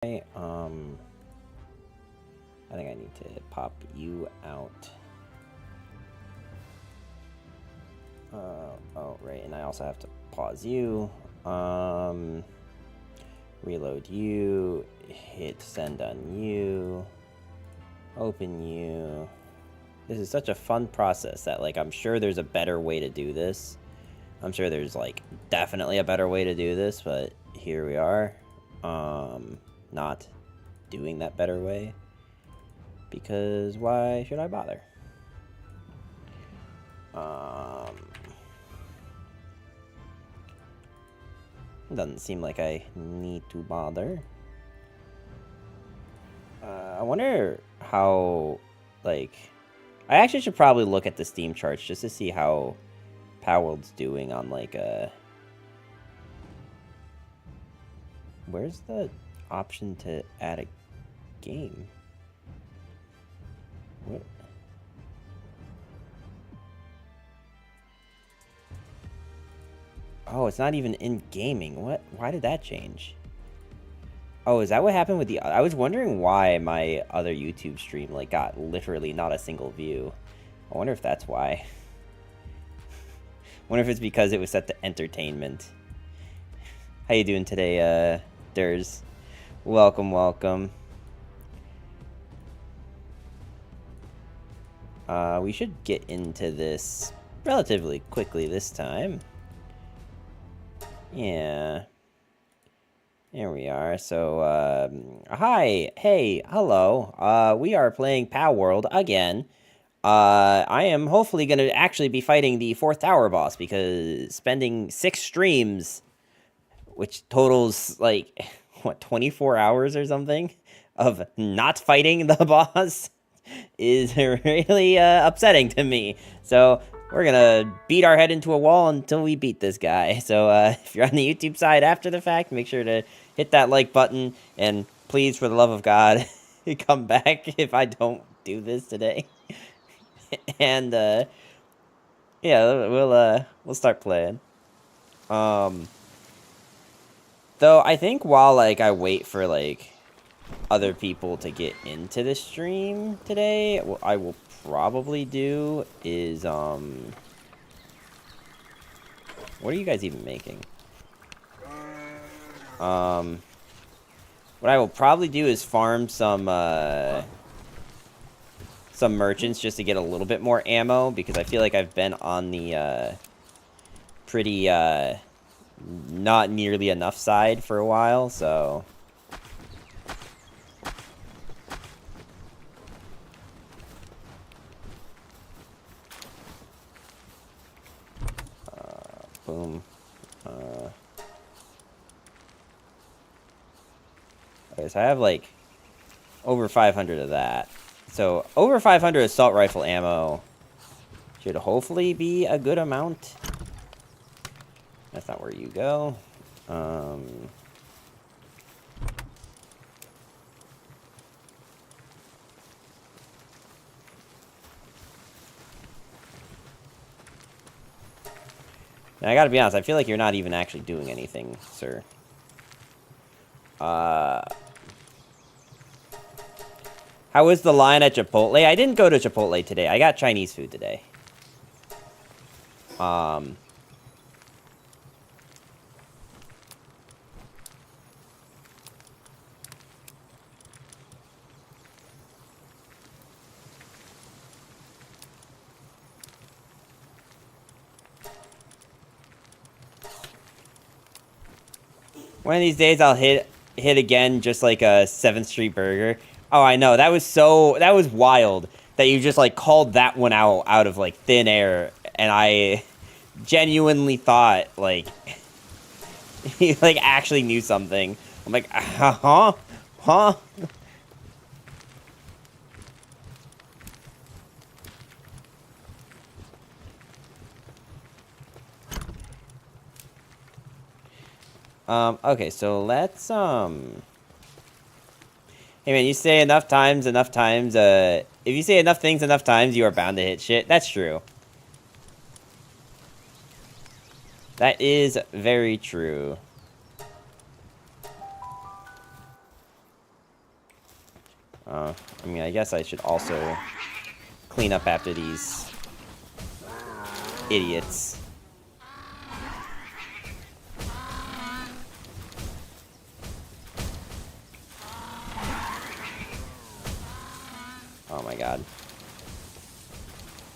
I think I need to pop you out. Oh, right, and I also have to pause you. Reload you, hit send on you, open you. This is such a fun process that, like, I'm sure there's a better way to do this. I'm sure there's, like, definitely a better way to do this, but here we are. Not doing that better way. Because why should I bother? Doesn't seem like I need to bother. I wonder how, like... I actually should probably look at the Steam charts just to see how Palworld's doing on, like, where's the option to add a game? What? Oh, it's not even in gaming. What? Why did that change? Oh, is that what happened with the... I was wondering why my other YouTube stream, like, got literally not a single view. I wonder if that's why. Wonder if it's because it was set to entertainment. How you doing today, Durs? Welcome, welcome. We should get into this relatively quickly this time. Yeah. There we are. So, hi, hey, hello. We are playing Palworld again. I am hopefully going to actually be fighting the 4th tower boss, because spending 6 streams, which totals, like, what, 24 hours or something, of not fighting the boss is really upsetting to me. So, we're gonna beat our head into a wall until we beat this guy. So, if you're on the YouTube side after the fact, make sure to hit that like button, and please, for the love of God, come back if I don't do this today. And, yeah, we'll start playing. Though, I think while, like, I wait for, like, other people to get into the stream today, what I will probably do is, what are you guys even making? What I will probably do is farm some merchants just to get a little bit more ammo, because I feel like I've been on the, pretty, not nearly enough side for a while, so... boom. Okay, so I have, like, over 500 of that. So, over 500 assault rifle ammo should hopefully be a good amount. That's not where you go. Now, I gotta be honest, I feel like you're not even actually doing anything, sir. How was the line at Chipotle? I didn't go to Chipotle today. I got Chinese food today. One of these days I'll hit again, just like a 7th Street Burger. Oh, I know. That was wild that you just, like, called that one out of, like, thin air. And I genuinely thought, like, you, like, actually knew something. I'm like, huh? Huh? Okay, so let's, hey man, you say enough times, if you say enough things enough times, you are bound to hit shit. That's true. That is very true. I mean, I guess I should also clean up after these idiots. Oh my god.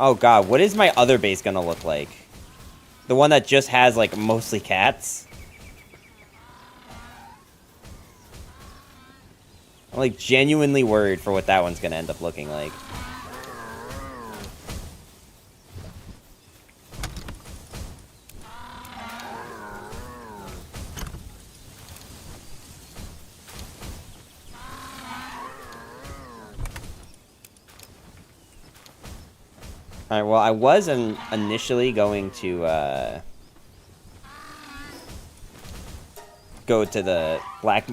Oh god, what is my other base gonna look like? The one that just has, like, mostly cats? I'm, like, genuinely worried for what that one's gonna end up looking like. Alright, well, I was initially going to, go to the black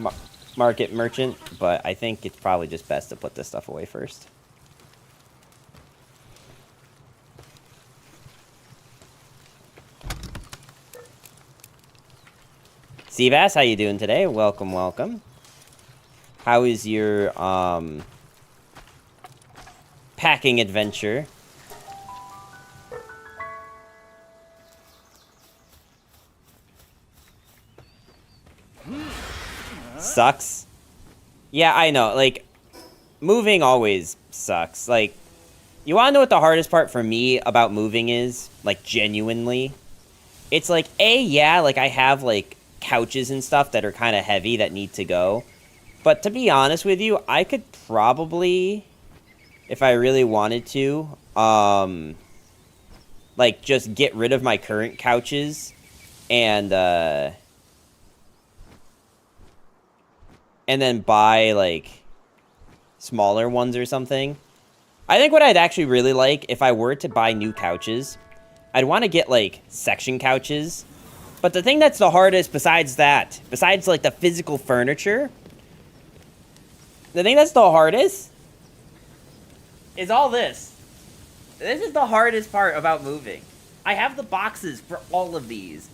market merchant, but I think it's probably just best to put this stuff away first. Seabass, how you doing today? Welcome, welcome. How is your, packing adventure? Sucks. Yeah, I know. Like, moving always sucks. Like, you want to know what the hardest part for me about moving is? Like, genuinely? It's like, yeah, like, I have, like, couches and stuff that are kind of heavy that need to go. But to be honest with you, I could probably, if I really wanted to, like, just get rid of my current couches and then buy, like, smaller ones or something. I think what I'd actually really like, if I were to buy new couches, I'd want to get, like, section couches. But the thing that's the hardest besides that, besides, like, the physical furniture, the thing that's the hardest is all this. This is the hardest part about moving. I have the boxes for all of these.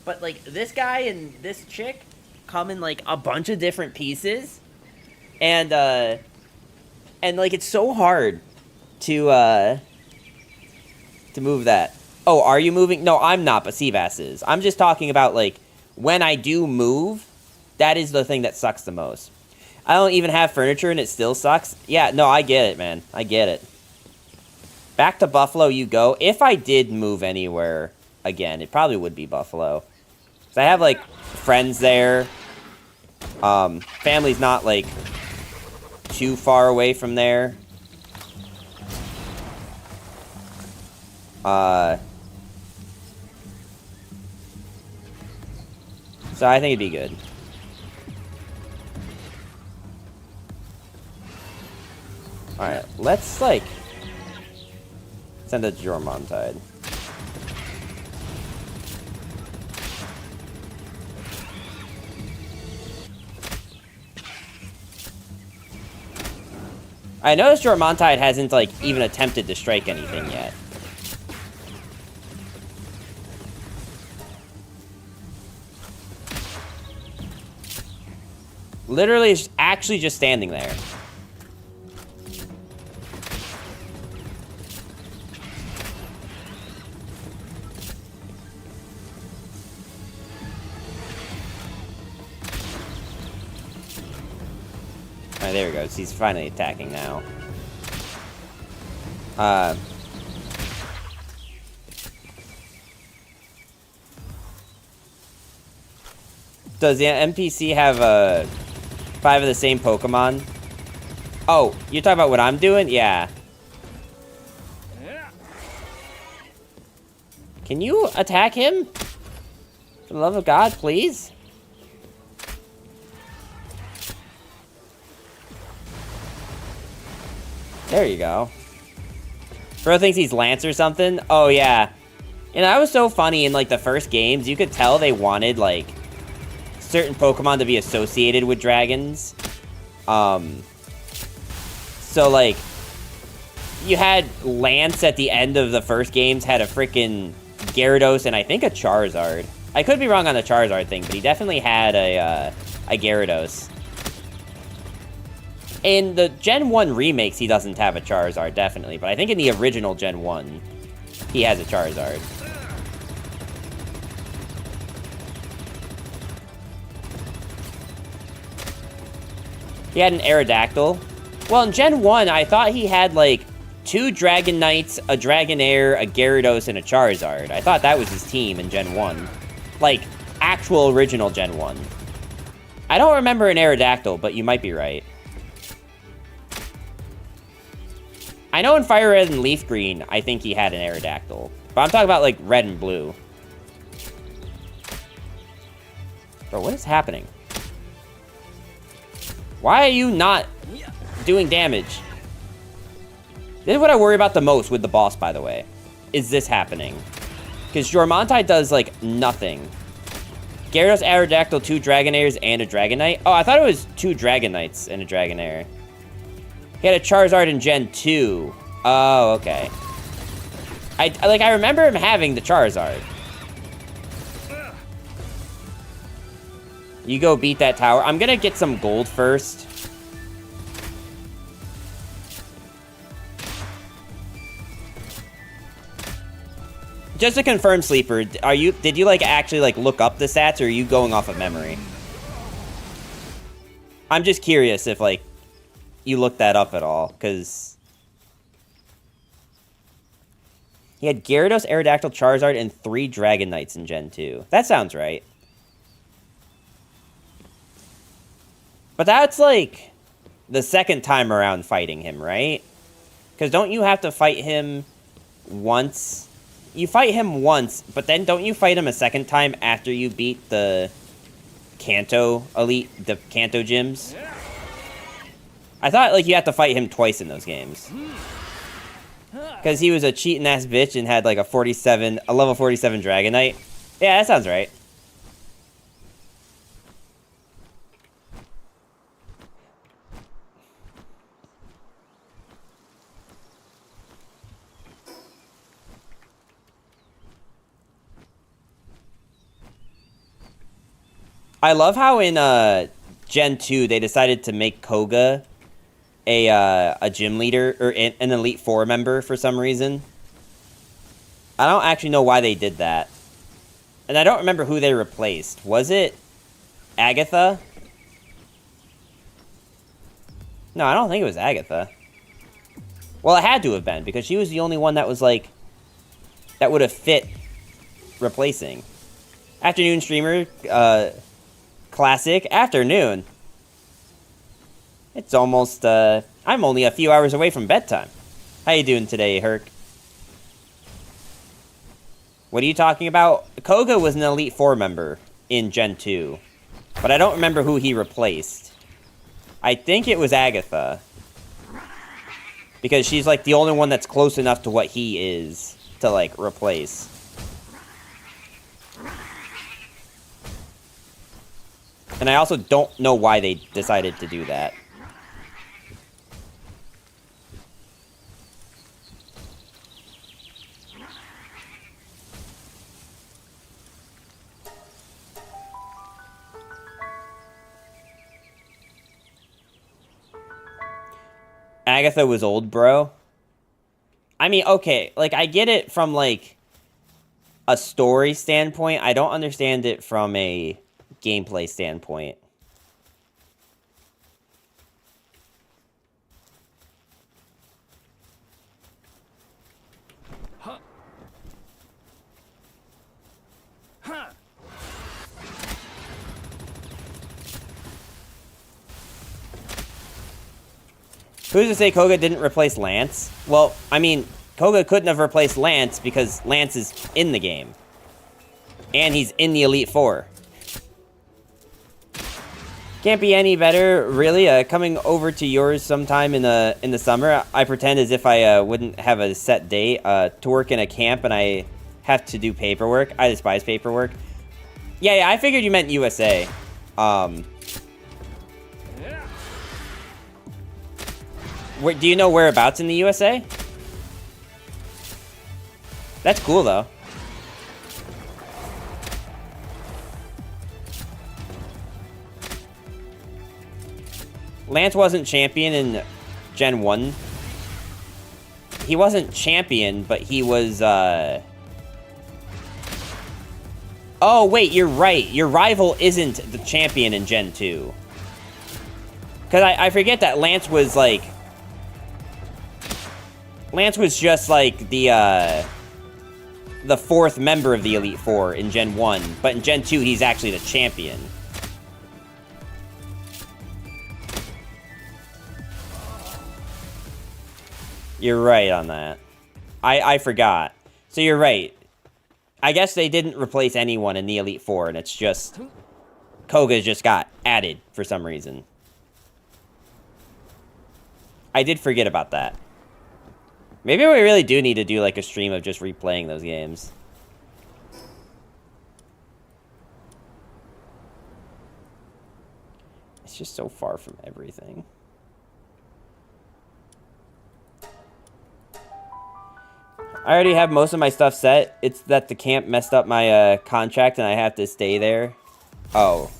But, like, this guy and this chick come in, like, a bunch of different pieces. And like, it's so hard to move that. Oh, are you moving? No, I'm not, but Seabass is. I'm just talking about, like, when I do move, that is the thing that sucks the most. I don't even have furniture and it still sucks. Yeah, no, I get it, man. I get it. Back to Buffalo you go. If I did move anywhere again, it probably would be Buffalo. 'Cause I have, like, friends there. Family's not, like, too far away from there. So I think it'd be good. Alright, let's, like, send a Jormuntide. I noticed Jormuntide hasn't, like, even attempted to strike anything yet. Literally, is actually just standing there. Alright, there he goes. He's finally attacking now. Does the NPC have 5 of the same Pokemon? Oh, you're talking about what I'm doing? Yeah. Can you attack him? For the love of God, please? There you go. Bro thinks he's Lance or something? Oh, yeah. And that was so funny in, like, the first games. You could tell they wanted, like, certain Pokemon to be associated with dragons. So, like, you had Lance at the end of the first games, had a freaking Gyarados and I think a Charizard. I could be wrong on the Charizard thing, but he definitely had a Gyarados. In the Gen 1 remakes, he doesn't have a Charizard, definitely. But I think in the original Gen 1, he has a Charizard. He had an Aerodactyl. Well, in Gen 1, I thought he had, like, 2 Dragonites, a Dragonair, a Gyarados, and a Charizard. I thought that was his team in Gen 1. Like, actual original Gen 1. I don't remember an Aerodactyl, but you might be right. I know in Fire Red and Leaf Green, I think he had an Aerodactyl. But I'm talking about, like, Red and Blue. Bro, what is happening? Why are you not doing damage? This is what I worry about the most with the boss, by the way. Is this happening? Because Jormontai does, like, nothing. Gyarados, Aerodactyl, 2 Dragonairs, and a Dragonite. Oh, I thought it was 2 Dragonites and a Dragonair. He had a Charizard in Gen 2. Oh, okay. I remember him having the Charizard. You go beat that tower. I'm gonna get some gold first. Just to confirm, Sleeper, did you, like, actually, like, look up the stats, or are you going off of memory? I'm just curious if, like, you looked that up at all, because he had Gyarados, Aerodactyl, Charizard, and 3 Dragonites in Gen 2. That sounds right. But that's, like, the second time around fighting him, right? Because don't you have to fight him once? You fight him once, but then don't you fight him a second time after you beat the Kanto Elite, the Kanto gyms? I thought, like, you had to fight him twice in those games. Because he was a cheating-ass bitch and had, like, a level 47 Dragonite. Yeah, that sounds right. I love how in Gen 2 they decided to make Koga a gym leader, or an Elite Four member for some reason. I don't actually know why they did that. And I don't remember who they replaced. Was it Agatha? No, I don't think it was Agatha. Well, it had to have been, because she was the only one that was, like, that would have fit replacing. Afternoon streamer, classic afternoon. It's almost, I'm only a few hours away from bedtime. How you doing today, Herc? What are you talking about? Koga was an Elite Four member in Gen 2, but I don't remember who he replaced. I think it was Agatha, because she's, like, the only one that's close enough to what he is to, like, replace. And I also don't know why they decided to do that. Agatha was old, bro. I mean, okay, like, I get it from, like, a story standpoint. I don't understand it from a gameplay standpoint. Huh. Huh. Who's to say Koga didn't replace Lance? Well, I mean, Koga couldn't have replaced Lance because Lance is in the game. And he's in the Elite Four. Can't be any better, really. Coming over to yours sometime in the summer. I pretend as if I wouldn't have a set date to work in a camp, and I have to do paperwork. I despise paperwork. Yeah, I figured you meant USA. Do you know whereabouts in the USA? That's cool, though. Lance wasn't champion in Gen 1. He wasn't champion, but he was, Oh, wait, you're right. Your rival isn't the champion in Gen 2. Because I forget that Lance was, like... Lance was just, like, the fourth member of the Elite Four in Gen 1. But in Gen 2, he's actually the champion. You're right on that. I forgot. So you're right. I guess they didn't replace anyone in the Elite Four, and it's just... Koga just got added for some reason. I did forget about that. Maybe we really do need to do, like, a stream of just replaying those games. It's just so far from everything. I already have most of my stuff set. It's that the camp messed up my contract and I have to stay there. Oh.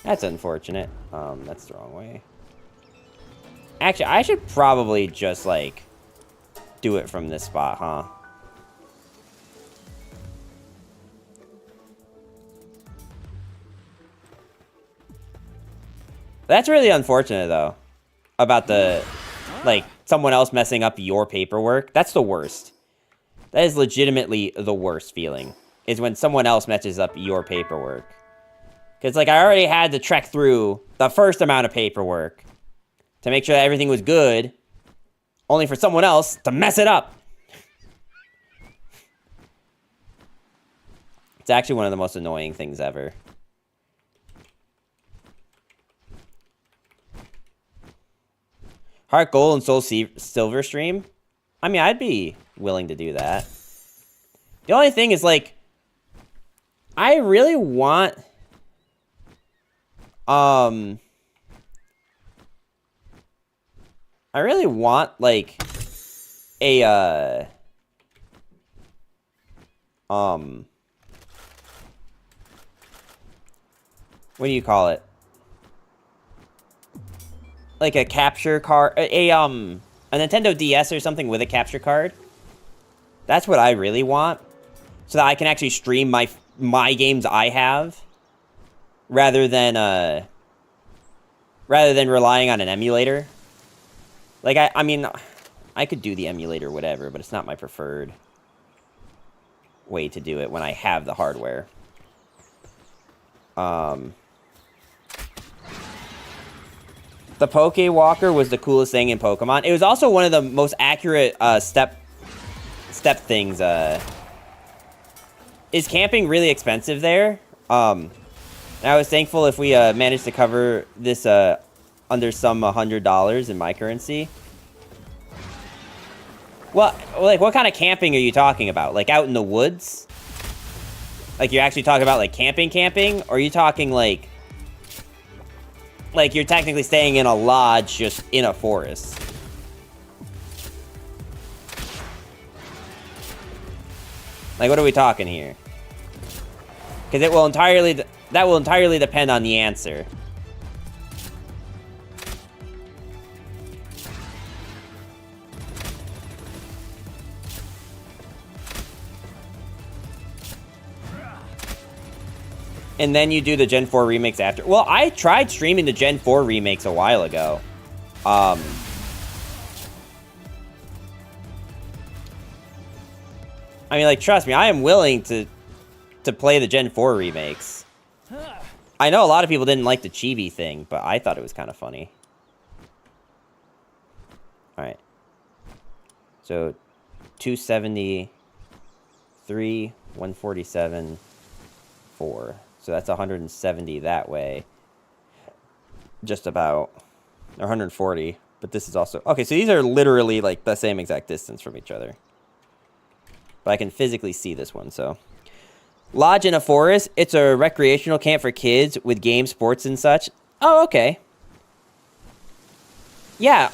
That's unfortunate. That's the wrong way. Actually, I should probably just, like, do it from this spot, huh? That's really unfortunate, though. About the, like, someone else messing up your paperwork. That's the worst. That is legitimately the worst feeling. Is when someone else messes up your paperwork. Because, like, I already had to trek through the first amount of paperwork to make sure that everything was good, only for someone else to mess it up. It's actually one of the most annoying things ever. Heart Gold and Soul Silver stream? I mean, I'd be willing to do that. The only thing is, like, I really want... I really want, like, a, what do you call it? Like a capture card, a Nintendo DS or something with a capture card. That's what I really want. So that I can actually stream my games I have. Rather than relying on an emulator. Like, I mean, I could do the emulator, whatever, but it's not my preferred way to do it when I have the hardware. The Poke Walker was the coolest thing in Pokemon. It was also one of the most accurate step things. Is camping really expensive there? I was thankful if we managed to cover this under some $100 in my currency. Well, like, what kind of camping are you talking about? Like, out in the woods? Like, you're actually talking about, like, camping? Or are you talking, like, you're technically staying in a lodge just in a forest? Like, what are we talking here? Because it will entirely... That will entirely depend on the answer. And then you do the Gen 4 remakes after. Well, I tried streaming the Gen 4 remakes a while ago. I mean, like, trust me, I am willing to play the Gen 4 remakes. I know a lot of people didn't like the chibi thing, but I thought it was kind of funny. Alright. So, 273, 147, 4. So that's 170 that way. Just about. Or 140. But this is also... Okay, so these are literally, like, the same exact distance from each other. But I can physically see this one, so... Lodge in a forest. It's a recreational camp for kids with games, sports, and such. Oh, okay. Yeah,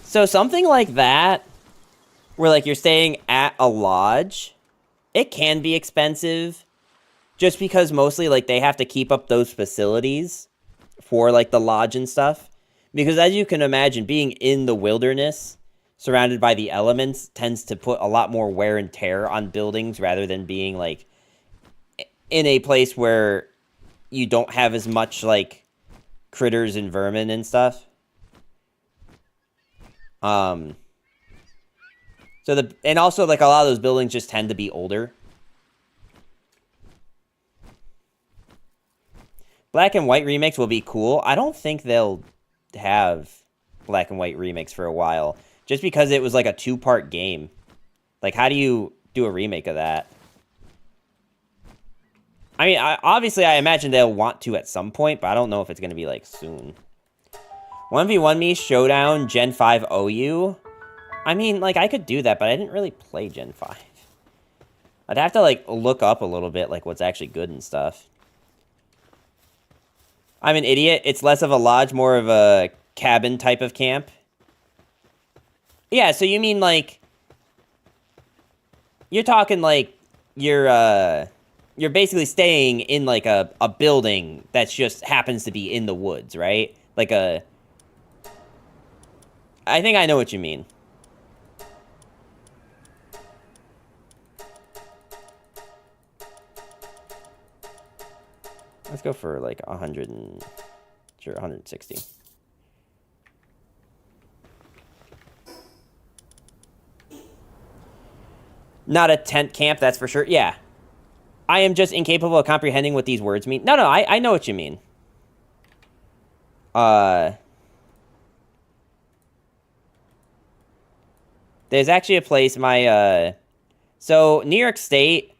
so something like that, where, like, you're staying at a lodge, it can be expensive. just because mostly like they have to keep up those facilities for like the lodge and stuff. Because as you can imagine, being in the wilderness, surrounded by the elements, tends to put a lot more wear and tear on buildings rather than being like in a place where you don't have as much like critters and vermin and stuff. And also like a lot of those buildings just tend to be older. Black and white remakes will be cool. I don't think they'll have black and white remakes for a while, just because it was like a 2-part game. Like, how do you do a remake of that? I mean, obviously, I imagine they'll want to at some point, but I don't know if it's going to be, like, soon. 1v1 me, Showdown, Gen 5 OU? I mean, like, I could do that, but I didn't really play Gen 5. I'd have to, like, look up a little bit, like, what's actually good and stuff. I'm an idiot. It's less of a lodge, more of a cabin type of camp. Yeah, so you mean, like... You're talking, like, you're basically staying in, like, a building that just happens to be in the woods, right? Like a... I think I know what you mean. Let's go for, like, 100 and... Sure, 160. Not a tent camp, that's for sure. Yeah. I am just incapable of comprehending what these words mean. No, I know what you mean. There's actually a place, so, New York State,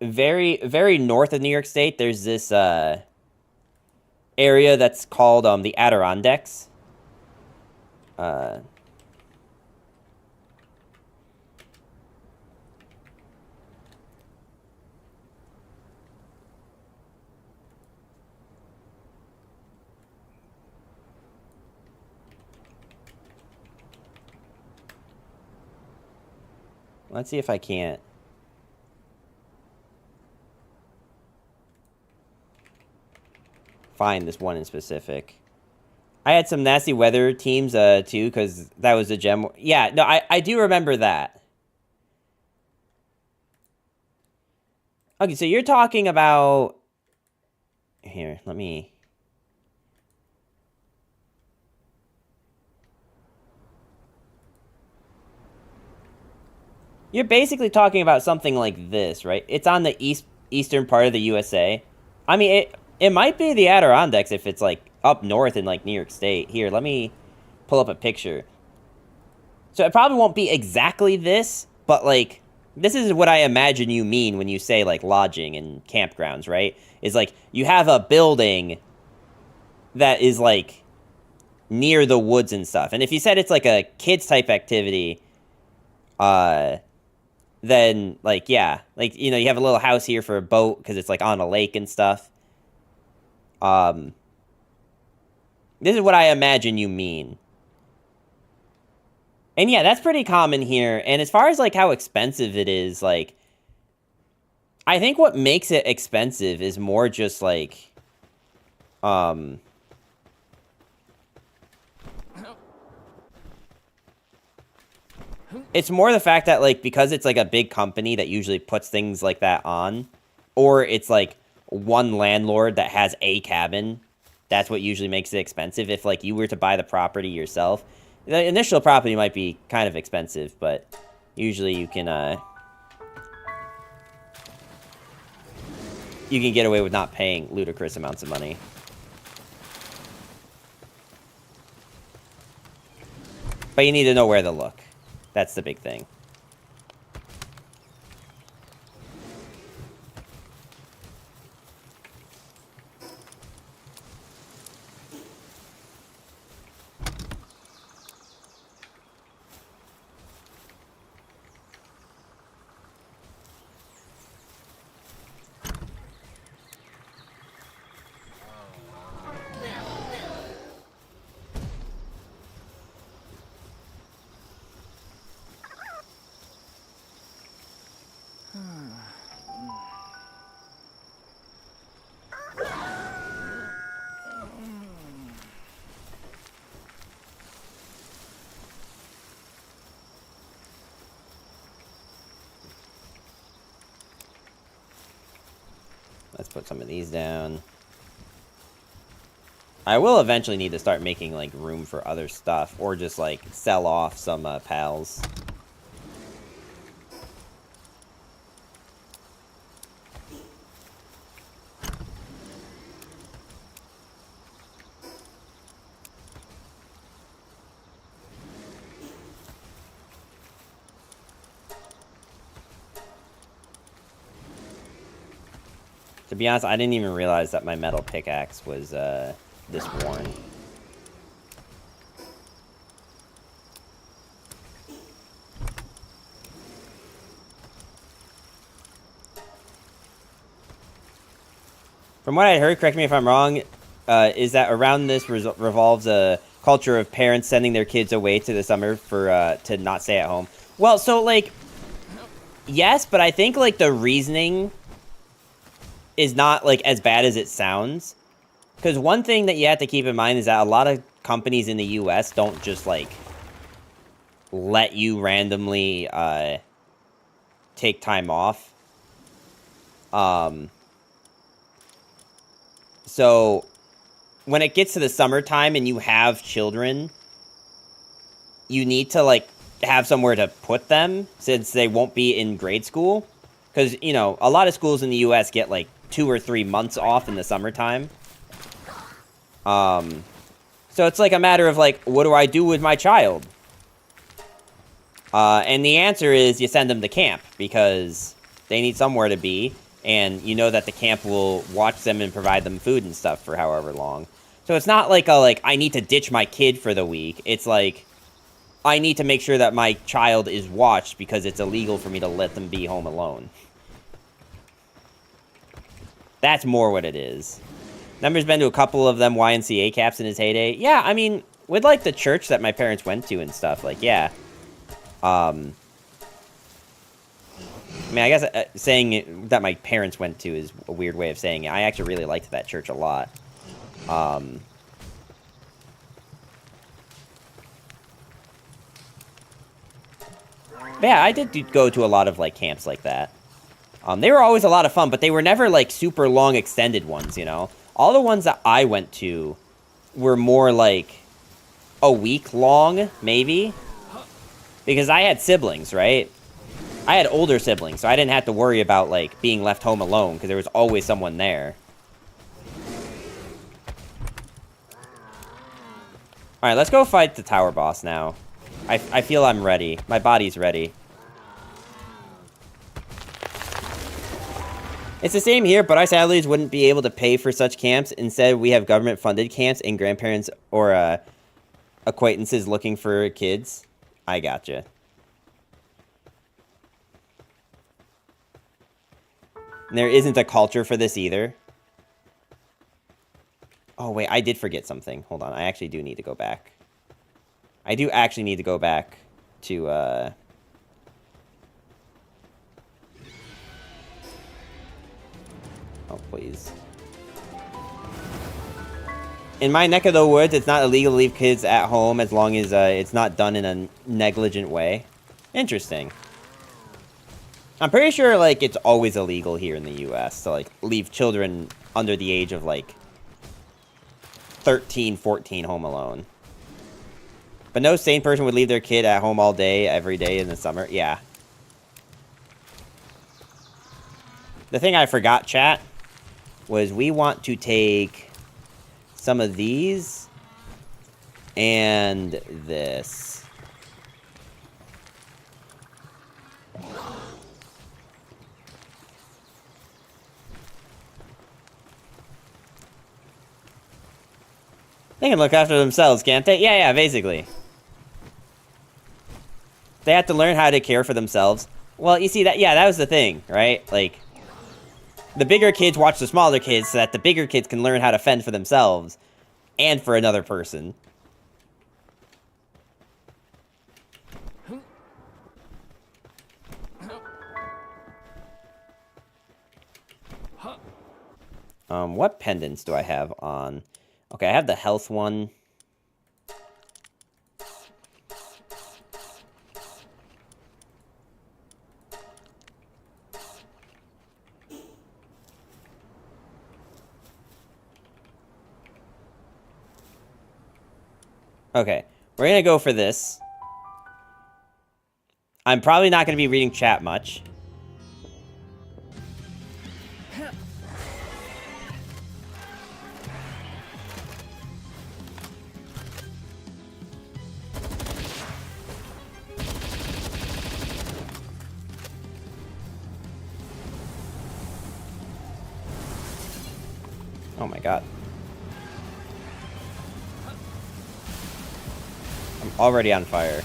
very, very north of New York State, there's this, area that's called, the Adirondacks. Let's see if I can't. Find this one in specific. I had some nasty weather teams, too, because that was a gem. Yeah, no, I do remember that. Okay, so you're talking about... Here, let me... You're basically talking about something like this, right? It's on the eastern part of the USA. I mean, it might be the Adirondacks if it's, like, up north in, like, New York State. Here, let me pull up a picture. So it probably won't be exactly this, but, like, this is what I imagine you mean when you say, like, lodging and campgrounds, right? Is, like, you have a building that is, like, near the woods and stuff. And if you said it's, like, a kids-type activity, then, like, yeah. Like, you know, you have a little house here for a boat because it's, like, on a lake and stuff. This is what I imagine you mean. And, yeah, that's pretty common here. And as far as, like, how expensive it is, like... I think what makes it expensive is more just, like... It's more the fact that, like, because it's, like, a big company that usually puts things like that on, or it's, like, one landlord that has a cabin, that's what usually makes it expensive. If, like, you were to buy the property yourself, the initial property might be kind of expensive, but usually you can get away with not paying ludicrous amounts of money. But you need to know where to look. That's the big thing. Let's put some of these down. I will eventually need to start making, like, room for other stuff. Or just, like, sell off some, pals. To be honest, I didn't even realize that my metal pickaxe was, this worn. From what I heard, correct me if I'm wrong, is that around this revolves a culture of parents sending their kids away to the summer for, to not stay at home. Well, so, like, yes, but I think, like, the reasoning is not, like, as bad as it sounds. Because one thing that you have to keep in mind is that a lot of companies in the U.S. don't just, like, let you randomly, take time off. So, when it gets to the summertime and you have children, you need to, like, have somewhere to put them, since they won't be in grade school. Because, you know, a lot of schools in the U.S. get, like, 2 or 3 months off in the summertime. So it's, like, a matter of, like, what do I do with my child? And the answer is you send them to camp, because they need somewhere to be, and you know that the camp will watch them and provide them food and stuff for however long. So it's not like I need to ditch my kid for the week. It's like, I need to make sure that my child is watched, because it's illegal for me to let them be home alone. That's more what it is. Number's been to a couple of them YMCA caps in his heyday. Yeah, I mean, with, like, the church that my parents went to and stuff, like, yeah. I mean, I guess saying it, that my parents went to is a weird way of saying it. I actually really liked that church a lot. But yeah, I did go to a lot of, like, camps like that. They were always a lot of fun, but they were never, like, super long extended ones, you know? All the ones that I went to were more, like, a week long, maybe? Because I had siblings, right? I had older siblings, so I didn't have to worry about, like, being left home alone, because there was always someone there. Alright, let's go fight the tower boss now. I feel I'm ready. My body's ready. It's the same here, but I sadly wouldn't be able to pay for such camps. Instead, we have government-funded camps and grandparents or acquaintances looking for kids. I gotcha. And there isn't a culture for this either. Oh, wait, I did forget something. Hold on, I actually do need to go back. I do actually need to go back to, Oh, please. In my neck of the woods, it's not illegal to leave kids at home as long as it's not done in a negligent way. Interesting. I'm pretty sure, like, it's always illegal here in the U.S. to, like, leave children under the age of, like, 13, 14 home alone. But no sane person would leave their kid at home all day, every day in the summer. Yeah. The thing I forgot, chat, was we want to take some of these and this. They can look after themselves, can't they? Yeah, basically. They have to learn how to care for themselves. Well, you see, that was the thing, right? Like, the bigger kids watch the smaller kids so that the bigger kids can learn how to fend for themselves and for another person. What pendants do I have on? Okay, I have the health one. Okay, we're gonna go for this. I'm probably not gonna be reading chat much. Oh my god. I'm already on fire.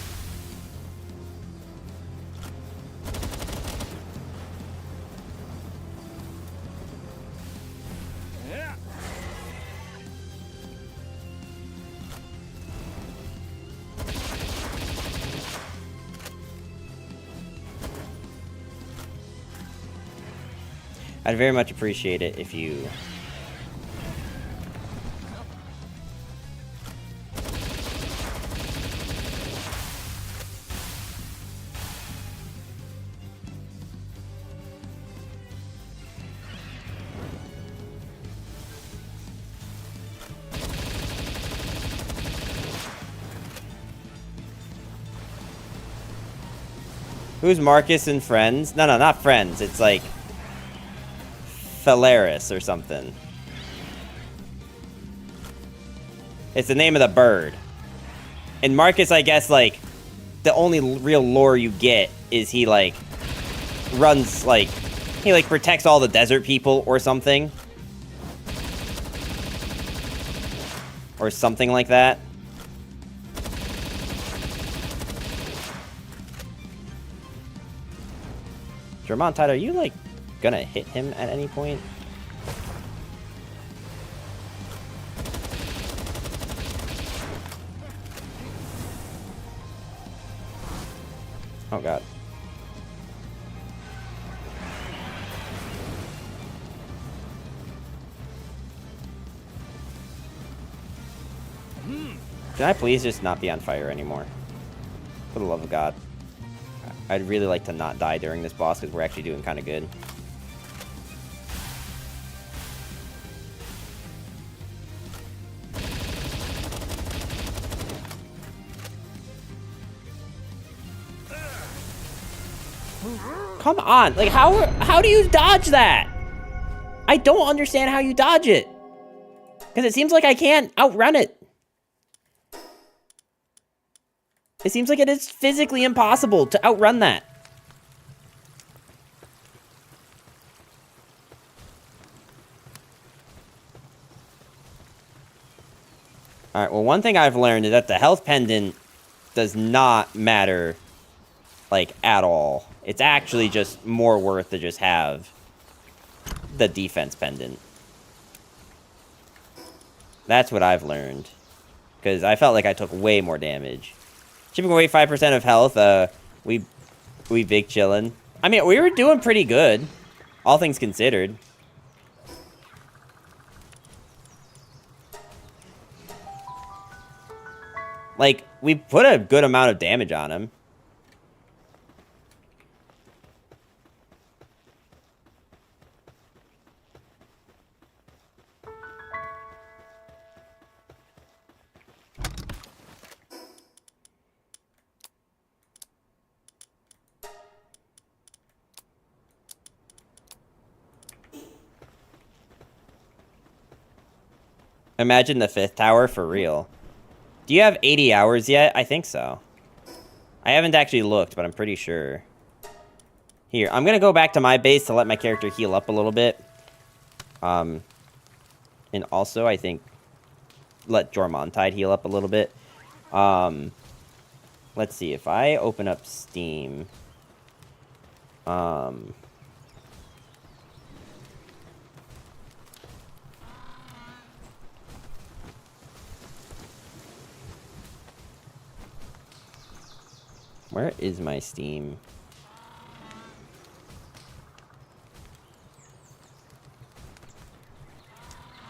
I'd very much appreciate it if you... Who's Marcus and friends? No, not friends. It's like... Phalaris or something. It's the name of the bird. And Marcus, I guess, like... The only real lore you get is he, like... Runs, like... He, like, protects all the desert people or something. Or something like that. Germontide, are you, like, gonna hit him at any point? Oh, God. Can I please just not be on fire anymore? For the love of God. I'd really like to not die during this boss because we're actually doing kind of good. Come on, like how do you dodge that? I don't understand how you dodge it. Because it seems like I can't outrun it. It seems like it is physically impossible to outrun that. Alright, well, one thing I've learned is that the health pendant does not matter, like, at all. It's actually just more worth to just have the defense pendant. That's what I've learned. Because I felt like I took way more damage. Chipping away 5% of health, we big chillin'. I mean, we were doing pretty good, all things considered. Like, we put a good amount of damage on him. Imagine the 5th tower for real. Do you have 80 hours yet? I think so. I haven't actually looked, but I'm pretty sure. Here, I'm gonna go back to my base to let my character heal up a little bit. And also, I think, let Jormontide heal up a little bit. Let's see, if I open up Steam... Where is my Steam?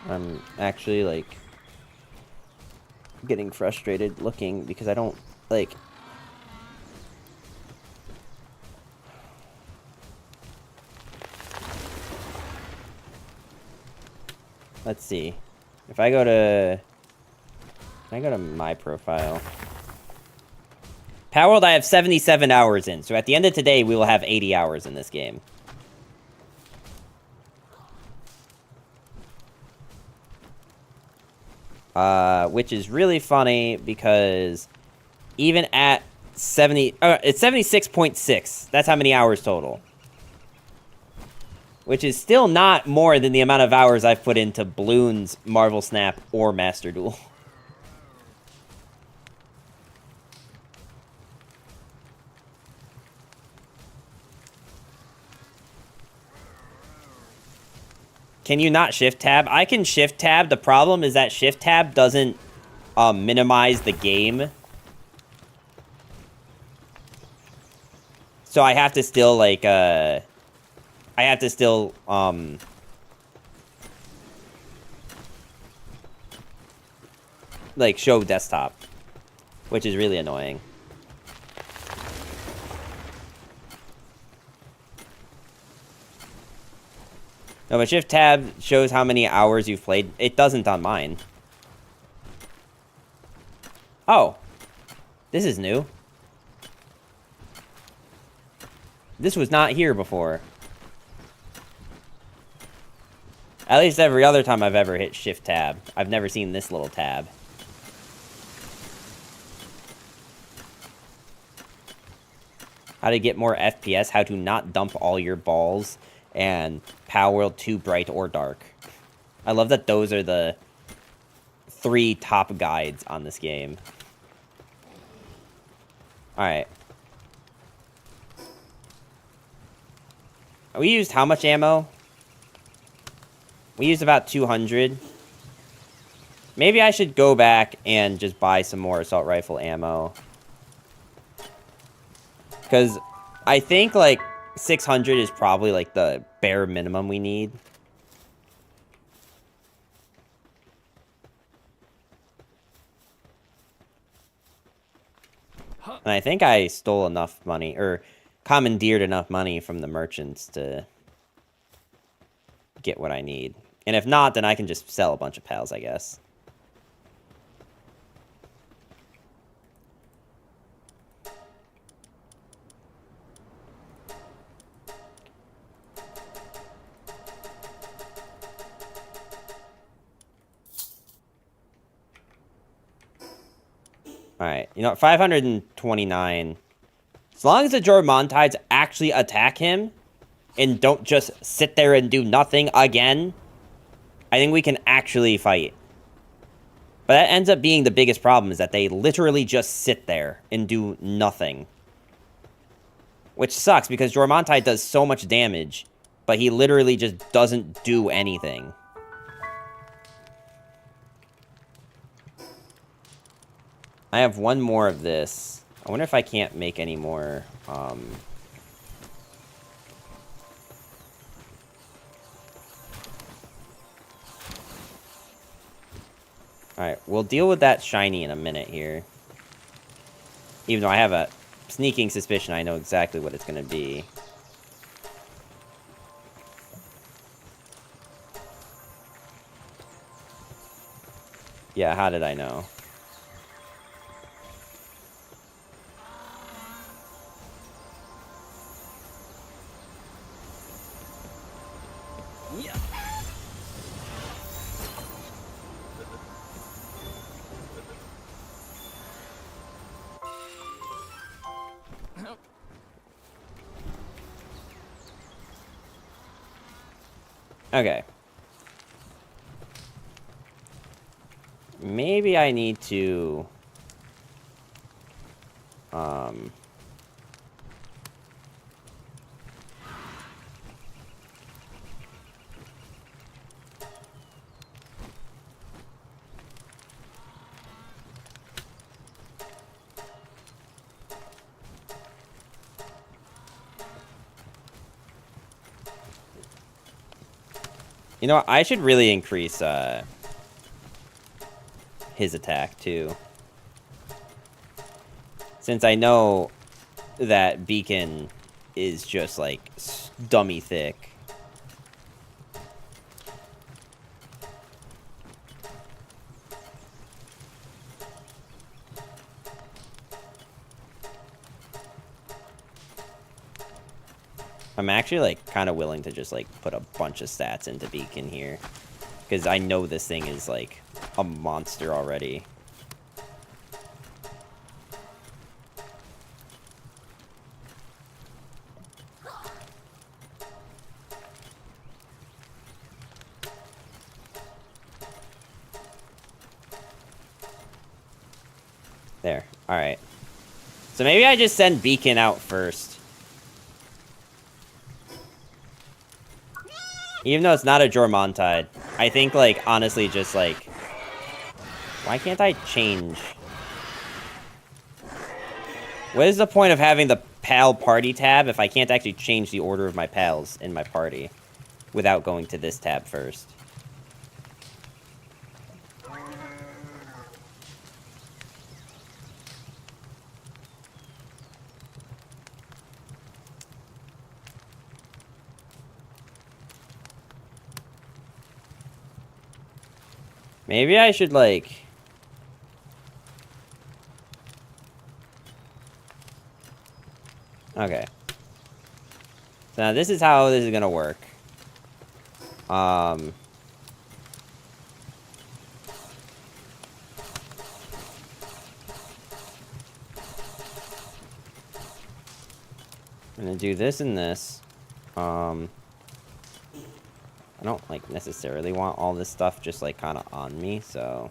I'm actually, like, getting frustrated looking because I don't, like... Let's see. If I go to Can I go to my profile? Palworld, I have 77 hours in, so at the end of today, we will have 80 hours in this game. Which is really funny because even at 70, it's 76.6. That's how many hours total. Which is still not more than the amount of hours I've put into Bloons, Marvel Snap, or Master Duel. Can you not shift tab? I can shift tab. The problem is that shift tab doesn't minimize the game. So I have to still, like, like, show desktop. Which is really annoying. No, but shift tab shows how many hours you've played. It doesn't on mine. Oh. This is new. This was not here before. At least every other time I've ever hit shift tab. I've never seen this little tab. How to get more FPS, how to not dump all your balls, and Palworld too bright or dark. I love that those are the 3 top guides on this game. Alright. We used how much ammo? We used about 200. Maybe I should go back and just buy some more assault rifle ammo. Because I think, like, 600 is probably, like, the bare minimum we need. And I think I stole enough money, or commandeered enough money from the merchants to get what I need. And if not, then I can just sell a bunch of pals, I guess. Alright, you know, 529. As long as the Jormontides actually attack him, and don't just sit there and do nothing again, I think we can actually fight. But that ends up being the biggest problem, is that they literally just sit there and do nothing. Which sucks, because Jormontide does so much damage, but he literally just doesn't do anything. I have one more of this. I wonder if I can't make any more, Alright, we'll deal with that shiny in a minute here. Even though I have a sneaking suspicion I know exactly what it's going to be. Yeah, how did I know? Yeah. Okay. Maybe I need to... You know what? I should really increase, his attack, too. Since I know that Beacon is just, like, dummy thick. I'm actually, like, kind of willing to just, like, put a bunch of stats into Beacon here. Because I know this thing is, like, a monster already. There. Alright. So maybe I just send Beacon out first. Even though it's not a Jormuntide. I think, like, honestly, just, like... Why can't I change? What is the point of having the pal party tab if I can't actually change the order of my pals in my party without going to this tab first? Maybe I should, like... Okay. So now this is how this is gonna work. I'm gonna do this and this. I don't, like, necessarily want all this stuff just, like, kind of on me, so...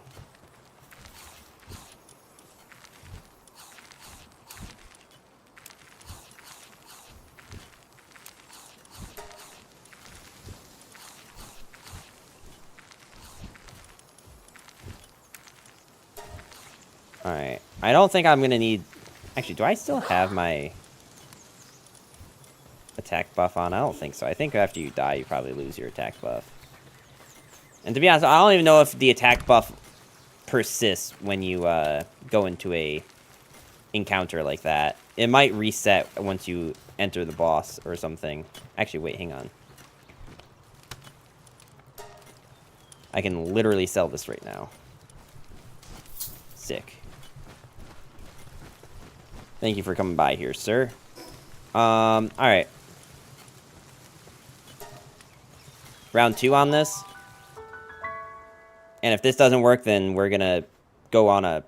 Alright. I don't think I'm gonna need... Actually, do I still have my attack buff on? I don't think so. I think after you die, you probably lose your attack buff. And to be honest, I don't even know if the attack buff persists when you go into a encounter like that. It might reset once you enter the boss or something. Actually, wait, hang on. I can literally sell this right now. Sick. Thank you for coming by here, sir. Alright. Round 2 on this. And if this doesn't work, then we're gonna go on a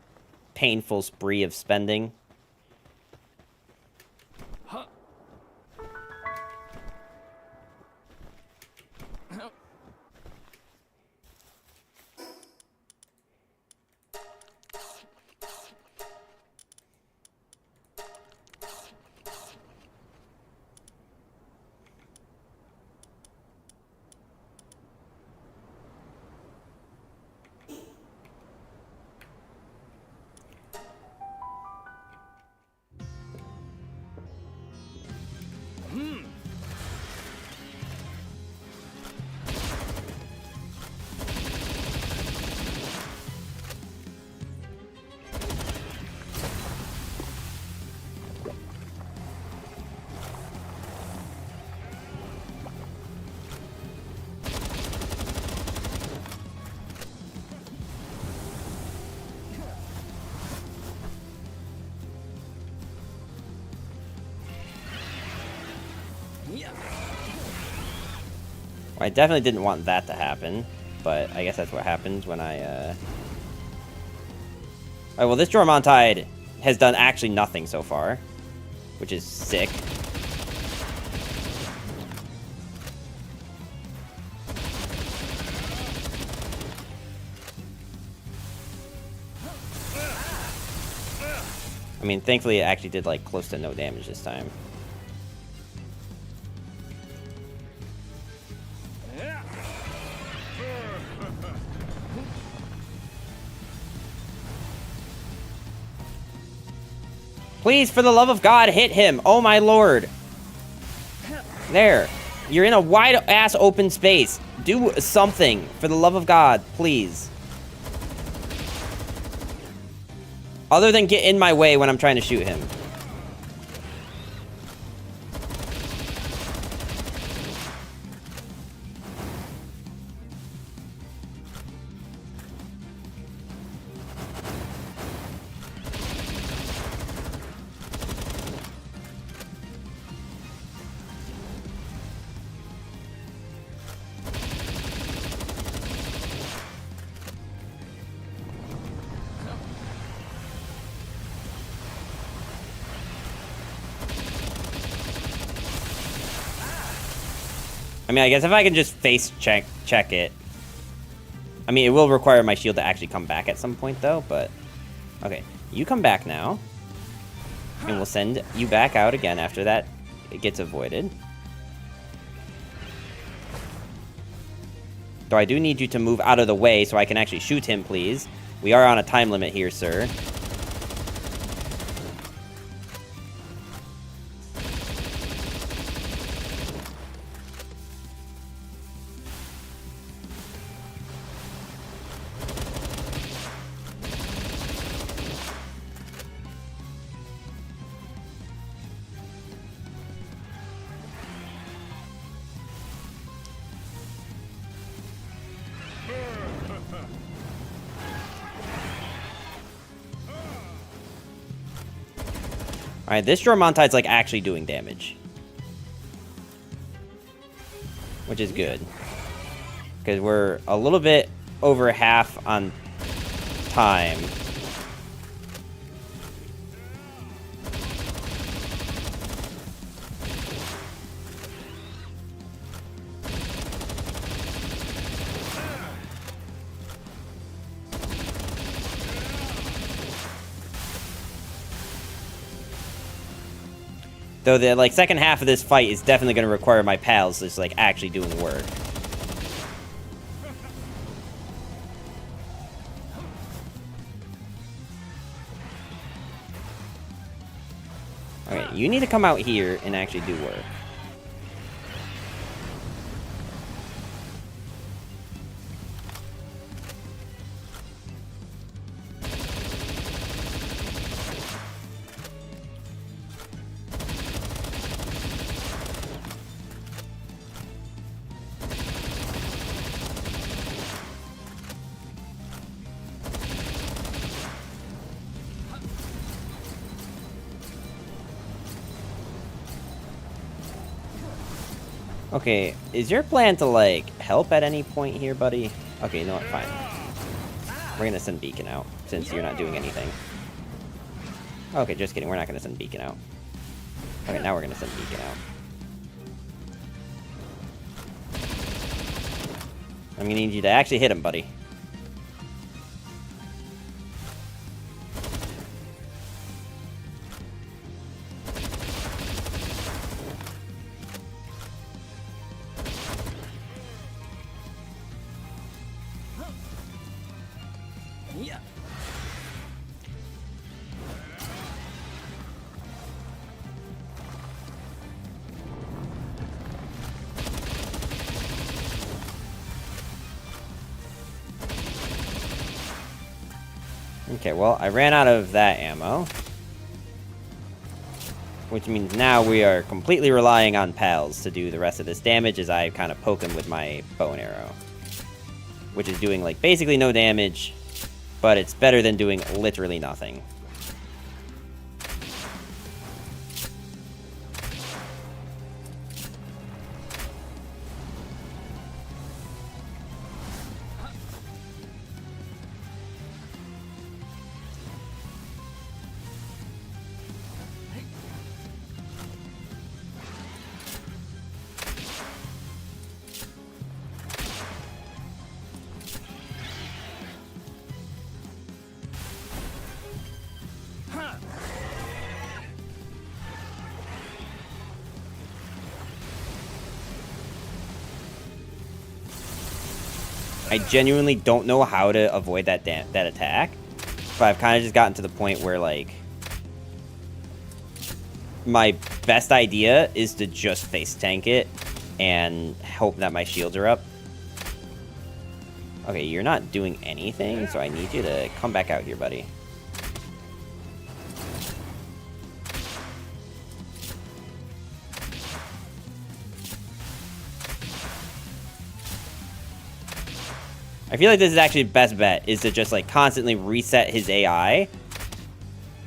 painful spree of spending. I definitely didn't want that to happen, but I guess that's what happens when I, Alright, well, this Jormuntide has done actually nothing so far, which is sick. I mean, thankfully it actually did, like, close to no damage this time. Please, for the love of God, hit him! Oh my lord! There. You're in a wide-ass open space. Do something, for the love of God, please. Other than get in my way when I'm trying to shoot him. I mean, I guess if I can just face check it. I mean, it will require my shield to actually come back at some point, though, but... Okay, you come back now. And we'll send you back out again after that it gets avoided. Though I do need you to move out of the way so I can actually shoot him, please. We are on a time limit here, sir. Alright, this Jormontide's like actually doing damage. Which is good. Because we're a little bit over half on time. Though the like second half of this fight is definitely going to require my pals just like actually doing work. Okay, you need to come out here and actually do work. Okay, is your plan to, like, help at any point here, buddy? Okay, you know what, fine. We're gonna send Beacon out, since you're not doing anything. Okay, just kidding, we're not gonna send Beacon out. Okay, now we're gonna send Beacon out. I'm gonna need you to actually hit him, buddy. Yeah. Okay, well, I ran out of that ammo. Which means now we are completely relying on pals to do the rest of this damage as I kind of poke him with my bow and arrow. Which is doing, like, basically no damage, but it's better than doing literally nothing. I genuinely don't know how to avoid that attack, but I've kind of just gotten to the point where, like, my best idea is to just face tank it and hope that my shields are up. Okay, you're not doing anything, so I need you to come back out here, buddy. I feel like this is actually best bet, is to just, like, constantly reset his AI,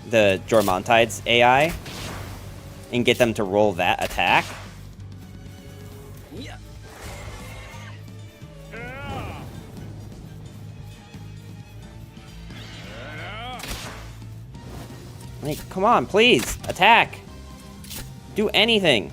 the Jormontide's AI, and get them to roll that attack. Yeah. Like, come on, please, attack! Do anything!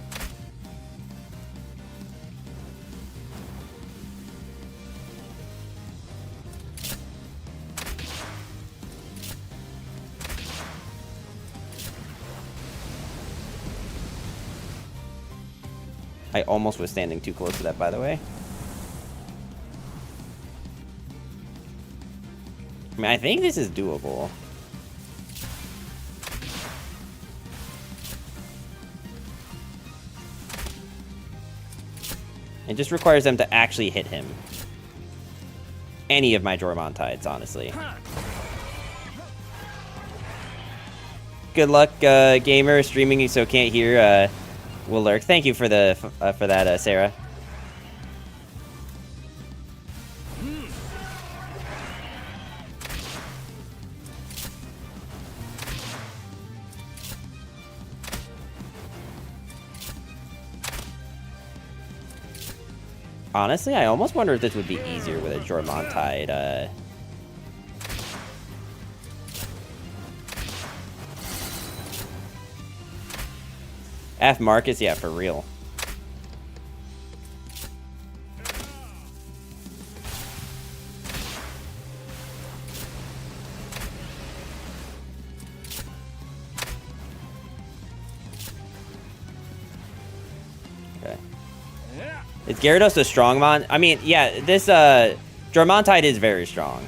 I almost was standing too close to that, by the way. I mean, I think this is doable. It just requires them to actually hit him. Any of my Jormontides, honestly. Good luck, gamer, streaming so can't hear, will lurk. Thank you for the, for that, Sarah. Honestly, I almost wonder if this would be easier with a Jormontide, F Marcus, yeah, for real. Okay. Is Gyarados a strong mon? I mean, yeah, this, Jormontide is very strong.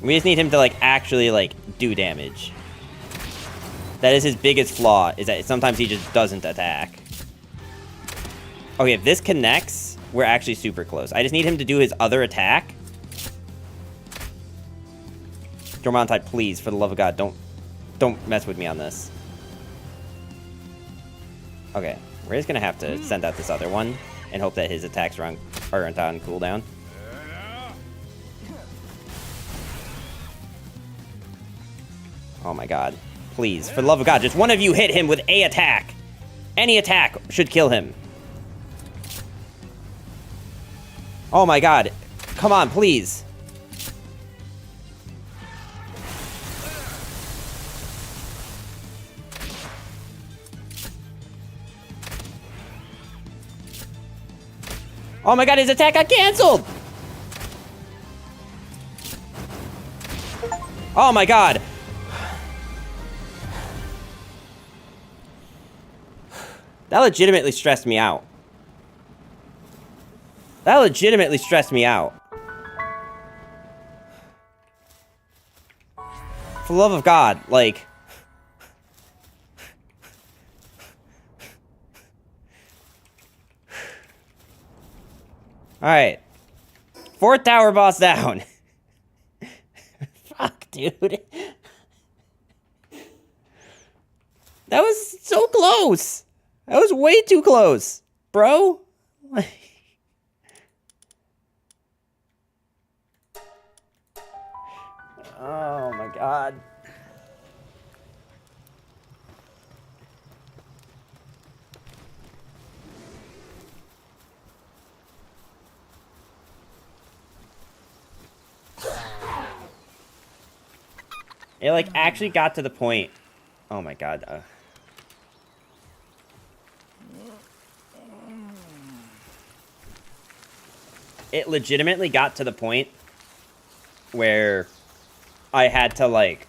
We just need him to, like, actually, like, do damage. That is his biggest flaw, is that sometimes he just doesn't attack. Okay, if this connects, we're actually super close. I just need him to do his other attack. Jormontide, please, for the love of God, don't mess with me on this. Okay, we're just gonna have to send out this other one and hope that his attacks aren't on cooldown. Oh my God. Please, for the love of God, just one of you hit him with a attack. Any attack should kill him. Oh my God. Come on, please. Oh my God, his attack got canceled. Oh my God. That legitimately stressed me out. That legitimately stressed me out. For the love of God, like... Alright. 4th tower boss down. Fuck, dude. That was so close. That was way too close, bro. Oh my God. It, like, actually got to the point. Oh my God. It legitimately got to the point where I had to, like,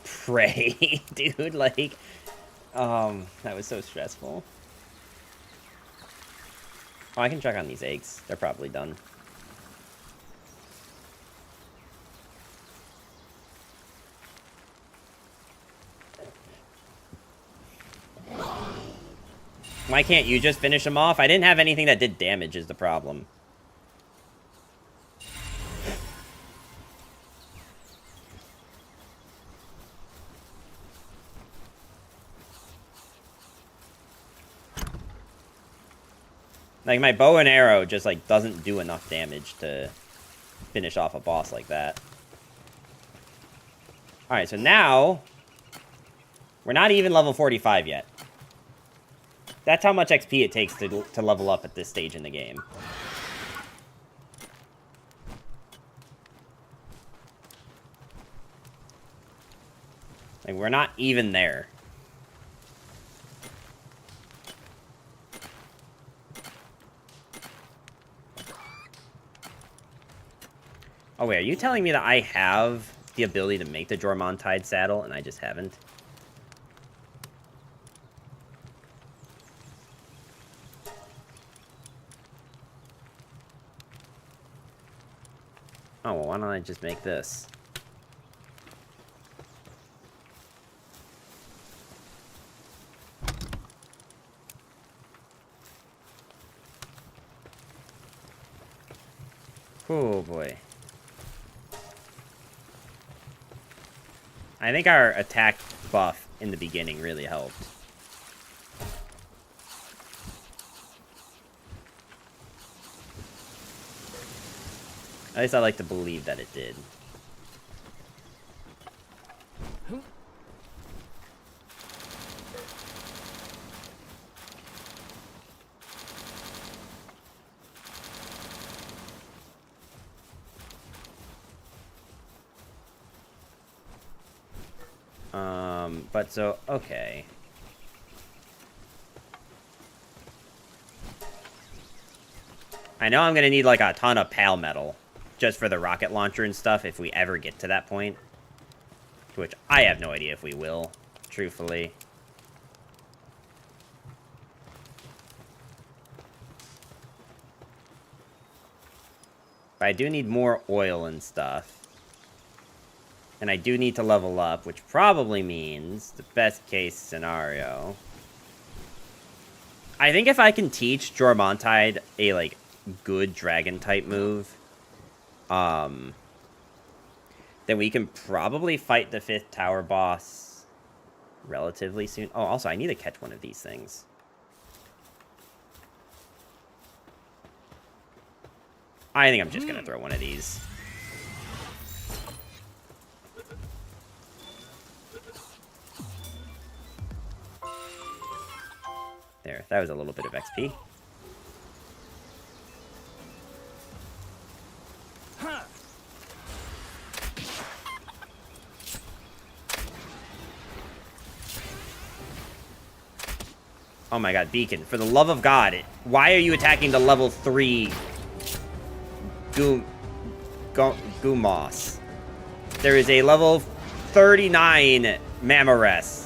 pray, dude. Like, that was so stressful. Oh, I can check on these eggs. They're probably done. Why can't you just finish them off? I didn't have anything that did damage is the problem. Like, my bow and arrow just, like, doesn't do enough damage to finish off a boss like that. Alright, so now... We're not even level 45 yet. That's how much XP it takes to level up at this stage in the game. Like, we're not even there. Oh, wait, are you telling me that I have the ability to make the Jormuntide saddle, and I just haven't? Oh, well, why don't I just make this? Oh, boy. I think our attack buff in the beginning really helped. At least I like to believe that it did. But so, okay. I know I'm gonna need, like, a ton of pal metal just for the rocket launcher and stuff if we ever get to that point. Which I have no idea if we will, truthfully. But I do need more oil and stuff. And I do need to level up, which probably means the best case scenario. I think if I can teach Jormuntide a, like, good dragon type move, then we can probably fight the 5th tower boss relatively soon. Oh, also, I need to catch one of these things. I think I'm just gonna throw one of these. There, that was a little bit of XP. Oh my god, Beacon, for the love of God, why are you attacking the level 3 Gumos? There is a level 39 Mammoress.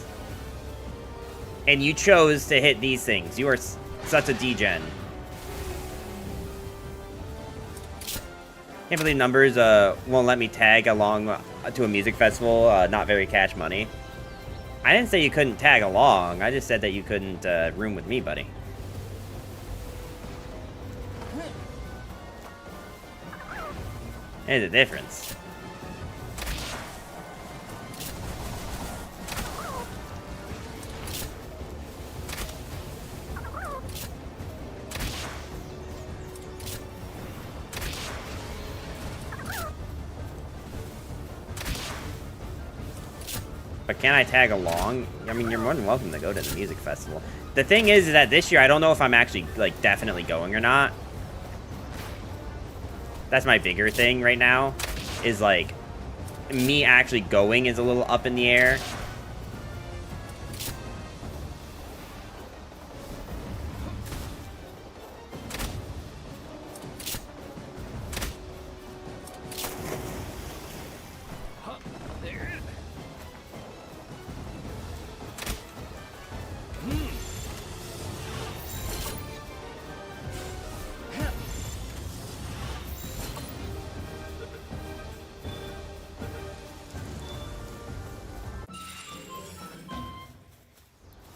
And you chose to hit these things. You are such a degen. Can't believe numbers won't let me tag along to a music festival, not very cash money. I didn't say you couldn't tag along. I just said that you couldn't room with me, buddy. There's a difference. But can I tag along? I mean, you're more than welcome to go to the music festival. The thing is that this year, I don't know if I'm actually, like, definitely going or not. That's my bigger thing right now, is, like, me actually going is a little up in the air.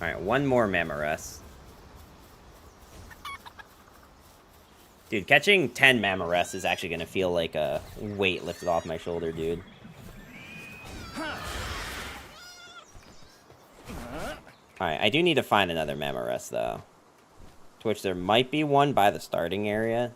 Alright, one more Mammoress. Dude, catching 10 Mammoress is actually going to feel like a weight lifted off my shoulder, dude. Alright, I do need to find another Mammoress, though. To which there might be one by the starting area.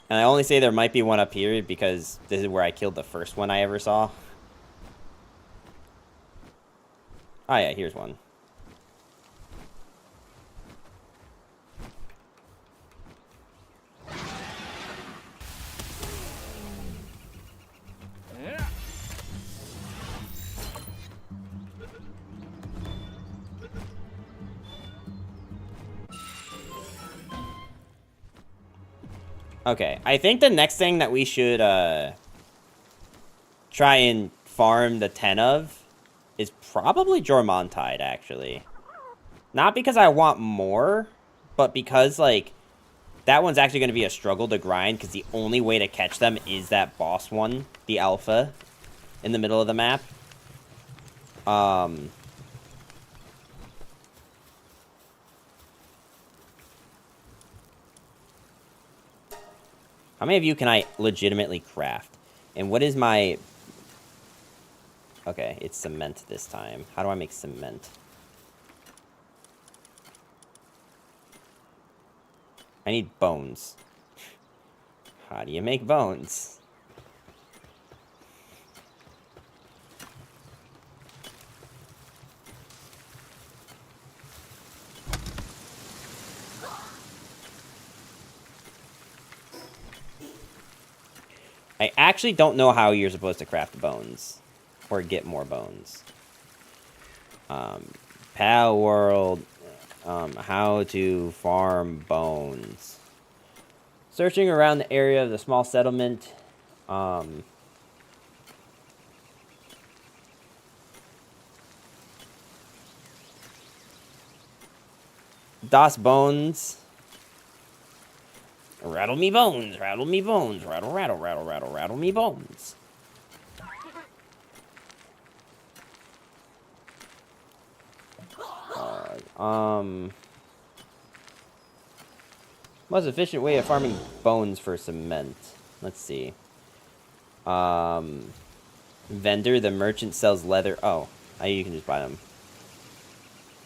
And I only say there might be one up here because this is where I killed the first one I ever saw. Oh yeah, here's one. Okay, I think the next thing that we should try and farm the 10 of is probably Jormuntide, actually. Not because I want more, but because, like, that one's actually going to be a struggle to grind, because the only way to catch them is that boss one, the alpha, in the middle of the map. How many of you can I legitimately craft? And what is my... Okay, it's cement this time. How do I make cement? I need bones. How do you make bones? I actually don't know how you're supposed to craft bones. Or get more bones. Palworld. How to farm bones. Searching around the area of the small settlement. Das Bones. Rattle me bones, rattle me bones, rattle, rattle, rattle, rattle, rattle me bones. Most efficient way of farming bones for cement. Let's see. Vendor, the merchant sells leather. Oh, you can just buy them.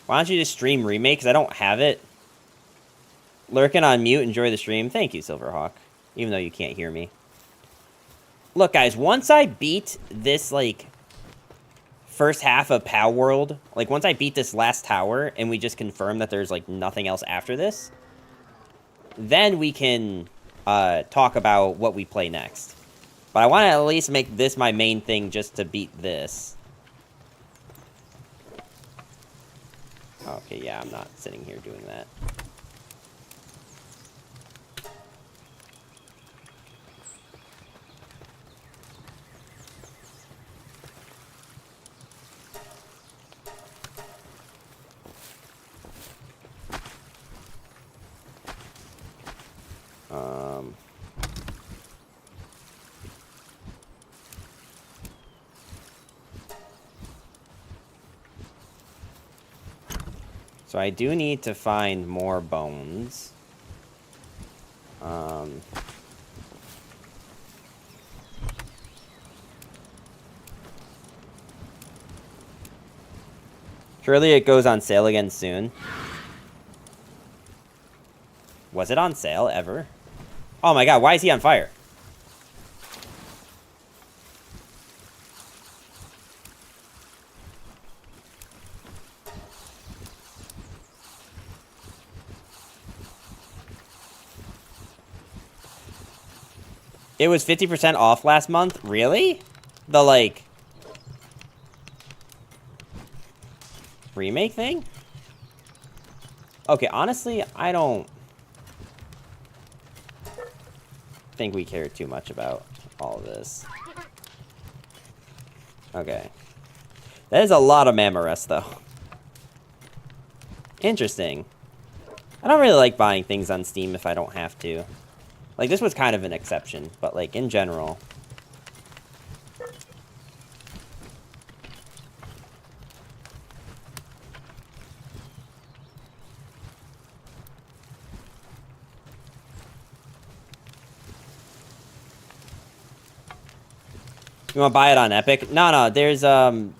Why don't you just stream Remake? Because I don't have it. Lurking on mute, enjoy the stream. Thank you, Silverhawk. Even though you can't hear me. Look, guys, once I beat this, like, first half of Palworld, like, once I beat this last tower, and we just confirm that there's, like, nothing else after this, then we can talk about what we play next. But I want to at least make this my main thing just to beat this. Okay, yeah, I'm not sitting here doing that. So I do need to find more bones. Surely it goes on sale again soon. Was it on sale ever? Oh my god, why is he on fire? It was 50% off last month? Really? The, like... remake thing? Okay, honestly, I don't... think we care too much about all of this. Okay. That is a lot of Mammorest, though. Interesting. I don't really like buying things on Steam if I don't have to. Like, this was kind of an exception, but, like, in general. You want to buy it on Epic? No, there's, GOG.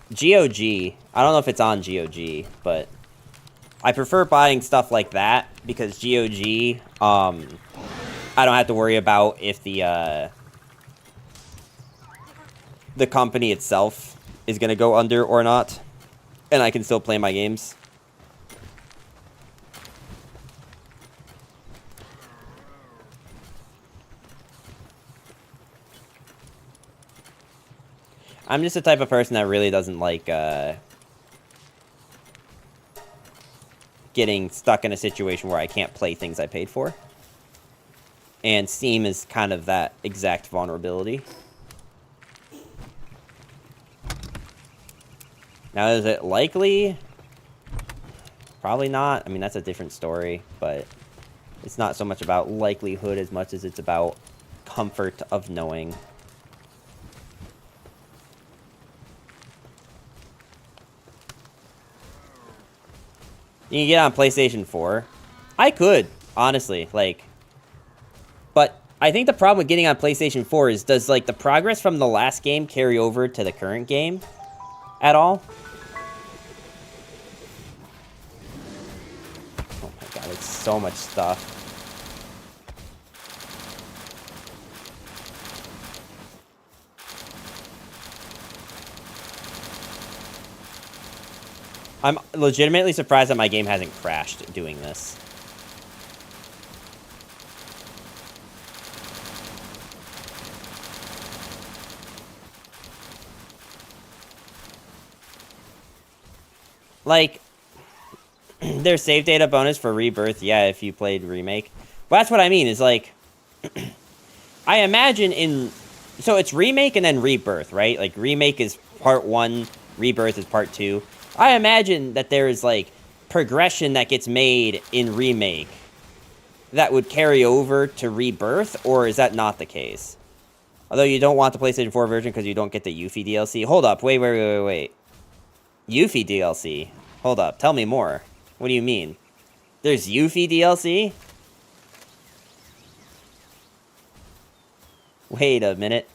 I don't know if it's on GOG, but I prefer buying stuff like that because GOG, I don't have to worry about if the company itself is going to go under or not, and I can still play my games. I'm just the type of person that really doesn't like, getting stuck in a situation where I can't play things I paid for. And Steam is kind of that exact vulnerability. Now, is it likely? Probably not. I mean, that's a different story, but it's not so much about likelihood as much as it's about comfort of knowing. You can get on PlayStation 4. I could, honestly, like... But I think the problem with getting on PlayStation 4 is, does, like, the progress from the last game carry over to the current game at all? Oh my god, it's so much stuff. I'm legitimately surprised that my game hasn't crashed doing this. Like, there's save data bonus for Rebirth, yeah, if you played Remake. Well, that's what I mean, is like... I imagine in... So it's Remake and then Rebirth, right? Like, Remake is part 1, Rebirth is part 2. I imagine that there is, like, progression that gets made in Remake that would carry over to Rebirth, or is that not the case? Although you don't want the PlayStation 4 version because you don't get the Yuffie DLC. Hold up, wait. Yuffie DLC? Hold up, tell me more. What do you mean? There's Yuffie DLC? Wait a minute.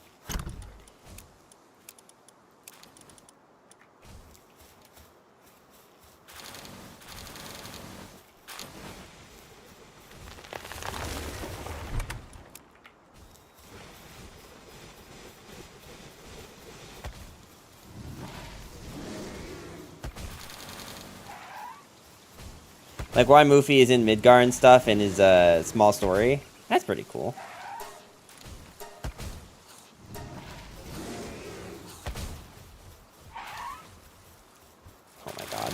Like, why Muffy is in Midgar and stuff in his small story. That's pretty cool. Oh my god.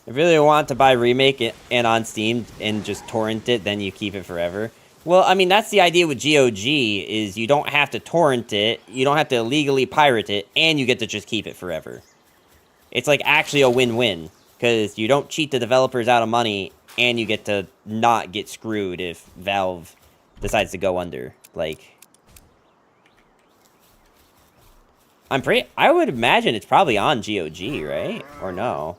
If you really want to buy Remake and on Steam and just torrent it, then you keep it forever. Well, I mean, that's the idea with GOG, is you don't have to torrent it, you don't have to illegally pirate it, and you get to just keep it forever. It's like actually a win-win, because you don't cheat the developers out of money, and you get to not get screwed if Valve decides to go under. Like, I would imagine it's probably on GOG, right? Or no?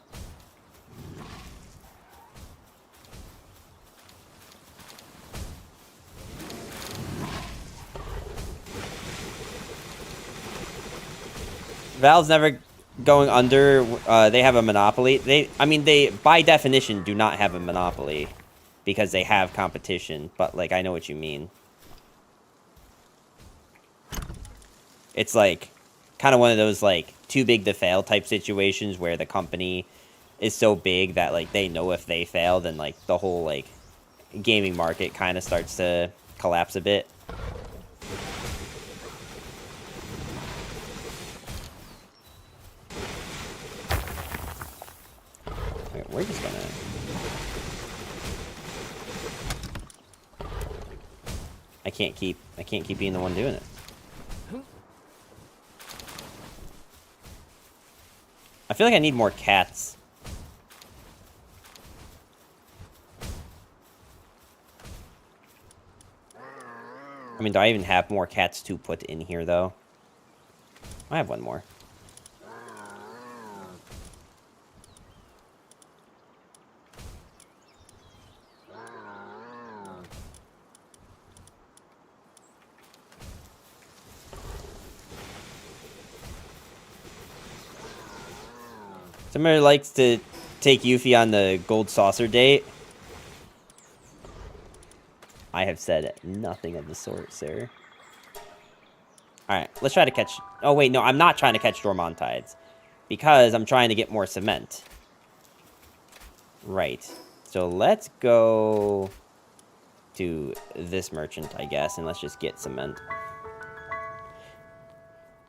Valve's never going under. They have a monopoly. They, by definition, do not have a monopoly because they have competition. But, like, I know what you mean. It's, like, kind of one of those, like, too big to fail type situations where the company is so big that, like, they know if they fail, then, like, the whole, like, gaming market kind of starts to collapse a bit. We're just gonna... I can't keep being the one doing it. I feel like I need more cats. I mean, do I even have more cats to put in here, though? I have one more. Somebody likes to take Yuffie on the gold saucer date. I have said nothing of the sort, sir. Alright, let's try to catch... Oh, wait, no, I'm not trying to catch Dormontides. Because I'm trying to get more cement. Right. So let's go to this merchant, I guess, and let's just get cement.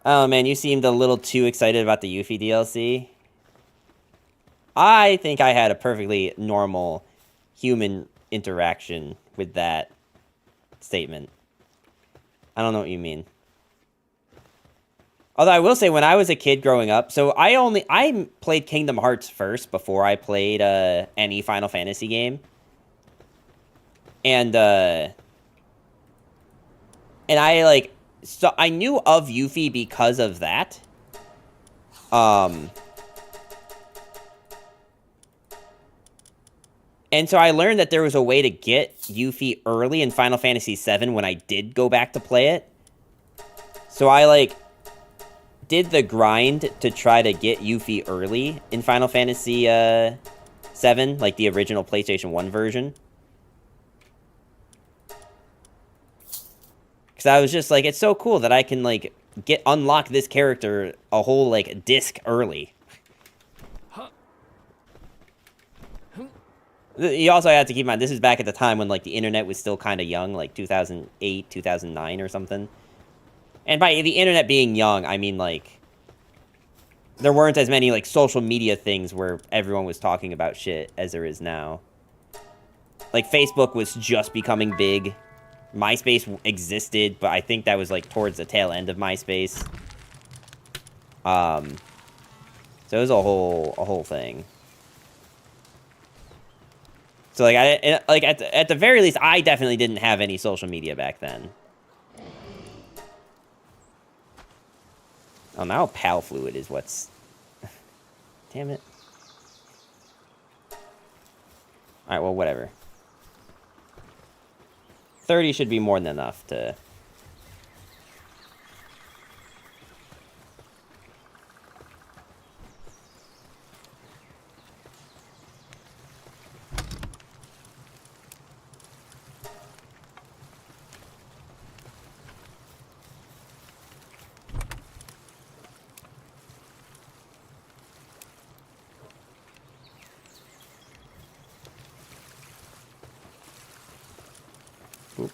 Oh man, you seemed a little too excited about the Yuffie DLC. I think I had a perfectly normal human interaction with that statement. I don't know what you mean. Although I will say, when I was a kid growing up, so I played Kingdom Hearts first before I played any Final Fantasy game. And I like, so I knew of Yuffie because of that. And so I learned that there was a way to get Yuffie early in Final Fantasy VII when I did go back to play it. So I, like, did the grind to try to get Yuffie early in Final Fantasy VII, like the original PlayStation 1 version. Because I was just like, it's so cool that I can, like, unlock this character a whole, like, disc early. You also have to keep in mind, this is back at the time when, like, the internet was still kind of young, like 2008, 2009 or something. And by the internet being young, I mean, like, there weren't as many, like, social media things where everyone was talking about shit as there is now. Like, Facebook was just becoming big. MySpace existed, but I think that was, like, towards the tail end of MySpace. So it was a whole thing. So, like, at the very least, I definitely didn't have any social media back then. Oh, now Pal Fluid is what's... Damn it. Alright, well, whatever. 30 should be more than enough to... Oop.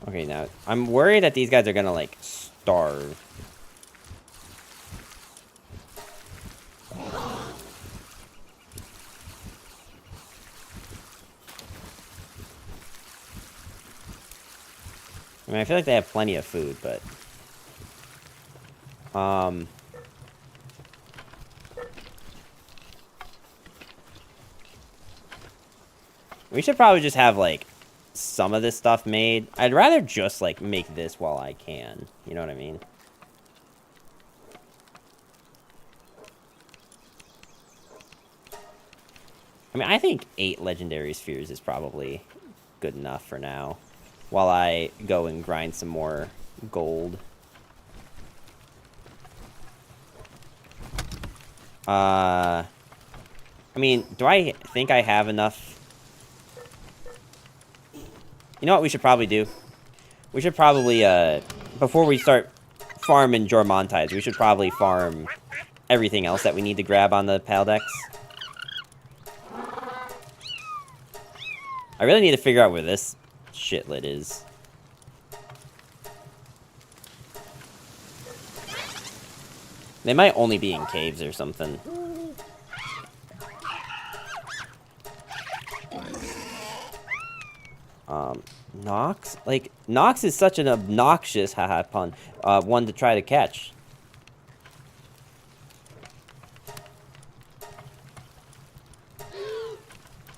Okay, now, I'm worried that these guys are gonna, like, starve. I mean, I feel like they have plenty of food, but... We should probably just have, like, some of this stuff made. I'd rather just, like, make this while I can. You know what I mean? I mean, I think 8 legendary spheres is probably good enough for now. While I go and grind some more gold. I mean, do I think I have enough? You know what we should probably do? We should probably, before we start farming Jormontides, we should probably farm everything else that we need to grab on the Paldex. I really need to figure out where this shitlet is. They might only be in caves or something. Nox? Like, Nox is such an obnoxious, haha pun, one to try to catch.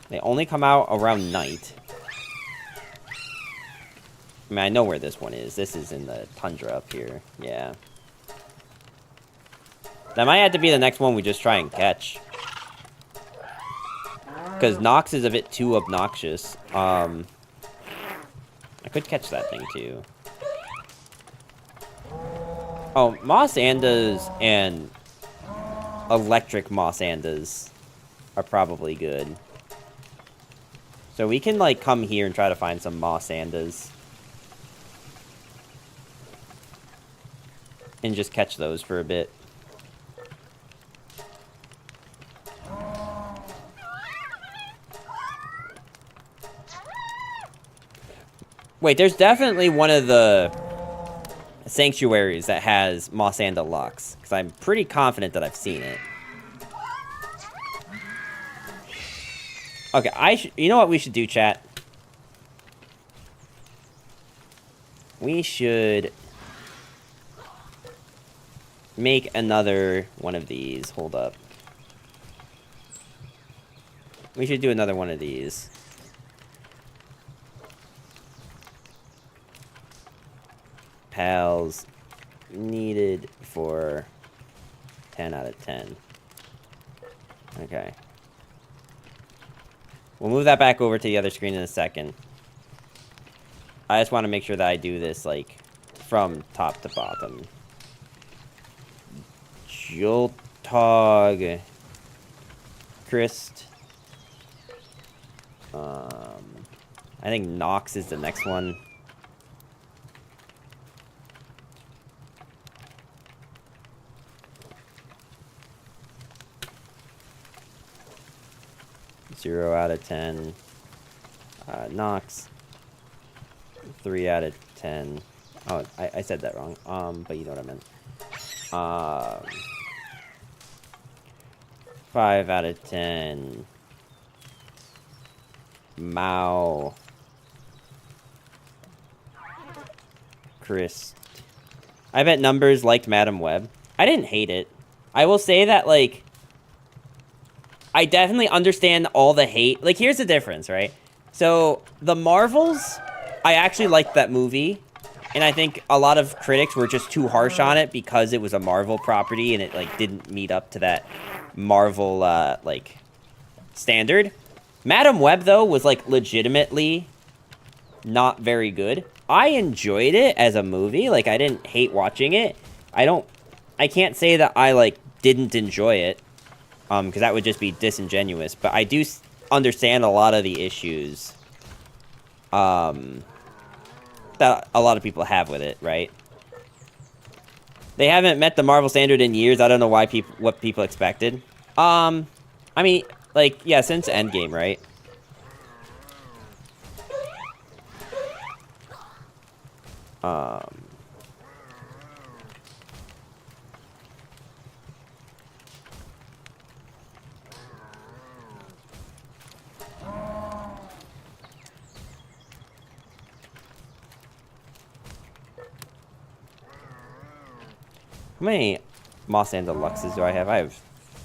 They only come out around night. I mean, I know where this one is. This is in the tundra up here. Yeah. That might have to be the next one we just try and catch. Because Nox is a bit too obnoxious. I could catch that thing, too. Oh, Moss Andas and electric Moss Andas are probably good. So we can, like, come here and try to find some Moss Andas. And just catch those for a bit. Wait, there's definitely one of the sanctuaries that has Moss and Deluxe, because I'm pretty confident that I've seen it. Okay, you know what we should do, chat? We should make another one of these. Hold up. We should do another one of these. Pals needed for 10 out of 10. Okay. We'll move that back over to the other screen in a second. I just want to make sure that I do this, like, from top to bottom. Joltog. Christ. I think Nox is the next one. Zero out of 10. Nox. 3 out of 10. Oh, I said that wrong. But you know what I meant. 5 out of 10. Mao. Chris. I bet Numbers liked Madam Web. I didn't hate it. I will say that, like, I definitely understand all the hate. Like, here's the difference, right? So, The Marvels, I actually liked that movie. And I think a lot of critics were just too harsh on it because it was a Marvel property and it, like, didn't meet up to that Marvel, like, standard. Madam Web, though, was, like, legitimately not very good. I enjoyed it as a movie. Like, I didn't hate watching it. I can't say that I, like, didn't enjoy it. Because that would just be disingenuous. But I do understand a lot of the issues that a lot of people have with it, right? They haven't met the Marvel standard in years. I don't know why what people expected. I mean, like, yeah, since Endgame, right? How many Moss and Deluxes do I have? I have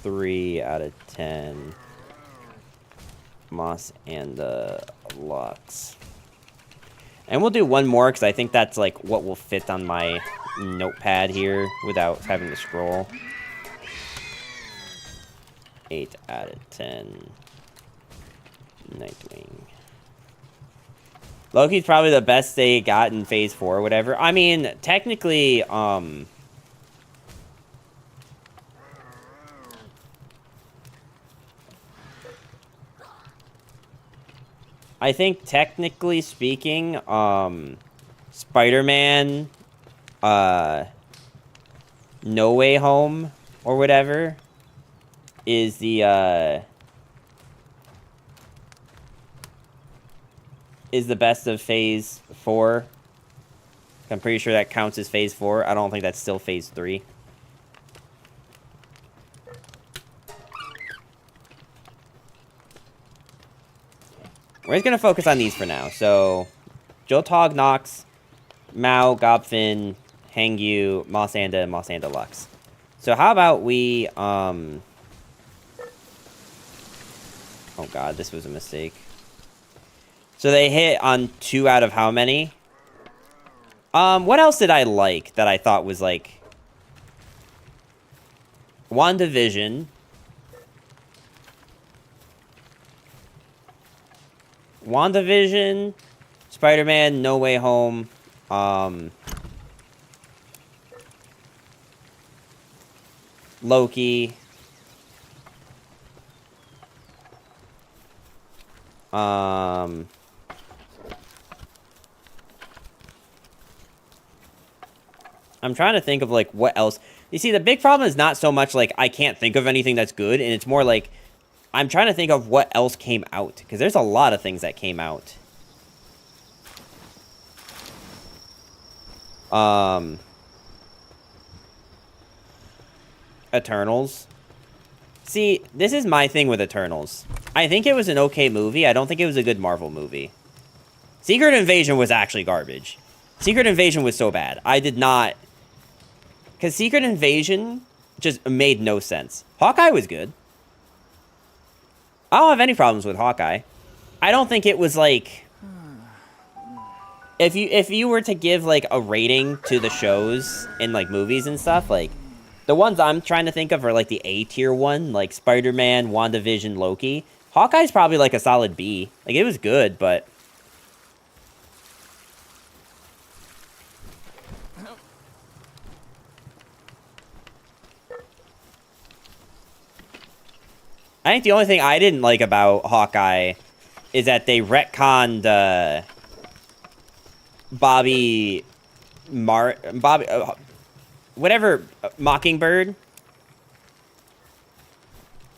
3 out of 10 Moss and Deluxe. And we'll do one more, because I think that's, like, what will fit on my notepad here without having to scroll. 8 out of 10. Nightwing. Loki's probably the best they got in Phase 4 or whatever. I mean, technically, I think technically speaking, Spider-Man, No Way Home, or whatever, is the best of Phase 4. I'm pretty sure that counts as Phase 4. I don't think that's still Phase 3. We're just going to focus on these for now. So, Joltog, Nox, Mao, Gobfin, Hangyu, Mossanda, and Mossanda Lux. So how about we, oh god, this was a mistake. So they hit on 2 out of how many? What else did I like that I thought was, like, WandaVision. WandaVision, Spider-Man, No Way Home, Loki, I'm trying to think of, like, what else. You see, the big problem is not so much, like, I can't think of anything that's good, and it's more like, I'm trying to think of what else came out, because there's a lot of things that came out. Eternals. See, this is my thing with Eternals. I think it was an okay movie. I don't think it was a good Marvel movie. Secret Invasion was actually garbage. Secret Invasion was so bad. I did not... Because Secret Invasion just made no sense. Hawkeye was good. I don't have any problems with Hawkeye. I don't think it was like... If you were to give, like, a rating to the shows in, like, movies and stuff, like... The ones I'm trying to think of are, like, the A-tier one, like Spider-Man, WandaVision, Loki. Hawkeye's probably, like, a solid B. Like, it was good, but... I think the only thing I didn't like about Hawkeye is that they retconned, whatever, Mockingbird.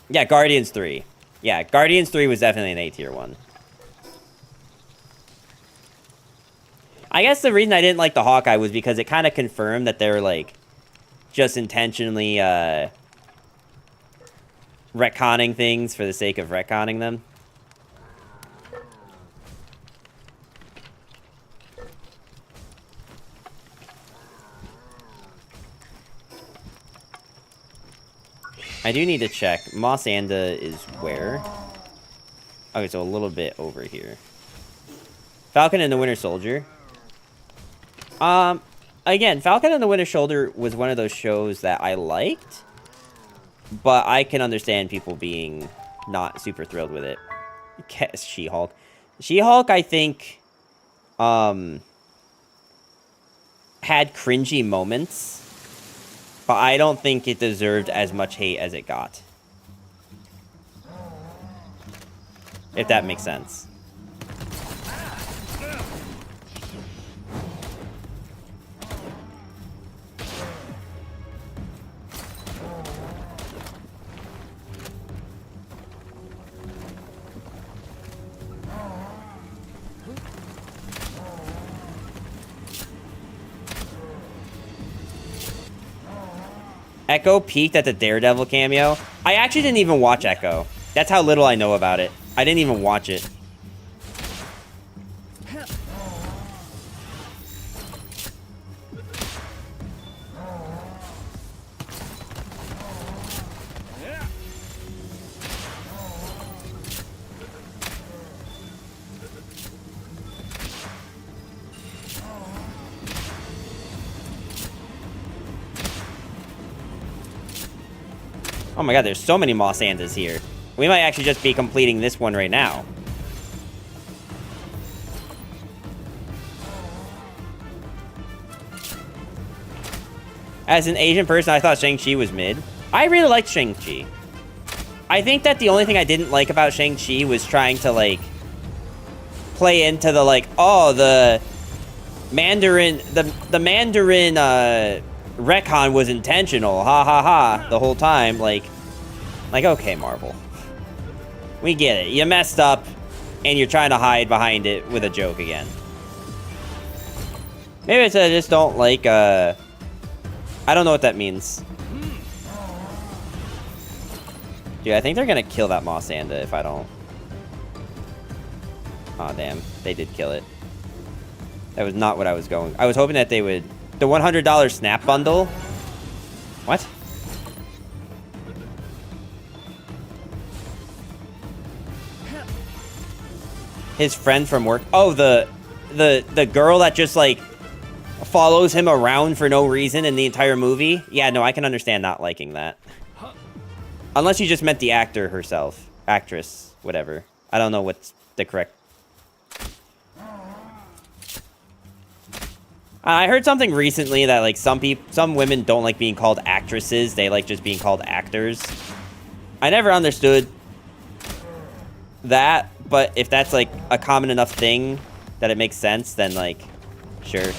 Yeah, Guardians 3. Yeah, Guardians 3 was definitely an A-tier one. I guess the reason I didn't like the Hawkeye was because it kind of confirmed that they're, like, just intentionally, retconning things for the sake of retconning them. I do need to check. Mossanda is where? Okay, so a little bit over here. Falcon and the Winter Soldier. Again, Falcon and the Winter Soldier was one of those shows that I liked, but I can understand people being not super thrilled with it. She-Hulk. She-Hulk, I think, had cringy moments, but I don't think it deserved as much hate as it got. If that makes sense. Echo peaked at the Daredevil cameo. I actually didn't even watch Echo. That's how little I know about it. I didn't even watch it. Oh my god, there's so many Mossandas here. We might actually just be completing this one right now. As an Asian person, I thought Shang-Chi was mid. I really liked Shang-Chi. I think that the only thing I didn't like about Shang-Chi was trying to, like, play into the, like, oh, the Mandarin, the Mandarin, retcon was intentional, ha ha ha, the whole time, like, okay, Marvel. We get it. You messed up, and you're trying to hide behind it with a joke again. Maybe it's I just don't like, I don't know what that means. Dude, I think they're gonna kill that Mossanda if I don't. Aw, damn. They did kill it. That was not what I was going. I was hoping that they would... The $100 snap bundle? What? His friend from work. Oh, the girl that just, like, follows him around for no reason in the entire movie? Yeah, no, I can understand not liking that. Unless you just meant the actor herself. Actress. Whatever. I don't know what's the correct... I heard something recently that, like, some women don't like being called actresses. They like just being called actors. I never understood that, but if that's, like, a common enough thing that it makes sense, then, like, sure.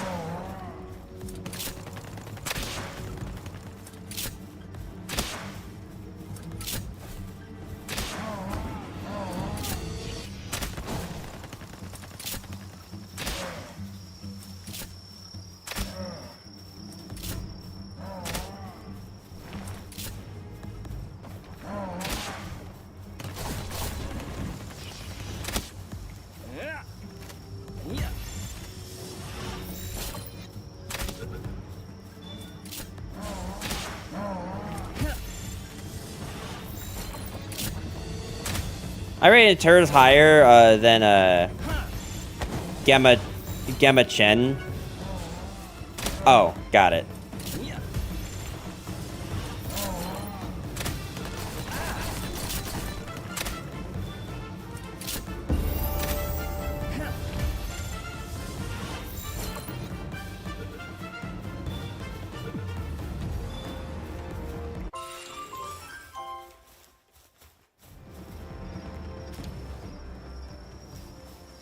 I rated turtles higher than Gamma Chen. Oh, got it.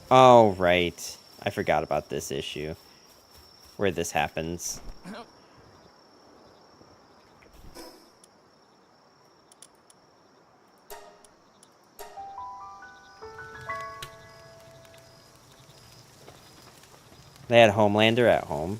Oh, right. I forgot about this issue. Where this happens. They had Homelander at home.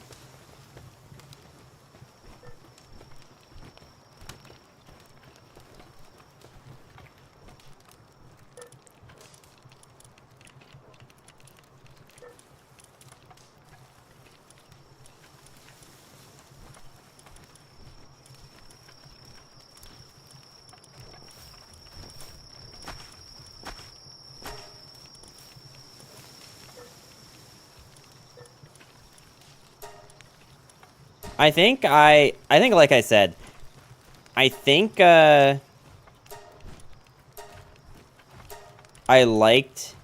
I think like I said, I think I liked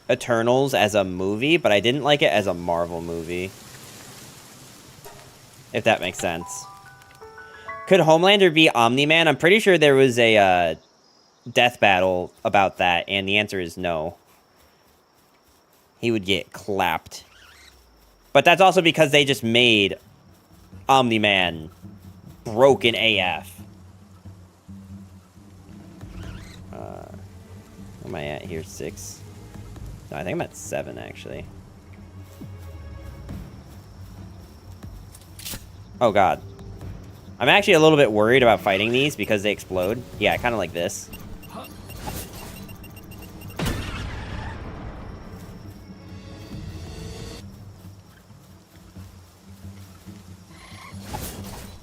Eternals as a movie, but I didn't like it as a Marvel movie. If that makes sense. Could Homelander be Omni-Man? I'm pretty sure there was a death battle about that, and the answer is no. He would get clapped. But that's also because they just made Omni-Man broken AF. Where am I at here? 6? No, I think I'm at 7, actually. Oh, God. I'm actually a little bit worried about fighting these because they explode. Yeah, kind of like this.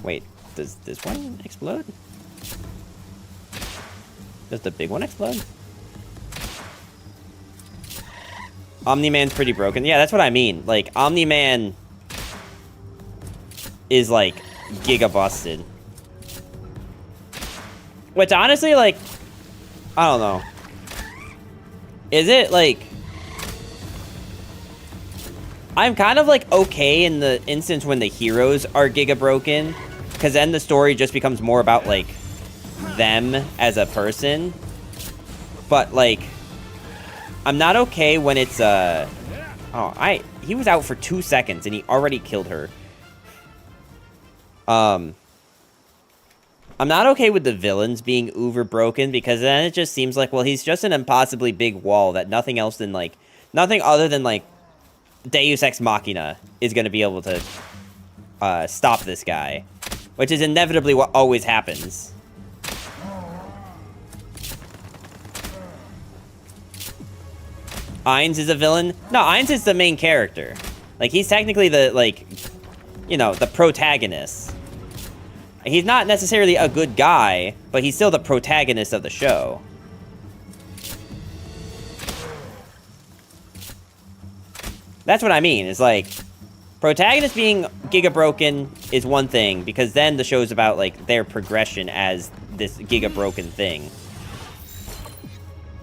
Wait, does this one explode? Does the big one explode? Omni-Man's pretty broken. Yeah, that's what I mean. Like, Omni-Man is, like, giga busted. Which, honestly, like, I don't know. Is it, like... I'm kind of, like, okay in the instance when the heroes are giga broken. Because then the story just becomes more about, like, them as a person. But, like... I'm not okay when it's, he was out for 2 seconds and he already killed her. I'm not okay with the villains being uber broken because then it just seems like, well, he's just an impossibly big wall that nothing else than, like, nothing other than, like, Deus Ex Machina is going to be able to, stop this guy. Which is inevitably what always happens. Ainz is a villain? No, Ainz is the main character. Like, he's technically the, like, you know, the protagonist. He's not necessarily a good guy, but he's still the protagonist of the show. That's what I mean. It's like, protagonist being giga broken is one thing, because then the show's about, like, their progression as this giga broken thing.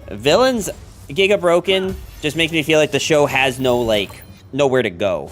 Villains giga broken just makes me feel like the show has no, like, nowhere to go.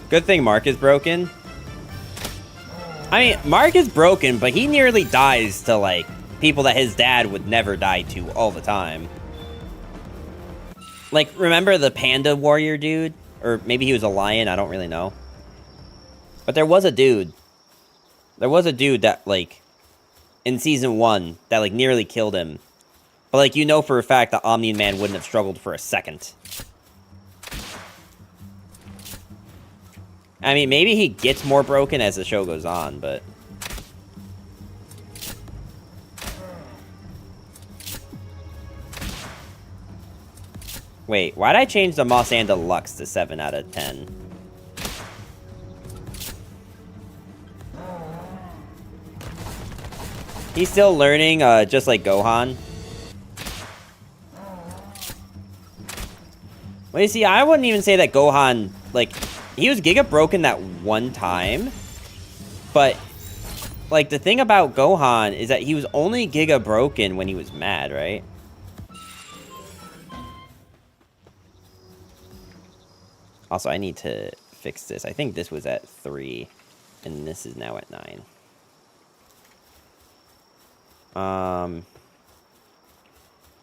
Good thing Mark is broken. I mean, Mark is broken, but he nearly dies to, like, people that his dad would never die to all the time. Like, remember the panda warrior dude? Or maybe he was a lion, I don't really know. But there was a dude. There was a dude that, like, in season 1, that, like, nearly killed him. But, like, you know for a fact that Omni Man wouldn't have struggled for a second. I mean, maybe he gets more broken as the show goes on, but... Wait, why'd I change the Mossanda Lux to 7 out of 10? He's still learning, just like Gohan. Well, you see, I wouldn't even say that Gohan, like, he was Giga broken that one time, but, like, the thing about Gohan is that he was only Giga broken when he was mad, right? Also, I need to fix this. I think this was at 3, and this is now at 9.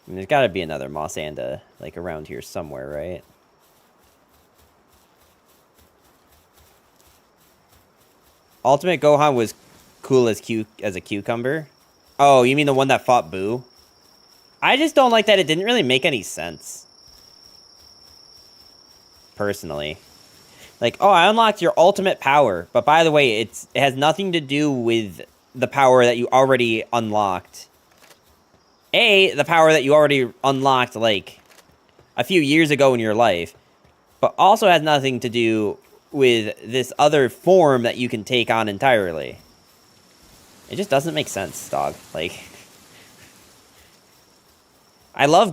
There's got to be another Mossanda, like, around here somewhere, right? Ultimate Gohan was cool as a cucumber. Oh, you mean the one that fought Boo? I just don't like that it didn't really make any sense. Personally. Like, oh, I unlocked your ultimate power. But by the way, it has nothing to do with the power that you already unlocked. The power that you already unlocked, like, a few years ago in your life. But also has nothing to do with this other form that you can take on entirely. It just doesn't make sense, dog. Like... I love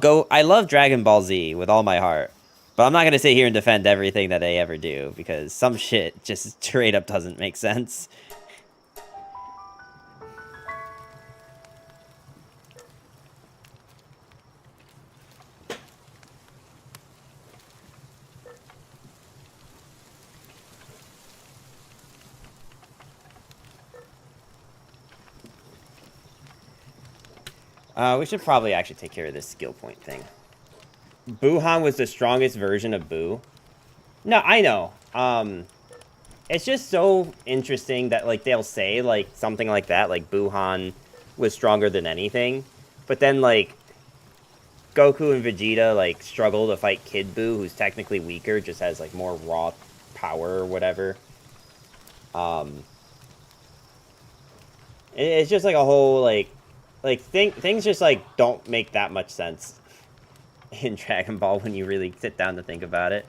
Dragon Ball Z with all my heart. But I'm not going to sit here and defend everything that they ever do, because some shit just straight up doesn't make sense. We should probably actually take care of this skill point thing. Buhan was the strongest version of Boo. No, I know. It's just so interesting that, like, they'll say, like, something like that, like, Buhan was stronger than anything. But then, like, Goku and Vegeta, like, struggle to fight Kid Buu, who's technically weaker, just has, like, more raw power or whatever. It's just, like, a whole, things just, like, don't make that much sense in Dragon Ball when you really sit down to think about it.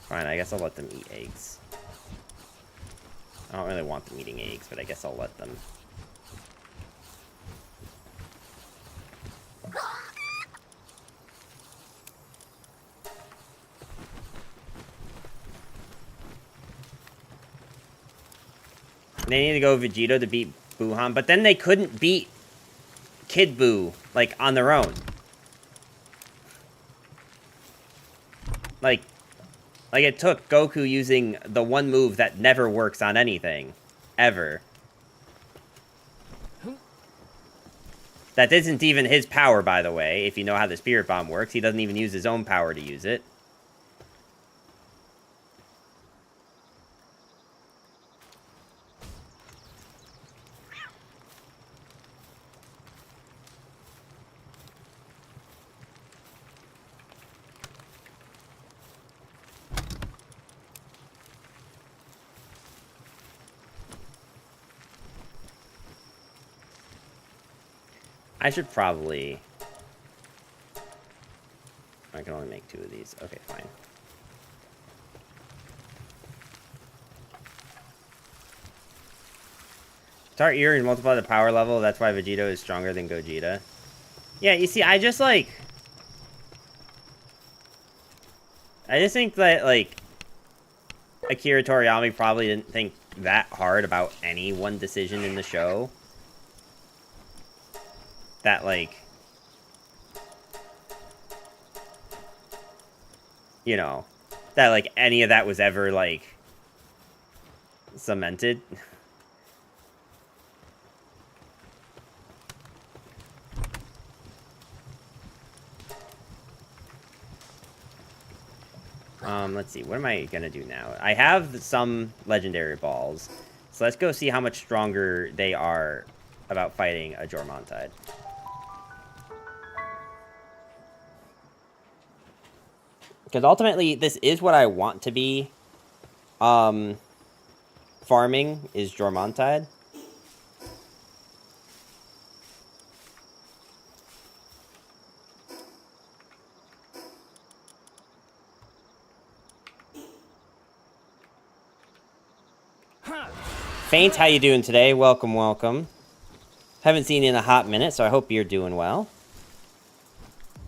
Fine, I guess I'll let them eat eggs. I don't really want them eating eggs, but I guess I'll let them. They need to go Vegeta to beat Buhan, but then they couldn't beat Kid Buu, like, on their own. Like, it took Goku using the one move that never works on anything. Ever. That isn't even his power, by the way, if you know how the Spirit Bomb works. He doesn't even use his own power to use it. I should probably... I can only make 2 of these. Okay, fine. Start ear and multiply the power level. That's why Vegito is stronger than Gogeta. Yeah, you see, I just think that, like, Akira Toriyama probably didn't think that hard about any one decision in the show. That, like, you know, that, like, any of that was ever, like, cemented. Let's see. What am I gonna do now? I have some legendary balls. So let's go see how much stronger they are about fighting a Jormuntide. Because ultimately, this is what I want to be. Farming is Jormuntide. Faint, how you doing today? Welcome, welcome. Haven't seen you in a hot minute, so I hope you're doing well.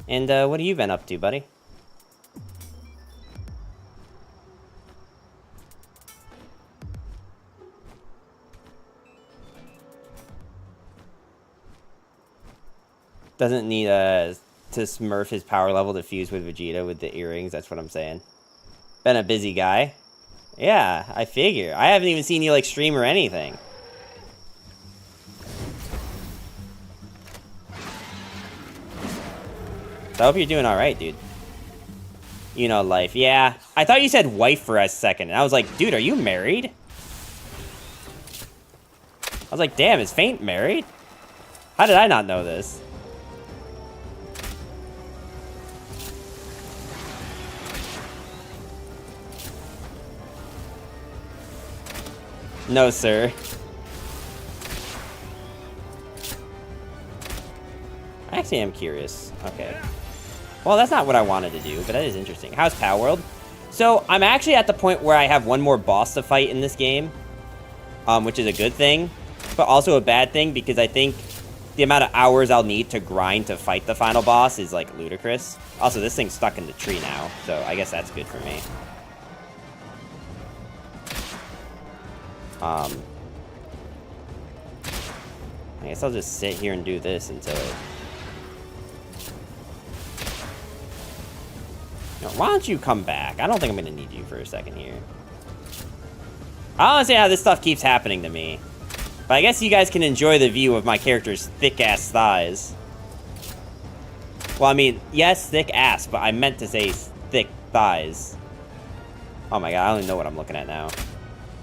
And what have you been up to, buddy? Doesn't need to smurf his power level to fuse with Vegeta with the earrings. That's what I'm saying. Been a busy guy. Yeah, I figure. I haven't even seen you, like, stream or anything. So I hope you're doing alright, dude. You know, life. Yeah. I thought you said wife for a second, and I was like, dude, are you married? I was like, damn, is Faint married? How did I not know this? No, sir. I actually am curious. Okay. Well, that's not what I wanted to do, but that is interesting. How's Palworld? So, I'm actually at the point where I have one more boss to fight in this game, which is a good thing, but also a bad thing because I think the amount of hours I'll need to grind to fight the final boss is, like, ludicrous. Also, this thing's stuck in the tree now, so I guess that's good for me. I guess I'll just sit here and do this until it... No, why don't you come back? I don't think I'm going to need you for a second here. I don't understand how this stuff keeps happening to me. But I guess you guys can enjoy the view of my character's thick-ass thighs. Well, I mean, yes, thick ass, but I meant to say thick thighs. Oh my god, I don't even know what I'm looking at now.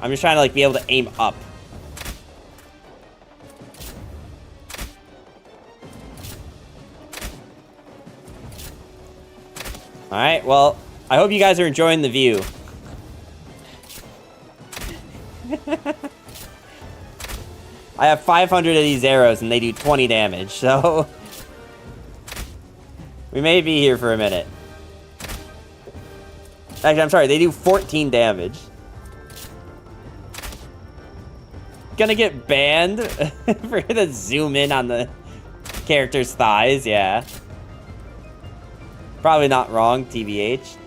I'm just trying to, like, be able to aim up. Alright, well, I hope you guys are enjoying the view. I have 500 of these arrows, and they do 20 damage, so... we may be here for a minute. Actually, I'm sorry, they do 14 damage. Gonna get banned for the zoom in on the character's thighs, yeah. Probably not wrong, TBH.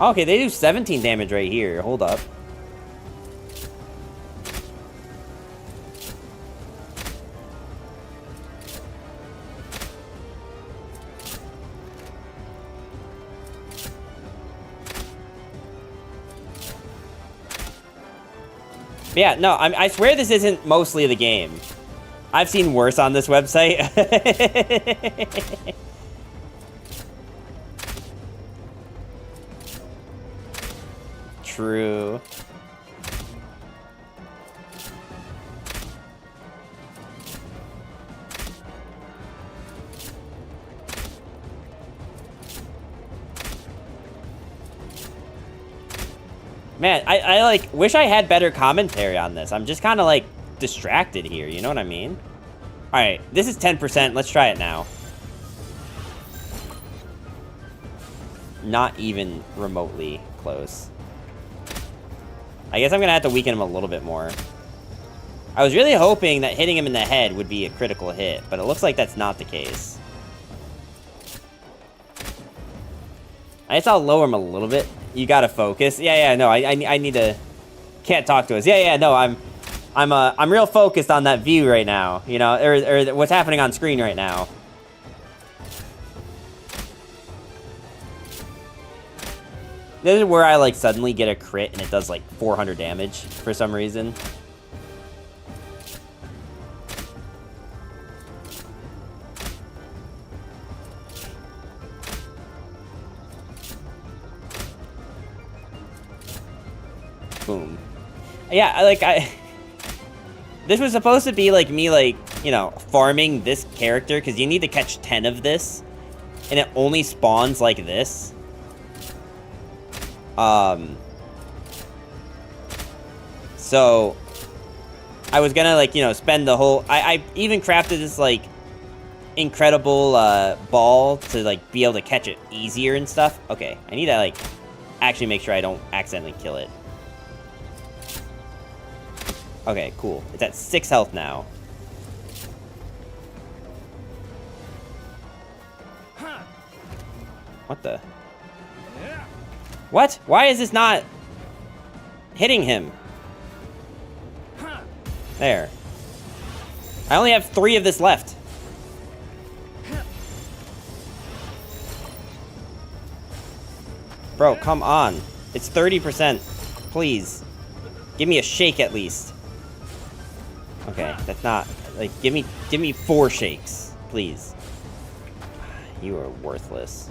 Okay, they do 17 damage right here. Hold up. But yeah, no, I swear this isn't mostly the game. I've seen worse on this website. True. Man, I like, wish I had better commentary on this. I'm just kind of, like, distracted here, you know what I mean? Alright, this is 10%. Let's try it now. Not even remotely close. I guess I'm gonna have to weaken him a little bit more. I was really hoping that hitting him in the head would be a critical hit, but it looks like that's not the case. I guess I'll lower him a little bit. You gotta focus. Yeah, no, I need to... Can't talk to us. Yeah, no, I'm real focused on that view right now, you know, or what's happening on screen right now. This is where I, like, suddenly get a crit and it does, like, 400 damage for some reason. Boom. Yeah, this was supposed to be, like, me, like, you know, farming this character, because you need to catch 10 of this, and it only spawns like this. So, I was gonna, like, you know, spend the whole... I even crafted this, like, incredible, ball to, like, be able to catch it easier and stuff. Okay, I need to, like, actually make sure I don't accidentally kill it. Okay, cool. It's at 6 health now. What the? What? Why is this not hitting him? There. I only have 3 of this left. Bro, come on. It's 30%. Please. Give me a shake at least. Okay, that's not... Like, give me 4 shakes. Please. You are worthless.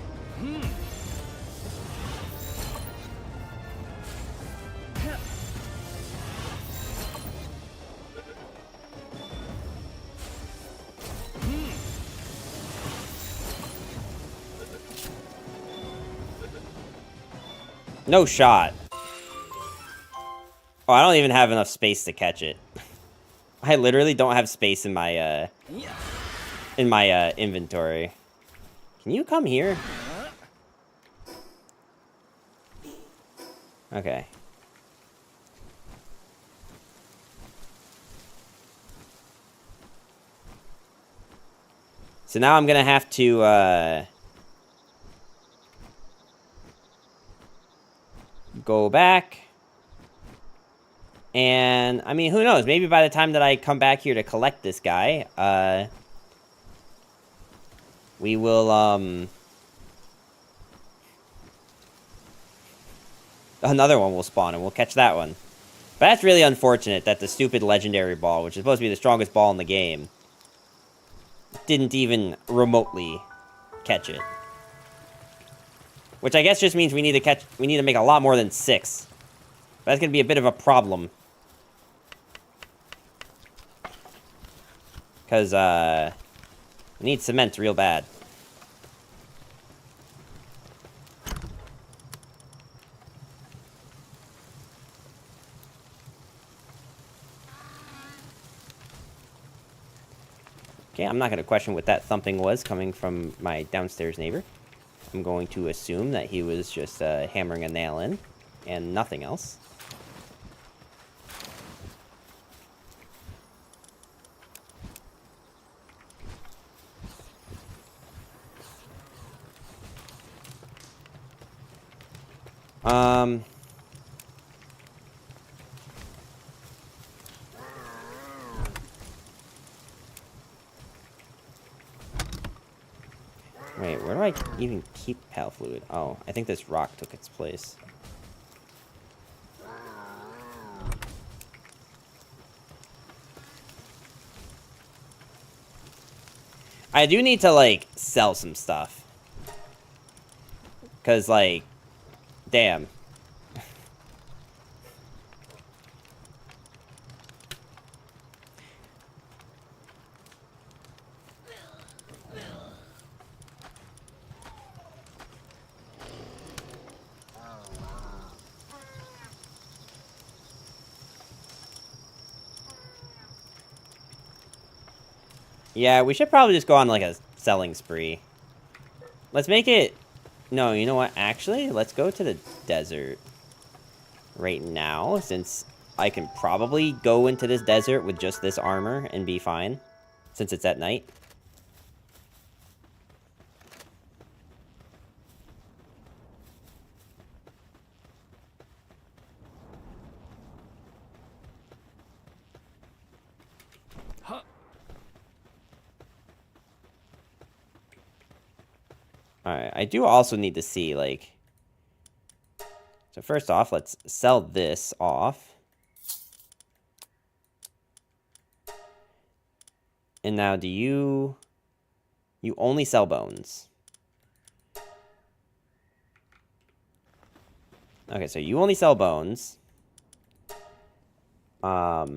No shot. Oh, I don't even have enough space to catch it. I literally don't have space in my, inventory. Can you come here? Okay. So now I'm gonna have to, go back. And, I mean, who knows? Maybe by the time that I come back here to collect this guy, we will, another one will spawn, and we'll catch that one. But that's really unfortunate that the stupid legendary ball, which is supposed to be the strongest ball in the game, didn't even remotely catch it. Which I guess just means we need to make a lot more than 6. That's gonna be a bit of a problem. Because, we need cement real bad. Okay, I'm not going to question what that thumping was coming from my downstairs neighbor. I'm going to assume that he was just hammering a nail in and nothing else. Wait, where do I even keep pal fluid? Oh, I think this rock took its place. I do need to, like, sell some stuff. Because, like, damn. Yeah, we should probably just go on, like, a selling spree. Let's make it... No, you know what? Actually, let's go to the desert right now, since I can probably go into this desert with just this armor and be fine, since it's at night. Alright, I do also need to see, like... So first off, let's sell this off. And now do you... You only sell bones. Okay, so you only sell bones. How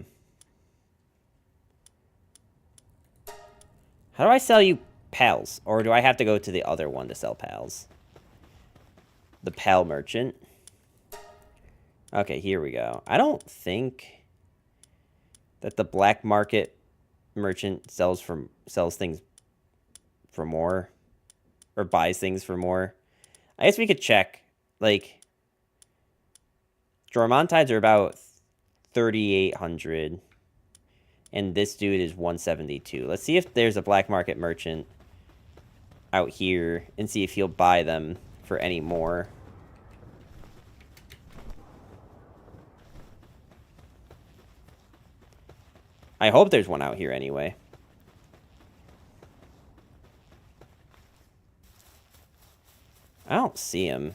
do I sell you pals? Or do I have to go to the other one to sell pals? The pal merchant. Okay, here we go. I don't think that the black market merchant sells things for more. Or buys things for more. I guess we could check. Like, Jormontides are about 3,800. And this dude is 172. Let's see if there's a black market merchant out here and see if he'll buy them for any more. I hope there's one out here anyway. I don't see him.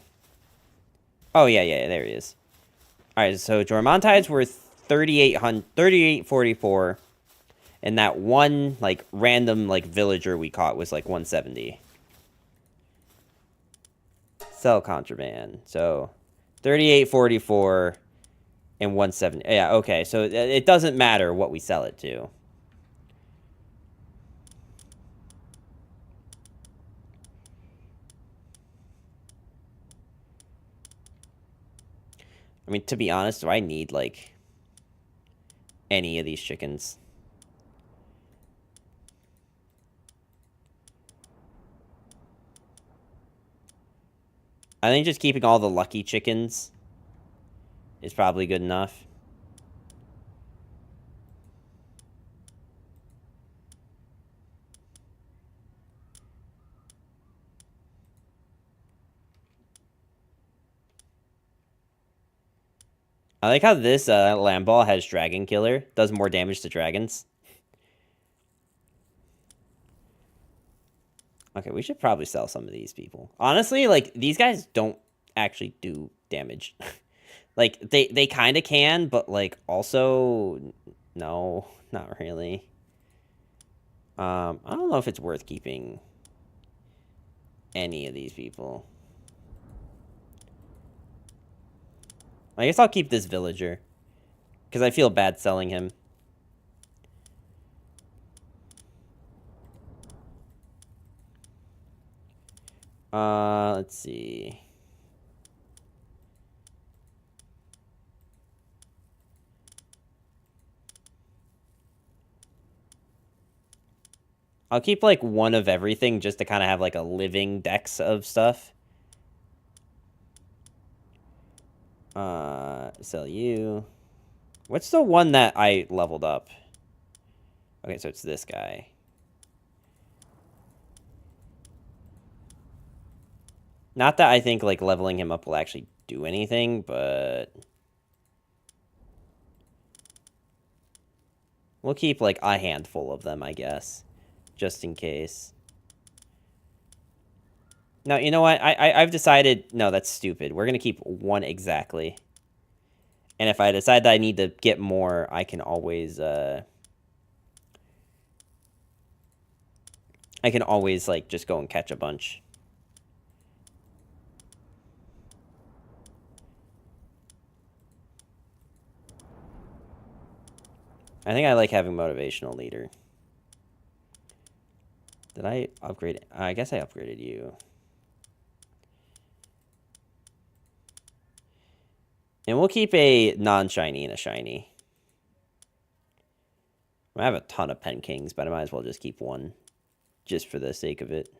Oh, yeah, there he is. Alright, so Jormontides were 3,844. And that one, like, random, like, villager we caught was, like, 170. Sell contraband. So, 3,844 and 170. Yeah, okay. So, it doesn't matter what we sell it to. I mean, to be honest, do I need, like, any of these chickens? I think just keeping all the lucky chickens is probably good enough. I like how this lamb ball has Dragon Killer. Does more damage to dragons. Okay, we should probably sell some of these people. Honestly, like, these guys don't actually do damage. Like, they kind of can, but, like, also, no, not really. I don't know if it's worth keeping any of these people. I guess I'll keep this villager, because I feel bad selling him. Let's see. I'll keep, like, one of everything just to kind of have, like, a living dex of stuff. Sell you. What's the one that I leveled up? Okay, so it's this guy. Not that I think, like, leveling him up will actually do anything, but... We'll keep, like, a handful of them, I guess. Just in case. No, you know what? I've decided... No, that's stupid. We're going to keep one exactly. And if I decide that I need to get more, I can always, like, just go and catch a bunch. I think I like having motivational leader. Did I upgrade it? I guess I upgraded you. And we'll keep a non-shiny and a shiny. I have a ton of Pen Kings, but I might as well just keep one. Just for the sake of it.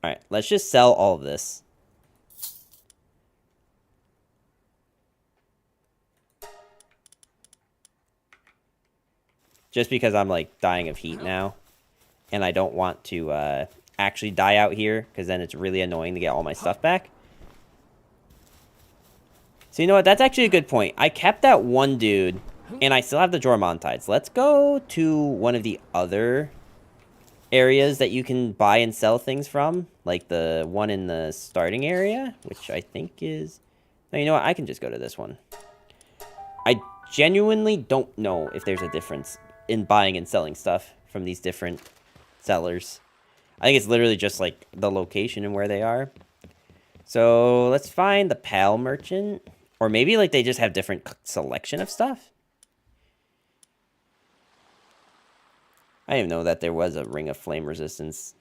Alright, let's just sell all of this. Just because I'm, like, dying of heat now. And I don't want to actually die out here, because then it's really annoying to get all my stuff back. So you know what? That's actually a good point. I kept that one dude And I still have the Jormontides. Let's go to one of the other areas that you can buy and sell things from. Like the one in the starting area, which I think is... No, you know what? I can just go to this one. I genuinely don't know if there's a difference in buying and selling stuff from these different sellers. I think it's literally just like the location and where they are. So let's find the PAL merchant. Or maybe like they just have different selection of stuff. I didn't know that there was a ring of flame resistance.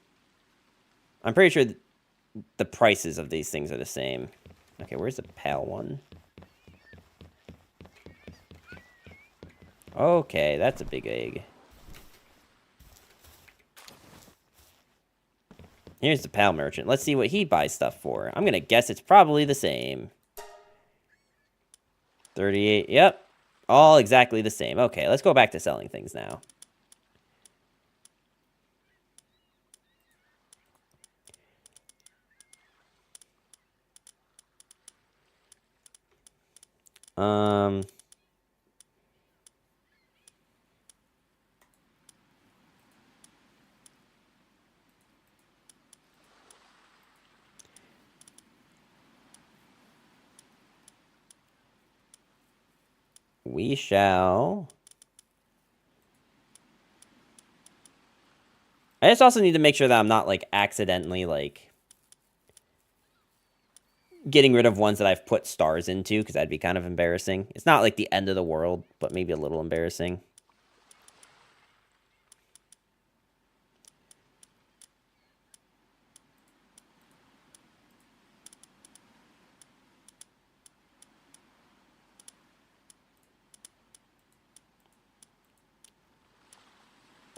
I'm pretty sure the prices of these things are the same. Okay, where's the PAL one? Okay, that's a big egg. Here's the PAL merchant. Let's see what he buys stuff for. I'm going to guess it's probably the same. 38. Yep. All exactly the same. Okay, let's go back to selling things now. We shall... I just also need to make sure that I'm not, like, accidentally, like, getting rid of ones that I've put stars into, because that'd be kind of embarrassing. It's not, like, the end of the world, but maybe a little embarrassing.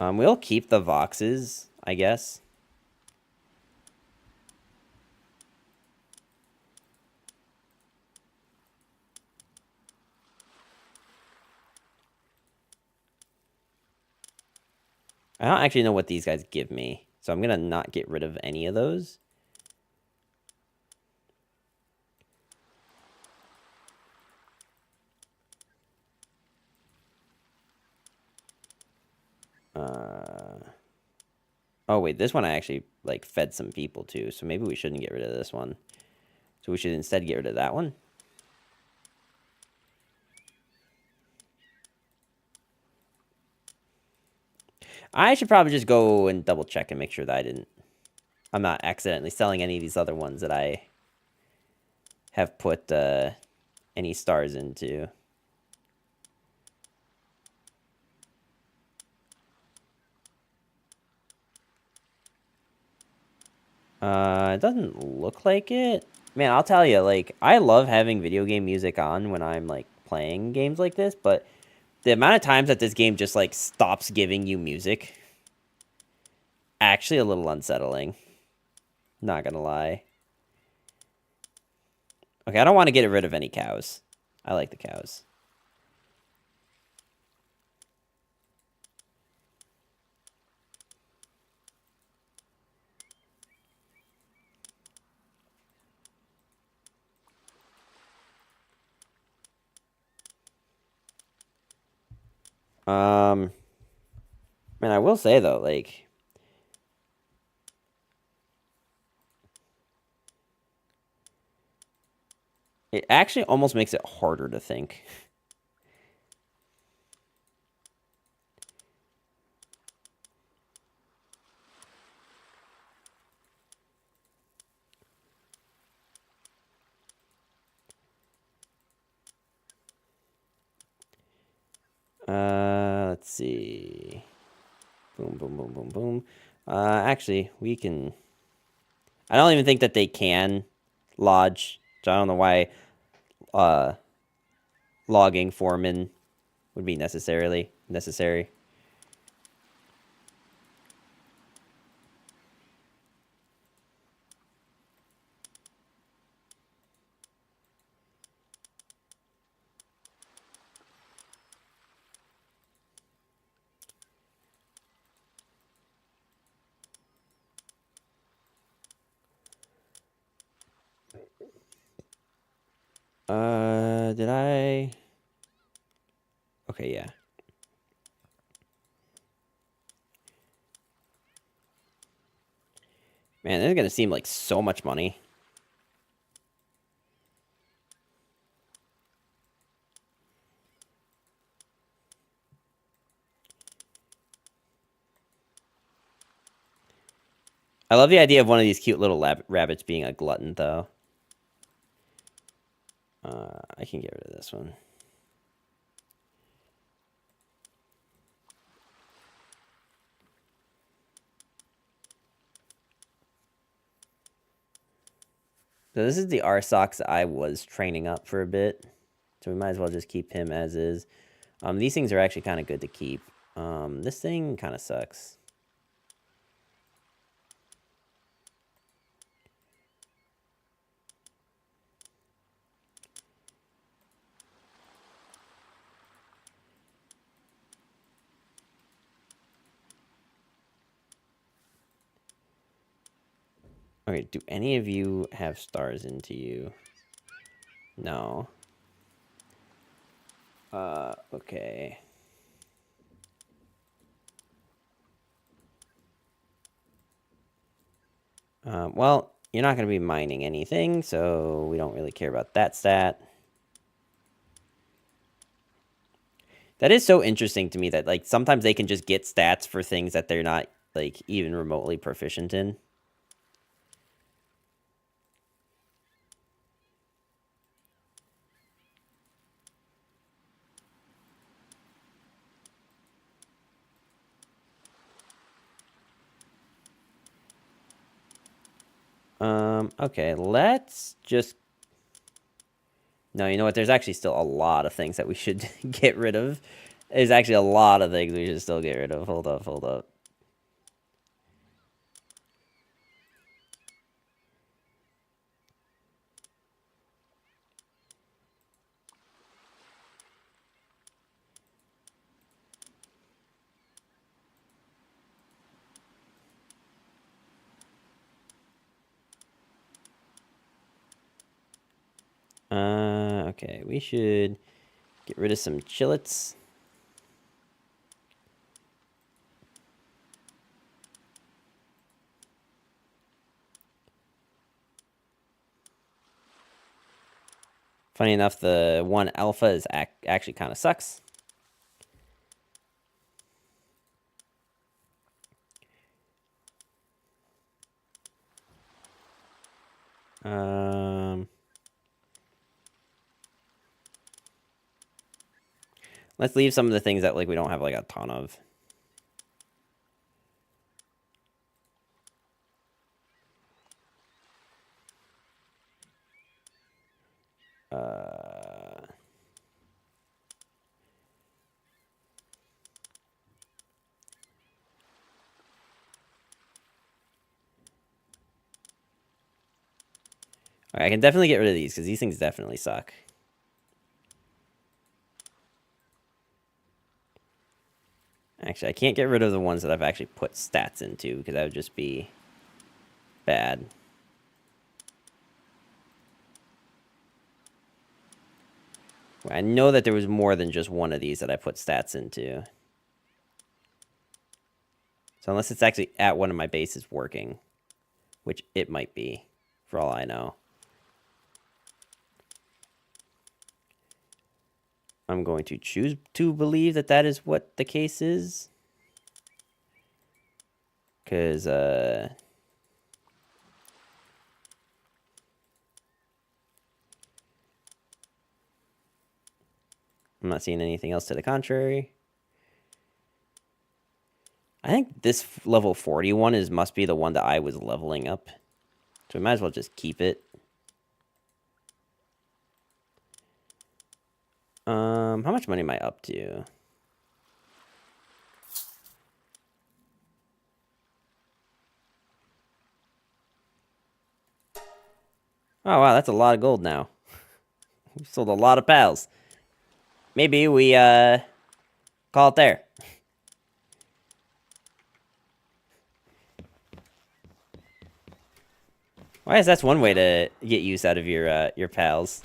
We'll keep the Voxes, I guess. I don't actually know what these guys give me, so I'm going to not get rid of any of those. Oh, wait, this one I actually, like, fed some people to, so maybe we shouldn't get rid of this one. So we should instead get rid of that one. I should probably just go and double check and make sure that I'm not accidentally selling any of these other ones that I have put any stars into. It doesn't look like it. Man, I'll tell you, like, I love having video game music on when I'm, like, playing games like this, but the amount of times that this game just, like, stops giving you music, actually a little unsettling. Not gonna lie. Okay, I don't want to get rid of any cows. I like the cows. Man, I will say though, like, it actually almost makes it harder to think. Let's see. Boom, boom, boom, boom, boom. Actually, we can... I don't even think that they can lodge, so I don't know why logging foreman would be necessary. Did I... Okay, yeah. Man, this is gonna seem like so much money. I love the idea of one of these cute little rabbits being a glutton, though. I can get rid of this one. So this is the Arsox that I was training up for a bit. So we might as well just keep him as is. These things are actually kind of good to keep. This thing kind of sucks. Okay, do any of you have stars into you? No. Okay. Well, you're not going to be mining anything, so we don't really care about that stat. That is so interesting to me that, like, sometimes they can just get stats for things that they're not, like, even remotely proficient in. Okay, let's just... No, you know what? There's actually still a lot of things that we should get rid of. There's actually a lot of things we should still get rid of. Hold up, hold up. Okay, we should get rid of some chillets. Funny enough, the one alpha is actually kind of sucks. Let's leave some of the things that like we don't have like a ton of. Alright, I can definitely get rid of these because these things definitely suck. Actually, I can't get rid of the ones that I've actually put stats into because that would just be bad. I know that there was more than just one of these that I put stats into. So unless it's actually at one of my bases working, which it might be, for all I know. I'm going to choose to believe that that is what the case is. Because, I'm not seeing anything else to the contrary. I think this level 41 must be the one that I was leveling up. So we might as well just keep it. How much money am I up to? Oh, wow, that's a lot of gold now. We sold a lot of pals. Maybe we, call it there. Why is that one way to get use out of your pals?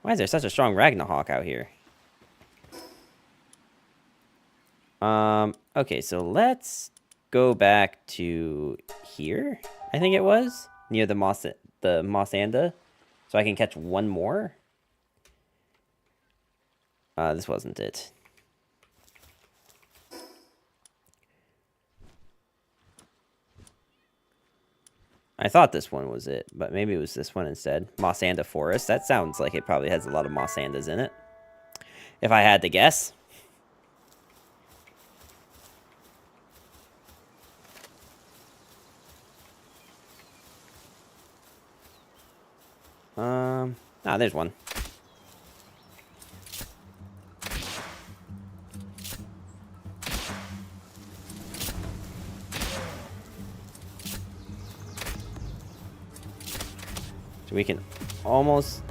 Why is there such a strong Ragnarhawk out here? Okay, so let's go back to here. I think it was near the Mossanda, so I can catch one more. This wasn't it. I thought this one was it, but maybe it was this one instead. Mossanda Forest. That sounds like it probably has a lot of Mossandas in it. If I had to guess. There's one. So we can almost...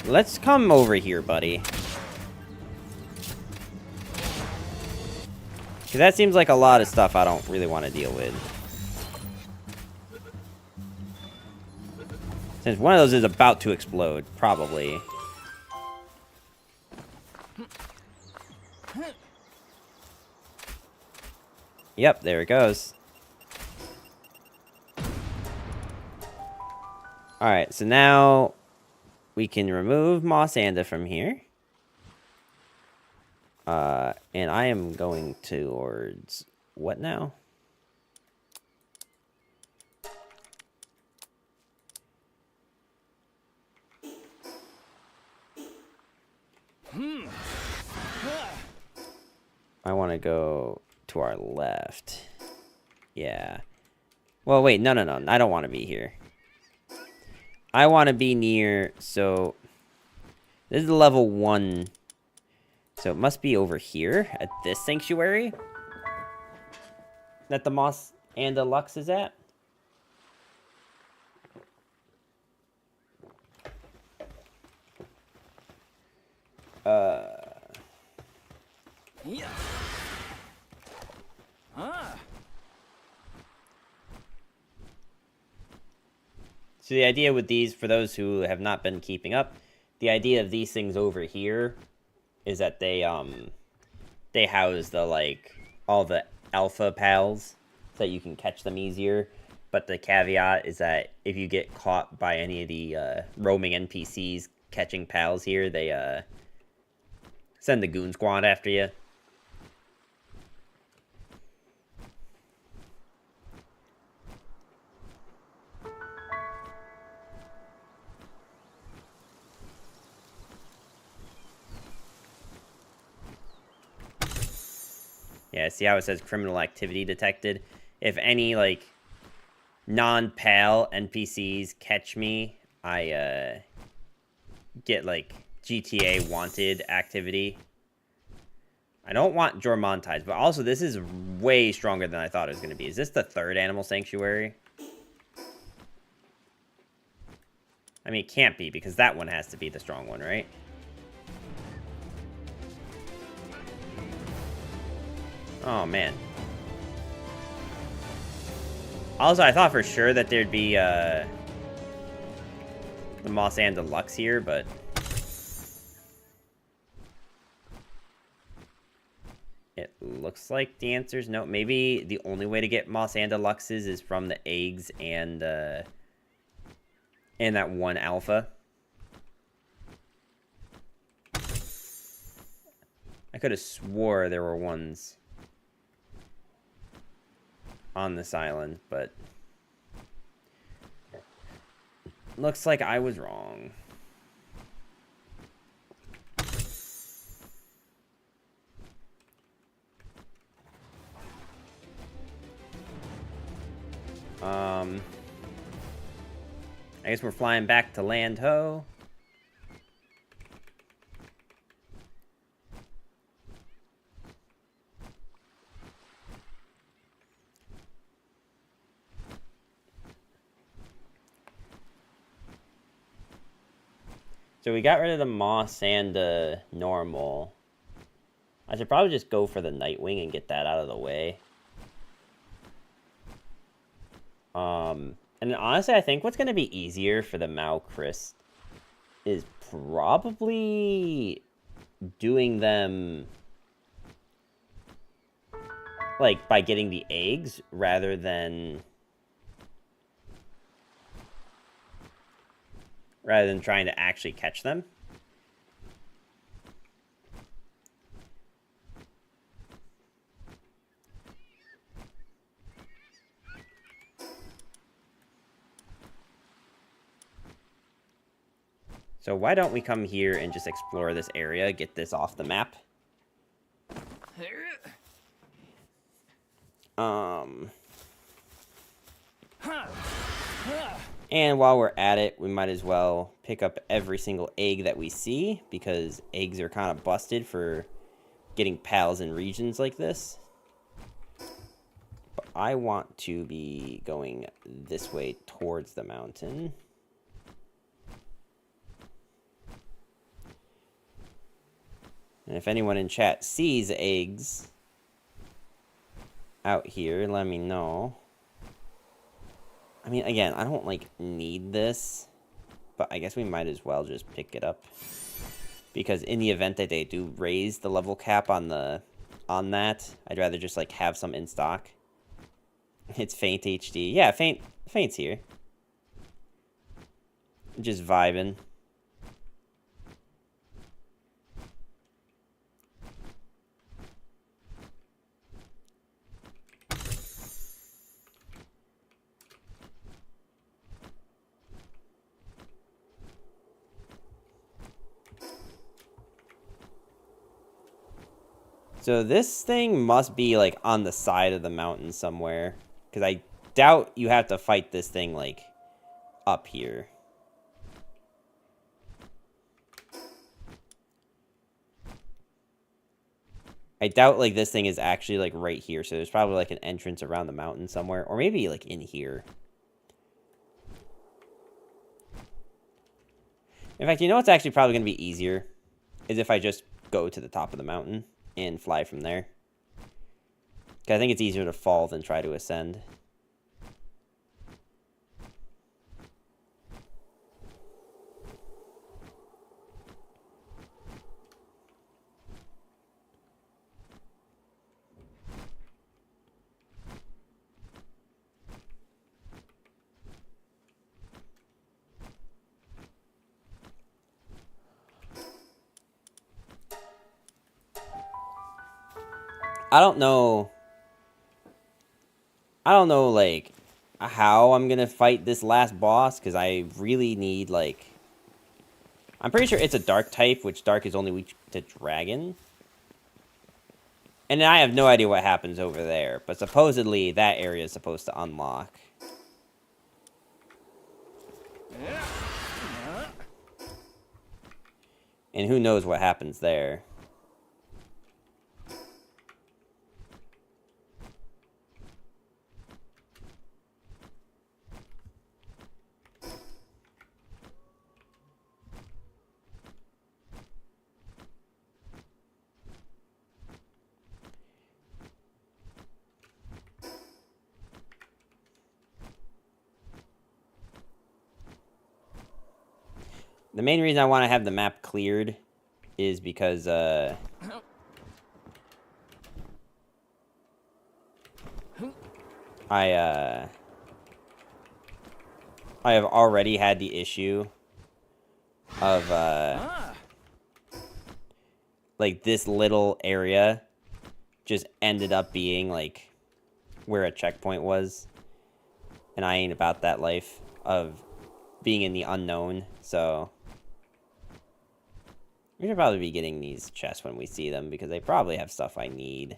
Let's come over here, buddy. Because that seems like a lot of stuff I don't really want to deal with. Since one of those is about to explode, probably. Yep, there it goes. Alright, so now we can remove Mossanda from here. And I am going towards... what now? I want to go to our left. Yeah. Well, wait, no. I don't want to be here. I want to be near, so... This is level 1. So it must be over here, at this sanctuary. That the Moss and the Lux is at. Yeah. So the idea with these, for those who have not been keeping up, the idea of these things over here is that they house the, like, all the alpha pals so that you can catch them easier. But the caveat is that if you get caught by any of the roaming NPCs catching pals here, they send the goon squad after you. Yeah, see how it says criminal activity detected? If any, like, non-pal NPCs catch me, I, get, like, GTA wanted activity. I don't want Jormontides, but also this is way stronger than I thought it was going to be. Is this the third animal sanctuary? I mean, it can't be, because that one has to be the strong one, right? Oh, man. Also, I thought for sure that there'd be, the Mossand Deluxe here, but... It looks like the answer's no. Maybe the only way to get Mossand Deluxes is from the eggs and that one alpha. I could have swore there were ones on this island, but looks like I was wrong. I guess we're flying back to Land Ho. So we got rid of the moss and the normal. I should probably just go for the Nightwing and get that out of the way. And honestly, I think what's going to be easier for the Mao Chris is probably doing them like by getting the eggs rather than trying to actually catch them. So why don't we come here and just explore this area, get this off the map? And while we're at it, we might as well pick up every single egg that we see, because eggs are kind of busted for getting pals in regions like this. But I want to be going this way towards the mountain. And if anyone in chat sees eggs out here, let me know. I mean, again, I don't, like, need this, but I guess we might as well just pick it up. Because in the event that they do raise the level cap on that, I'd rather just, like, have some in stock. It's Faint HD. Yeah, Faint's here. Just vibing. So this thing must be, like, on the side of the mountain somewhere. Because I doubt you have to fight this thing, like, up here. I doubt, like, this thing is actually, like, right here. So there's probably, like, an entrance around the mountain somewhere. Or maybe, like, in here. In fact, you know what's actually probably going to be easier? Is if I just go to the top of the mountain and fly from there. Because I think it's easier to fall than try to ascend. I don't know, like, how I'm gonna fight this last boss, because I really need, like... I'm pretty sure it's a dark type, which dark is only weak to dragon. And I have no idea what happens over there, but supposedly that area is supposed to unlock. And who knows what happens there. The main reason I want to have the map cleared is because, I have already had the issue of, like, this little area just ended up being, like, where a checkpoint was. And I ain't about that life of being in the unknown, so... We should probably be getting these chests when we see them, because they probably have stuff I need.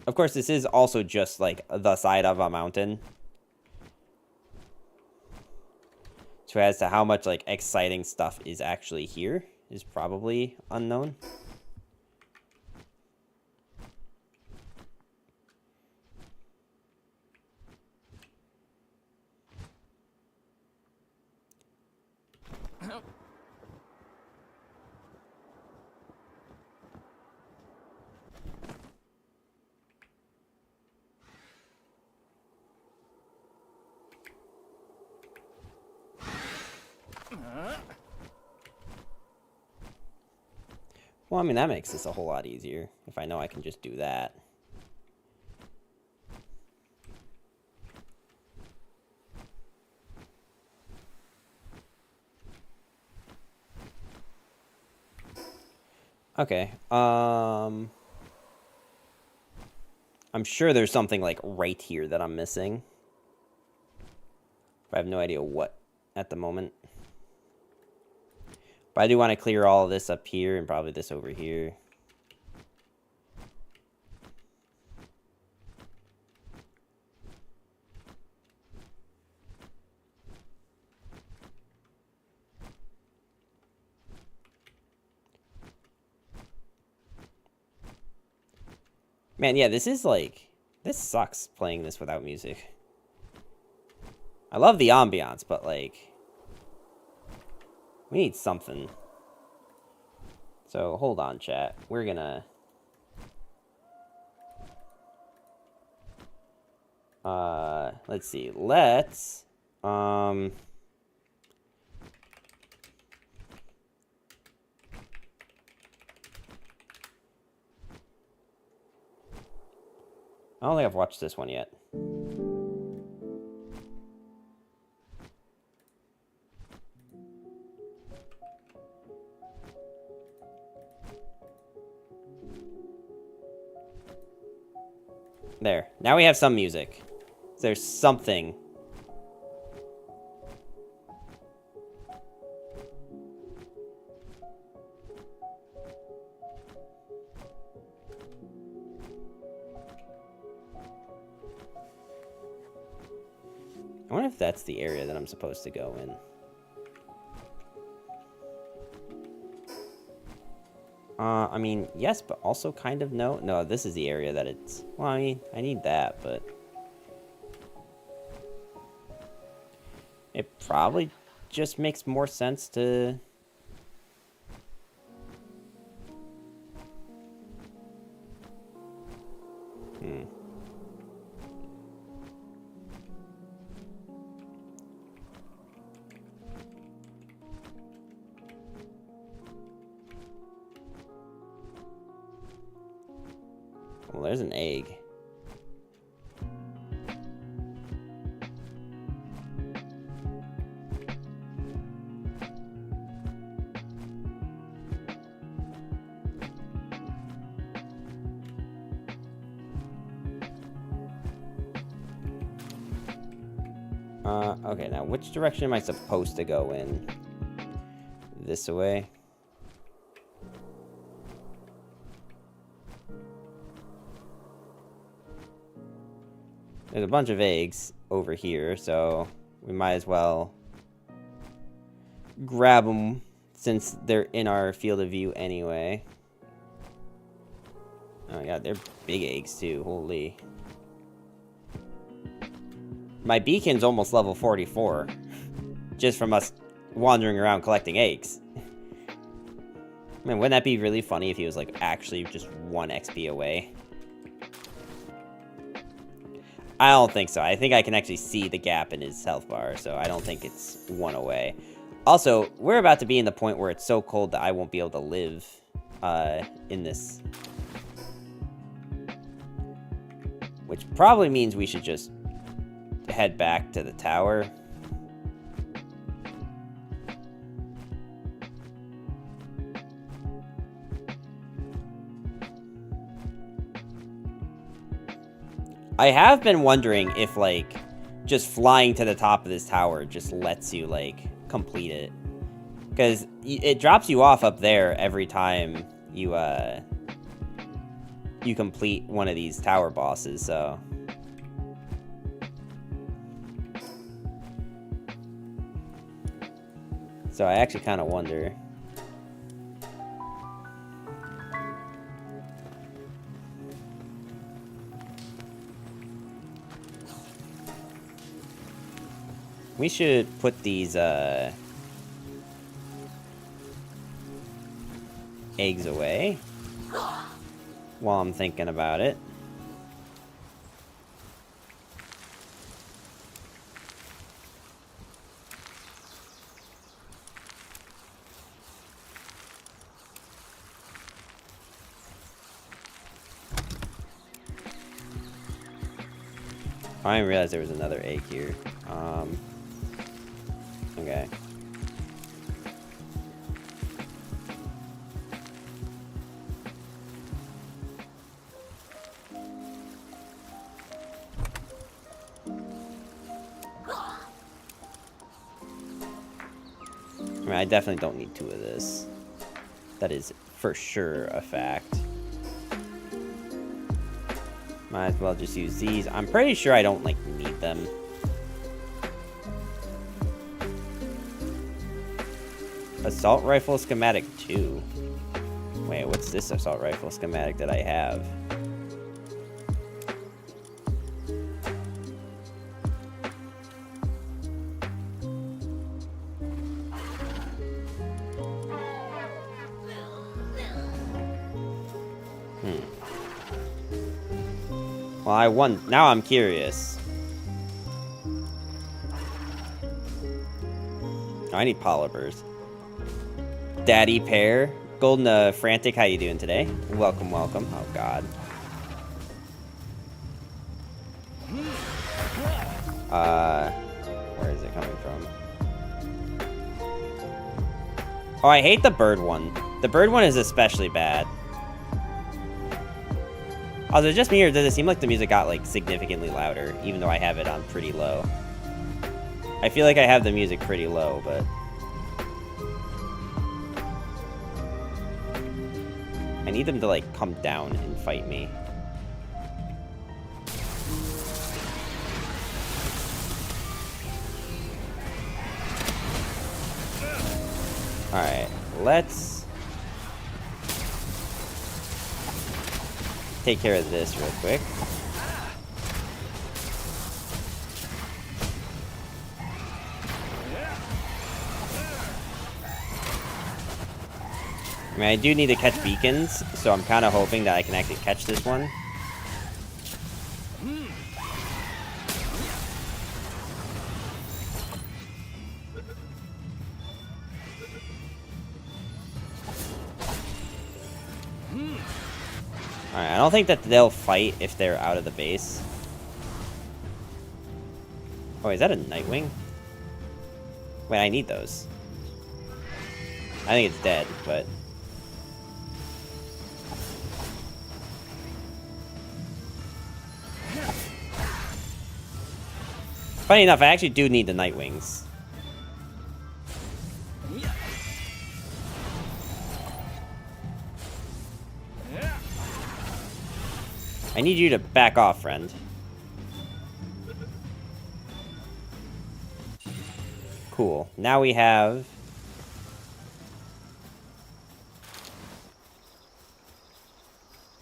Of course, this is also just, like, the side of a mountain. So as to how much, like, exciting stuff is actually here is probably unknown. Well, I mean, that makes this a whole lot easier if I know I can just do that. Okay. I'm sure there's something like right here that I'm missing. But I have no idea what at the moment. But I do want to clear all of this up here and probably this over here. Man, yeah, this is like... This sucks, playing this without music. I love the ambiance, but like... We need something. So, hold on, chat. We're gonna... let's see. Let's... I don't think I've watched this one yet. There. Now we have some music. There's something. I wonder if that's the area that I'm supposed to go in. I mean, yes, but also kind of no. No, this is the area that it's... Well, I mean, I need that, but... It probably just makes more sense to... Well, there's an egg. Okay, now which direction am I supposed to go in? This way? There's a bunch of eggs over here, so we might as well grab them since they're in our field of view anyway. Oh my god, they're big eggs too, holy. My beacon's almost level 44, just from us wandering around collecting eggs. Man, wouldn't that be really funny if he was like actually just 1 XP away? I don't think so. I think I can actually see the gap in his health bar, so I don't think it's 1 away. Also, we're about to be in the point where it's so cold that I won't be able to live in this. Which probably means we should just head back to the tower. I have been wondering if, like, just flying to the top of this tower just lets you, like, complete it. Because it drops you off up there every time you, you complete one of these tower bosses, so... So I actually kind of wonder... We should put these, eggs away while I'm thinking about it. I didn't realize there was another egg here. Okay. I mean, I definitely don't need 2 of this. That is for sure a fact. Might as well just use these. I'm pretty sure I don't, like, need them. Assault rifle schematic 2. Wait, what's this assault rifle schematic that I have? Well, I won. Now I'm curious. Oh, I need polymers. Daddy Pear. Golden Frantic, how you doing today? Welcome, welcome. Oh, God. Where is it coming from? Oh, I hate the bird one. The bird one is especially bad. Oh, is it just me, or does it seem like the music got, like, significantly louder, even though I have it on pretty low? I feel like I have the music pretty low, but... I need them to, like, come down and fight me. Alright, let's... take care of this real quick. I mean, I do need to catch beacons, so I'm kind of hoping that I can actually catch this one. Alright, I don't think that they'll fight if they're out of the base. Oh, is that a Nightwing? Wait, I need those. I think it's dead, but... Funny enough, I actually do need the Nightwings. I need you to back off, friend. Cool. Now we have...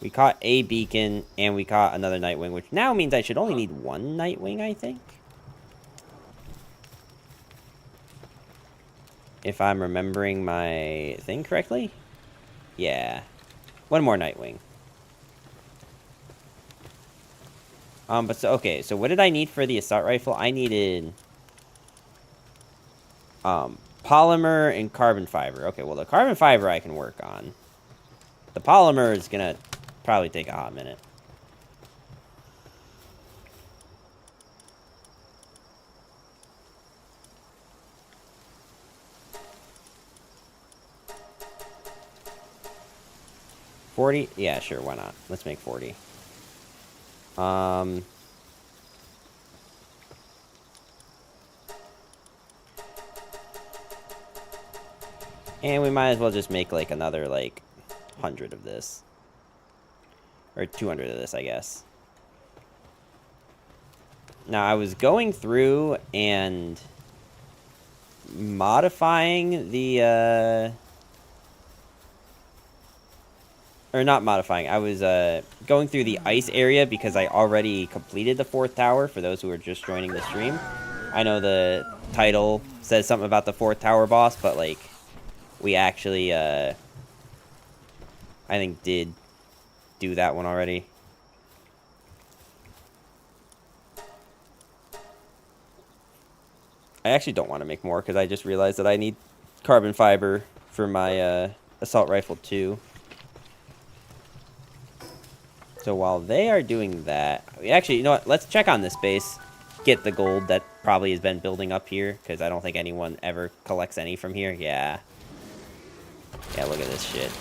we caught a beacon, and we caught another Nightwing, which now means I should only need 1 Nightwing, I think. If I'm remembering my thing correctly. Yeah. 1 more Nightwing. But so, okay, so what did I need for the assault rifle? I needed... polymer and carbon fiber. Okay, well, the carbon fiber I can work on. The polymer is gonna probably take a hot minute. $40? Yeah, sure, why not? Let's make 40. And we might as well just make, like, another, like, 100 of this. Or 200 of this, I guess. Now, I was going through and modifying the, or not modifying, I was going through the ice area because I already completed the 4th tower, for those who are just joining the stream. I know the title says something about the 4th tower boss, but, like, we actually, I think, did do that one already. I actually don't want to make more, because I just realized that I need carbon fiber for my assault rifle too. So So while they are doing that, actually, you know what? Let's check on this base. Get the gold that probably has been building up here, because I don't think anyone ever collects any from here. Yeah. Yeah, look at this shit.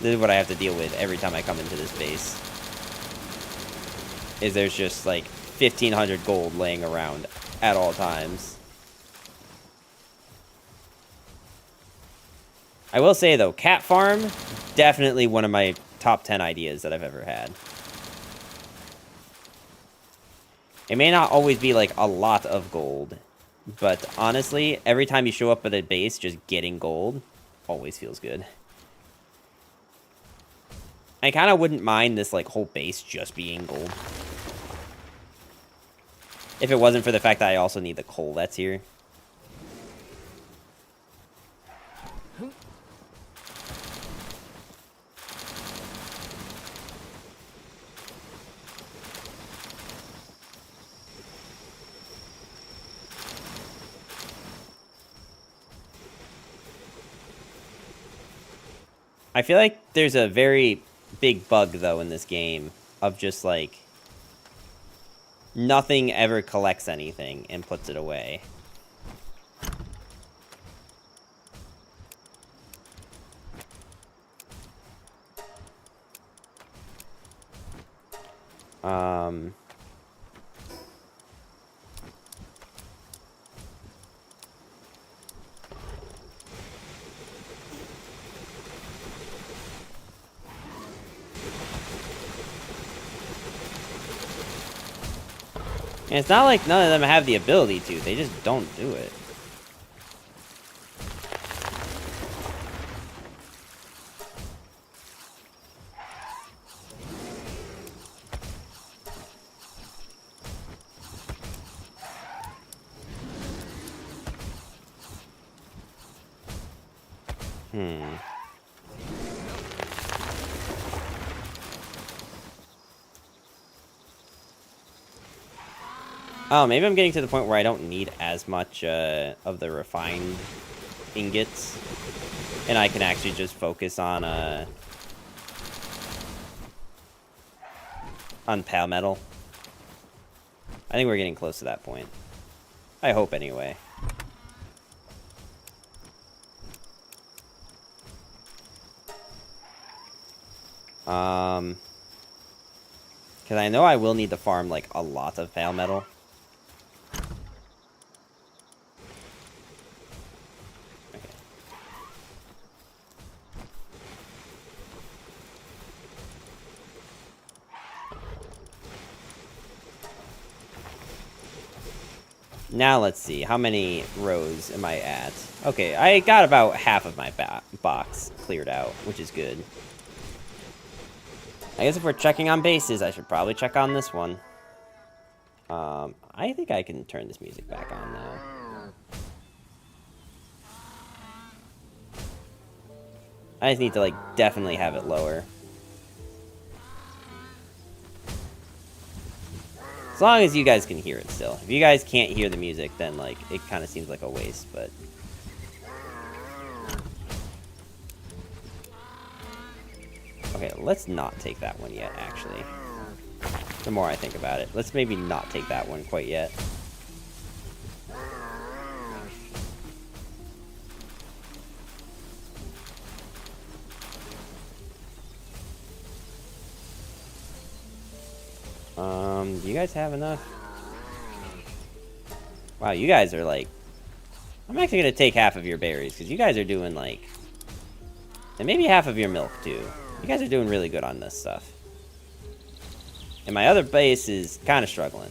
This is what I have to deal with every time I come into this base. Is there's just like 1,500 gold laying around at all times. I will say though, cat farm, definitely one of my top 10 ideas that I've ever had. It may not always be like a lot of gold, but honestly, every time you show up at a base, just getting gold always feels good. I kind of wouldn't mind this like whole base just being gold. If it wasn't for the fact that I also need the coal that's here. I feel like there's a very big bug, though, in this game of just, like, nothing ever collects anything and puts it away. And it's not like none of them have the ability to. They just don't do it. Oh, maybe I'm getting to the point where I don't need as much of the refined ingots. And I can actually just focus on pal metal. I think we're getting close to that point. I hope anyway. Because I know I will need to farm like a lot of pal metal. Now let's see, how many rows am I at? Okay, I got about half of my box cleared out, which is good. I guess if we're checking on bases, I should probably check on this one. I think I can turn this music back on now. I just need to, like, definitely have it lower. As long as you guys can hear it still. If you guys can't hear the music, then, like, it kind of seems like a waste, but... Okay, let's not take that one yet, actually. The more I think about it. Let's maybe not take that one quite yet. Do you guys have enough? Wow, you guys are like... I'm actually going to take half of your berries, because you guys are doing like... And maybe half of your milk, too. You guys are doing really good on this stuff. And my other base is kind of struggling.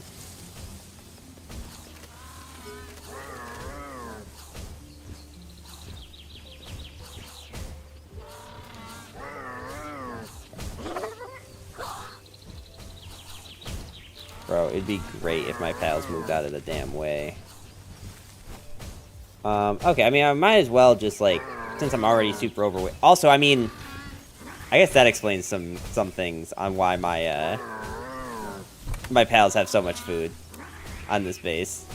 Bro, it'd be great if my pals moved out of the damn way. Okay, I mean, I might as well just, like, since I'm already super overweight. Also, I mean, I guess that explains some things on why my, my pals have so much food on this base.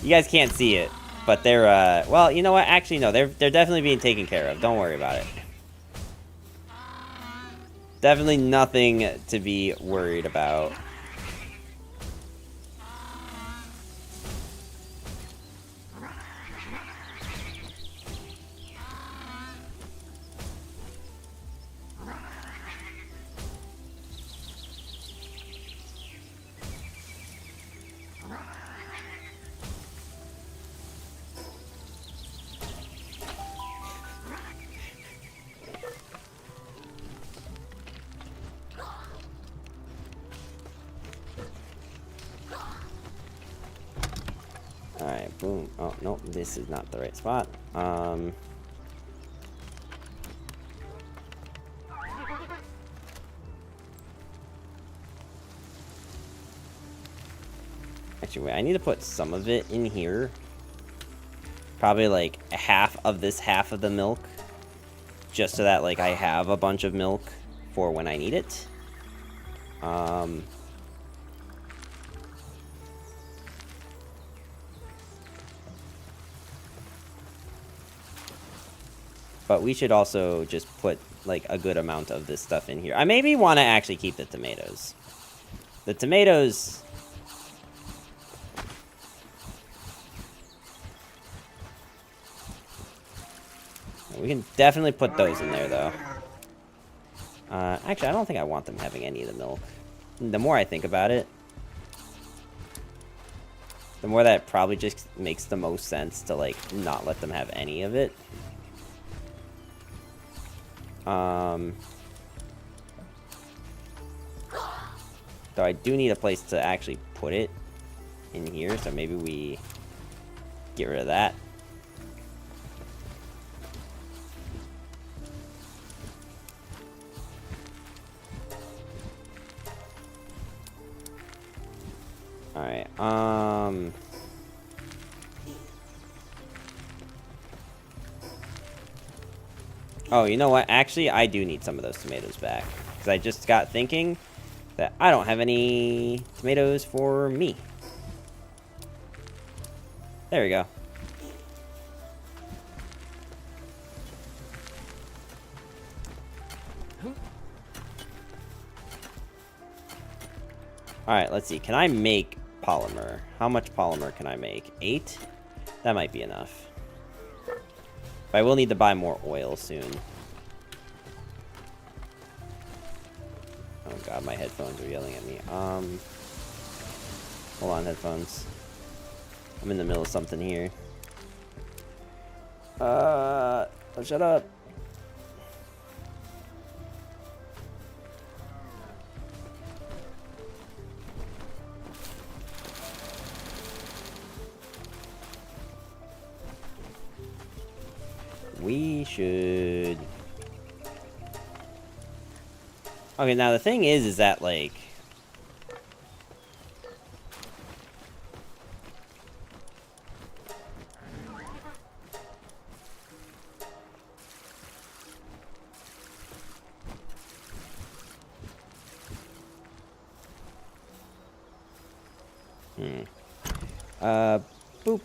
You guys can't see it, but they're, well, you know what? Actually, no, they're definitely being taken care of. Don't worry about it. Definitely nothing to be worried about. Alright, boom. Oh, nope, this is not the right spot. Actually, wait, I need to put some of it in here. Probably like half of this half of the milk. Just so that, like, I have a bunch of milk for when I need it. But we should also just put, like, a good amount of this stuff in here. I maybe want to actually keep the tomatoes. The tomatoes... We can definitely put those in there, though. Actually, I don't think I want them having any of the milk. The more I think about it, the more that probably just makes the most sense to, like, not let them have any of it. Though I do need a place to actually put it in here, so maybe we get rid of that. Alright, oh, you know what? Actually, I do need some of those tomatoes back. Because I just got thinking that I don't have any tomatoes for me. There we go. Alright, let's see. Can I make polymer? How much polymer can I make? 8? That might be enough. But I will need to buy more oil soon. Oh god, my headphones are yelling at me. Hold on, headphones. I'm in the middle of something here. Shut up. We should... Okay, now the thing is that, like... Boop.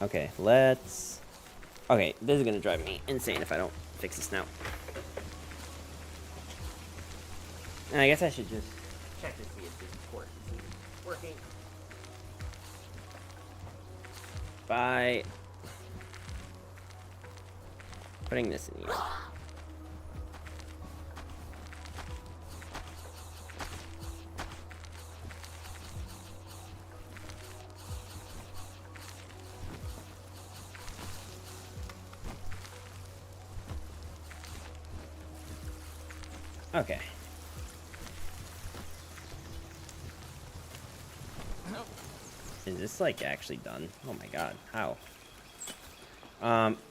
Okay, let's... Okay, this is gonna drive me insane if I don't fix this now. And I guess I should just check to see if this port is working. By putting this in here. Okay. Is this, like, actually done? Oh my god, how?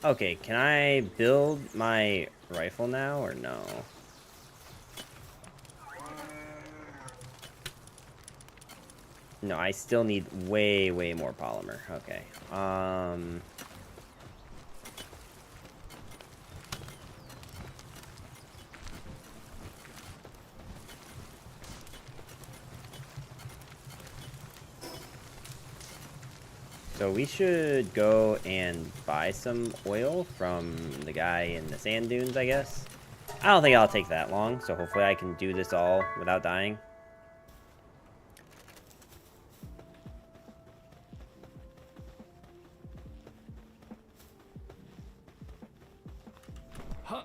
Okay, can I build my rifle now, or no? No, I still need way, way more polymer. Okay. So we should go and buy some oil from the guy in the sand dunes, I guess. I don't think it'll take that long, so hopefully I can do this all without dying. Huh.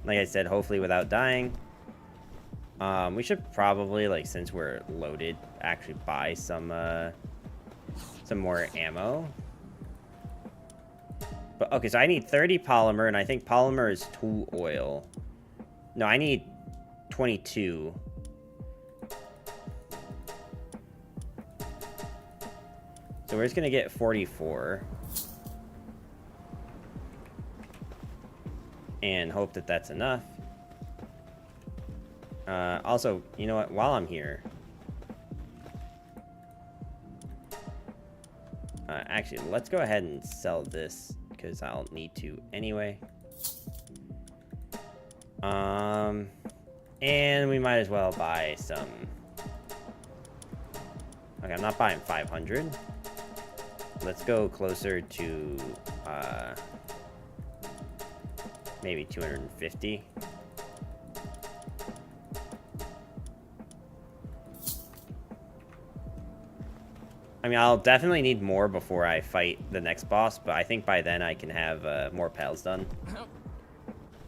Like I said, hopefully without dying. We should probably, like, since we're loaded, actually buy some more ammo. But, okay, so I need 30 polymer, and I think polymer is 2 oil. No, I need 22. So we're just gonna get 44. And hope that that's enough. Also, you know what? While I'm here... actually, let's go ahead and sell this, because I'll need to anyway. And we might as well buy some... Okay, I'm not buying 500. Let's go closer to, maybe 250. I mean, I'll definitely need more before I fight the next boss, but I think by then I can have more pals done.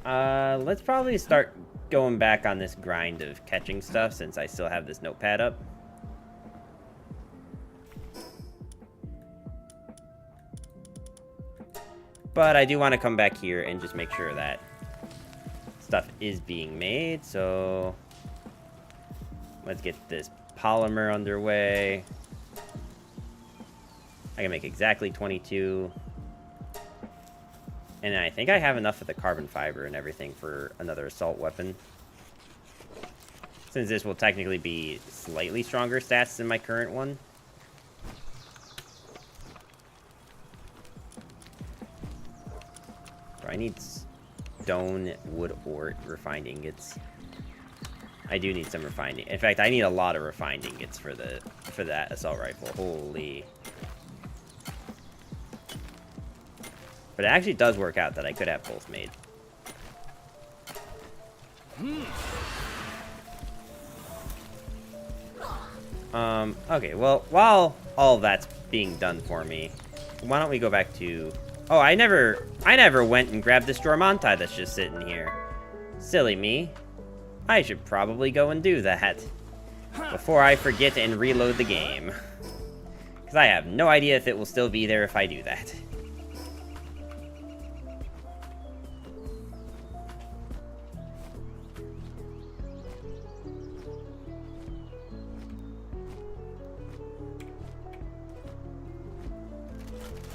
Let's probably start going back on this grind of catching stuff since I still have this notepad up. But I do want to come back here and just make sure that stuff is being made, so let's get this polymer underway. I can make exactly 22. And I think I have enough of the carbon fiber and everything for another assault weapon. Since this will technically be slightly stronger stats than my current one. So I need stone, wood, or refined ingots. I do need some refined. In fact, I need a lot of refined ingots for that assault rifle. Holy. But it actually does work out that I could have both made. Okay, well, while all that's being done for me, why don't we go back to... Oh, I never went and grabbed this Jormontai that's just sitting here. Silly me. I should probably go and do that before I forget and reload the game. Because I have no idea if it will still be there if I do that.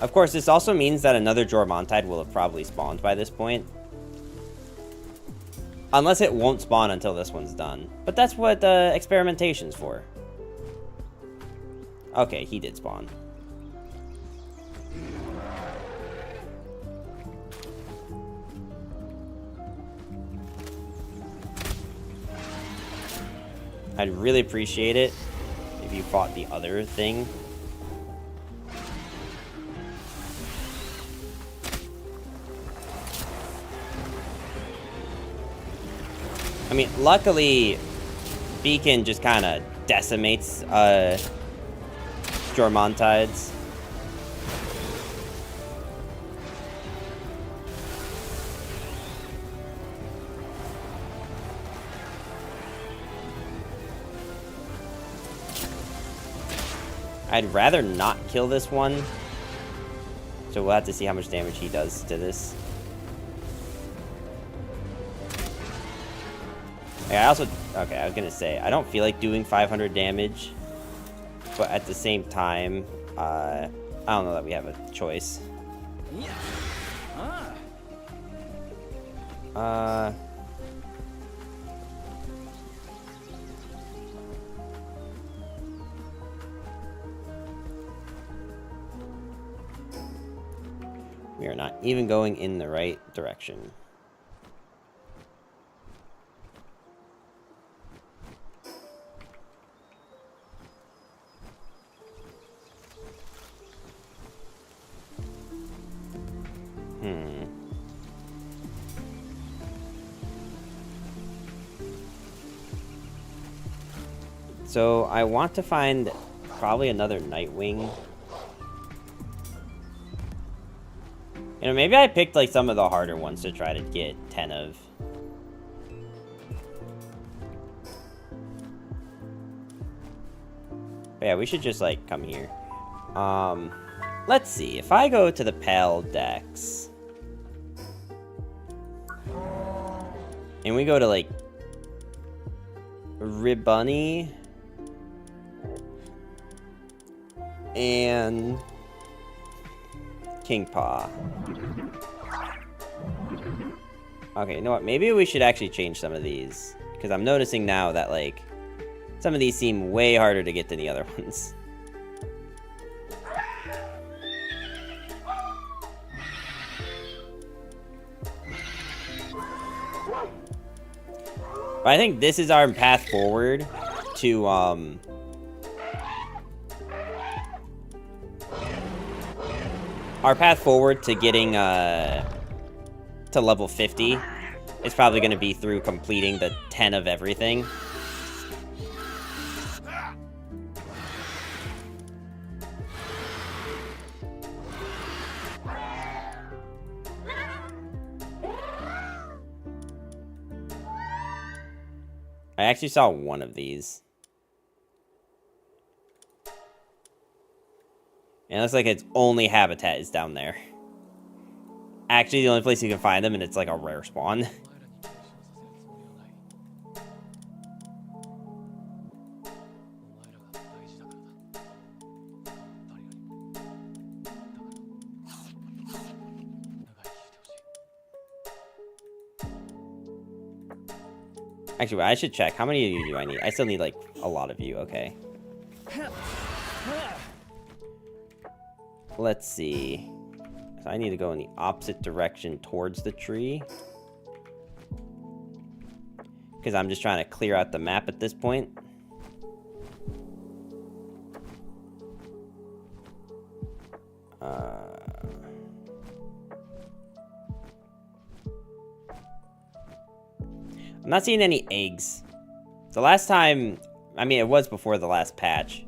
Of course, this also means that another Jormontide will have probably spawned by this point. Unless it won't spawn until this one's done. But that's what experimentation's for. Okay, he did spawn. I'd really appreciate it if you fought the other thing. I mean, luckily, Beacon just kind of decimates Jormontides. I'd rather not kill this one. So we'll have to see how much damage he does to this. I also... Okay, I was gonna say, I don't feel like doing 500 damage. But at the same time, I don't know that we have a choice. We are not even going in the right direction. So I want to find probably another Nightwing. You know, maybe I picked like some of the harder ones to try to get 10 of. But yeah, we should just like come here. Let's see. If I go to the Pal Dex and we go to like Ribbunny and King Paw. Okay, you know what? Maybe we should actually change some of these, because I'm noticing now that like some of these seem way harder to get than the other ones. But I think this is our path forward to getting to level 50 is probably going to be through completing the 10 of everything. I actually saw one of these. And it looks like its only habitat is down there. Actually, the only place you can find them, and it's like a rare spawn. Actually, I should check. How many of you do I need? I still need, like, a lot of you. Okay. Let's see. So I need to go in the opposite direction towards the tree. Because I'm just trying to clear out the map at this point. I'm not seeing any eggs. The last time, I mean, it was before the last patch.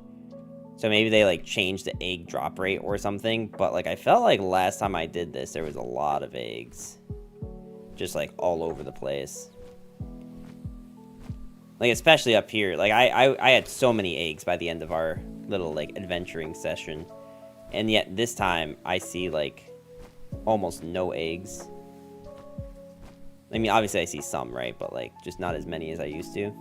So maybe they, like, changed the egg drop rate or something. But, like, I felt like last time I did this, there was a lot of eggs. Just, like, all over the place. Like, especially up here. Like, I had so many eggs by the end of our little, like, adventuring session. And yet, this time, I see, like, almost no eggs. I mean, obviously I see some, right? But, like, just not as many as I used to.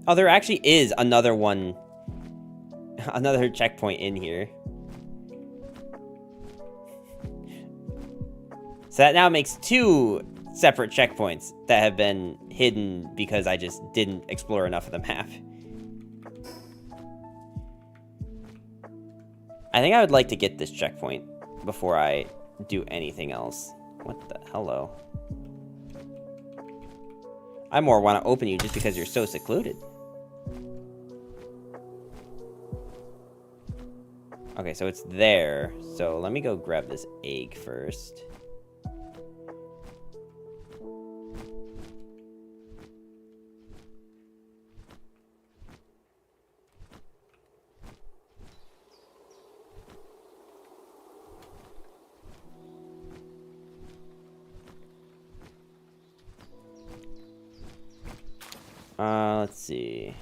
Oh, there actually is another one. Another checkpoint in here. So that now makes 2 separate checkpoints that have been hidden because I just didn't explore enough of the map. I think I would like to get this checkpoint before I do anything else. What the hello? I more want to open you just because you're so secluded. Okay, so it's there. So let me go grab this egg first. Let's see.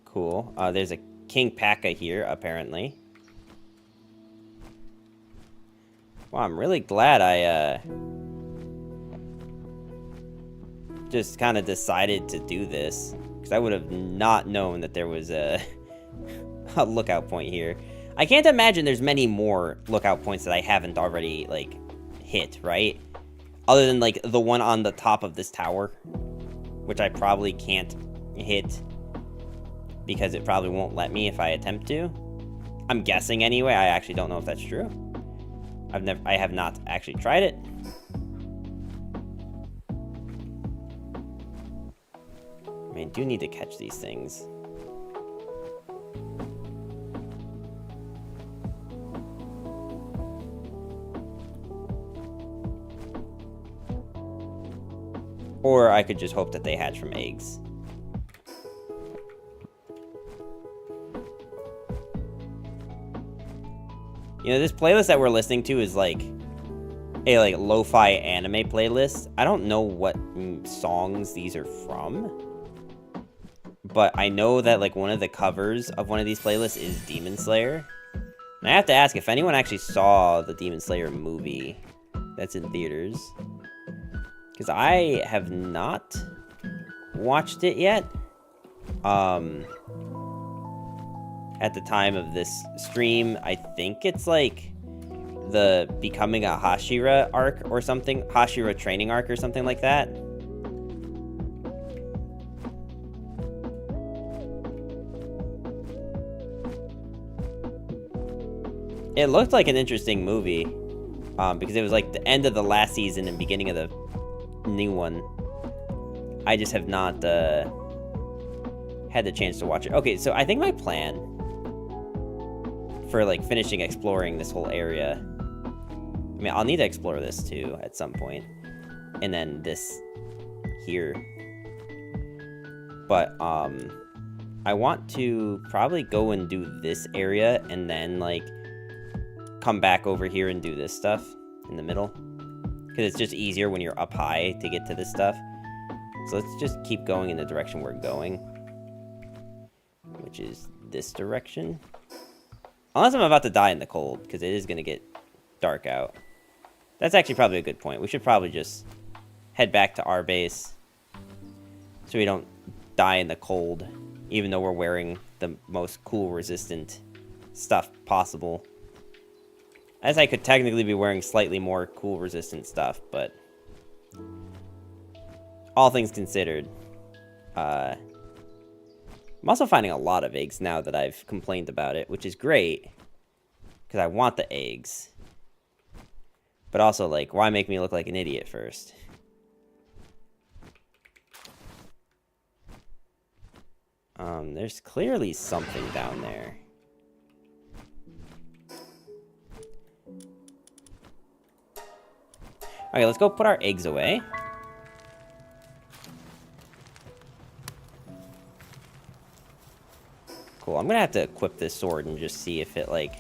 Cool. There's a King Paka here, apparently. Wow, I'm really glad I, just kind of decided to do this. Because I would have not known that there was a, a lookout point here. I can't imagine there's many more lookout points that I haven't already, like, hit, right? Other than, like, the one on the top of this tower. Which I probably can't hit. Because it probably won't let me if I attempt to. I'm guessing anyway. I actually don't know if that's true. I have not actually tried it. I mean, I do need to catch these things. Or I could just hope that they hatch from eggs. You know, this playlist that we're listening to is like a lo-fi anime playlist. I don't know what songs these are from, but I know that like one of the covers of one of these playlists is Demon Slayer. And I have to ask if anyone actually saw the Demon Slayer movie that's in theaters, because I have not watched it yet. At the time of this stream, I think it's like the becoming a Hashira arc or something, Hashira training arc or something like that. It looked like an interesting movie, because it was like the end of the last season and beginning of the new one. I just have not had the chance to watch it. Okay, so I think my plan for like finishing exploring this whole area, I mean, I'll need to explore this too at some point, and then this here, but I want to probably go and do this area and then like come back over here and do this stuff in the middle, because it's just easier when you're up high to get to this stuff. So let's just keep going in the direction we're going, which is this direction. Unless I'm about to die in the cold, because it is going to get dark out. That's actually probably a good point. We should probably just head back to our base so we don't die in the cold, even though we're wearing the most cool resistant stuff possible. As I could technically be wearing slightly more cool resistant stuff, but all things considered, I'm also finding a lot of eggs now that I've complained about it, which is great, because I want the eggs. But also, like, why make me look like an idiot first? There's clearly something down there. Okay, let's go put our eggs away. Cool, I'm gonna have to equip this sword and just see if it, like...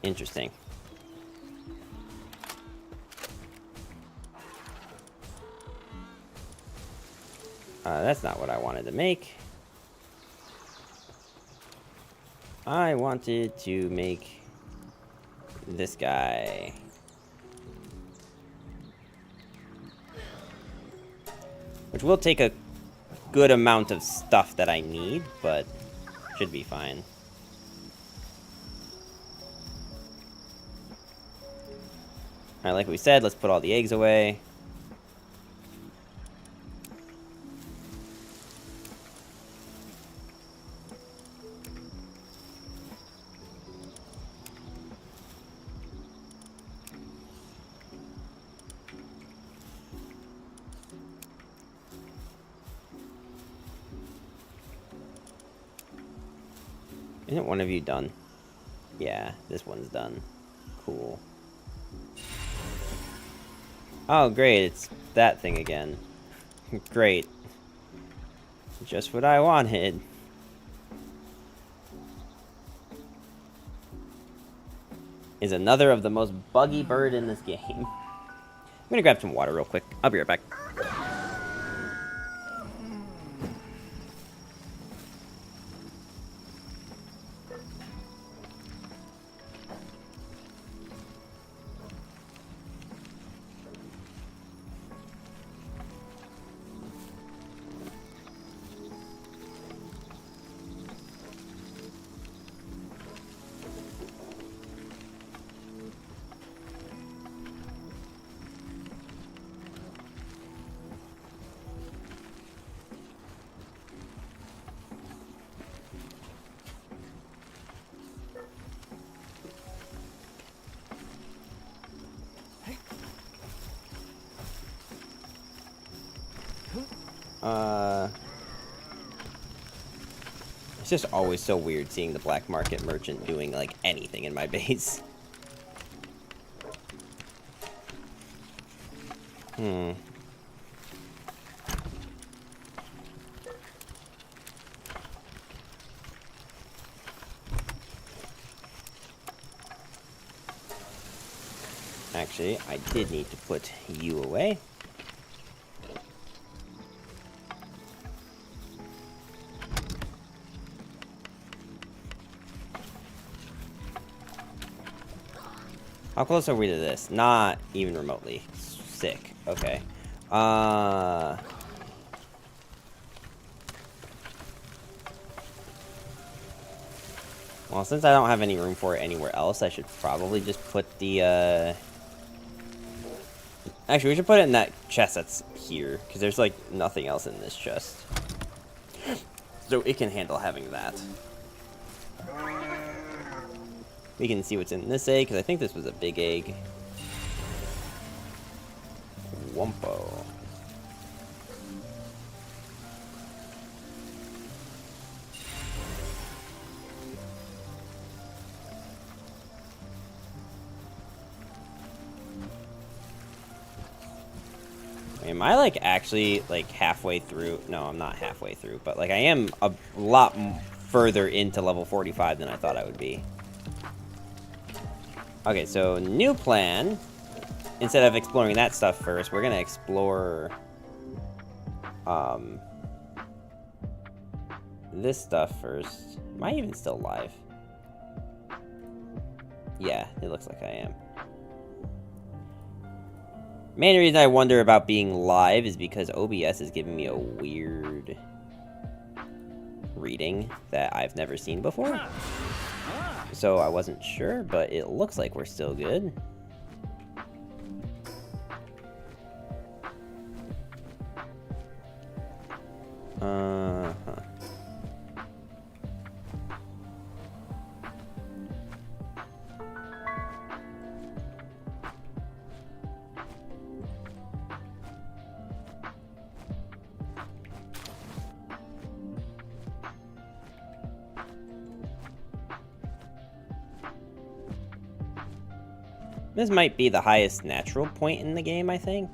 Interesting. That's not what I wanted to make. I wanted to make this guy. Which will take a good amount of stuff that I need, but should be fine. Alright, like we said, let's put all the eggs away. Isn't one of you done? Yeah, this one's done. Cool. Oh, great, it's that thing again. Great. Just what I wanted. Is another of the most buggy bird in this game. I'm gonna grab some water real quick. I'll be right back. It's just always so weird seeing the black market merchant doing, like, anything in my base. Actually, I did need to put you away. How close are we to this? Not even remotely. Sick. Okay. Well, since I don't have any room for it anywhere else, I should probably just put the, Actually, we should put it in that chest that's here, because there's, like, nothing else in this chest. So it can handle having that. We can see what's in this egg, because I think this was a big egg. Wumpo. Am I, like, actually, like, halfway through? No, I'm not halfway through, but, like, I am a lot further into level 45 than I thought I would be. Okay, so new plan. Instead of exploring that stuff first, we're gonna explore this stuff first. Am I even still live? Yeah, it looks like I am. Main reason I wonder about being live is because OBS is giving me a weird reading that I've never seen before. So I wasn't sure, but it looks like we're still good. This might be the highest natural point in the game, I think.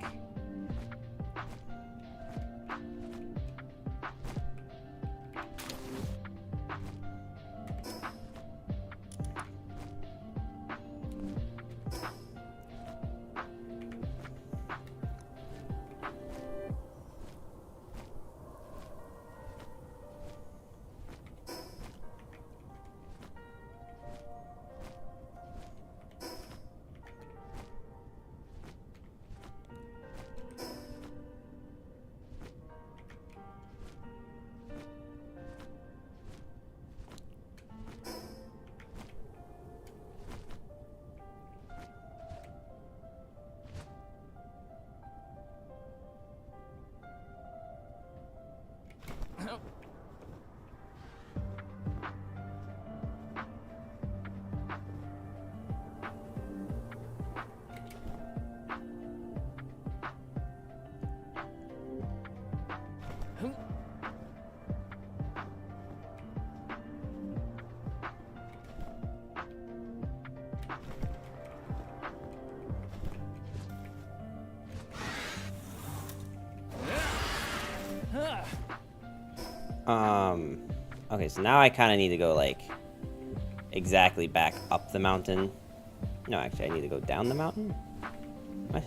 Okay, so now I kind of need to go, like, exactly back up the mountain. No, actually, I need to go down the mountain? What?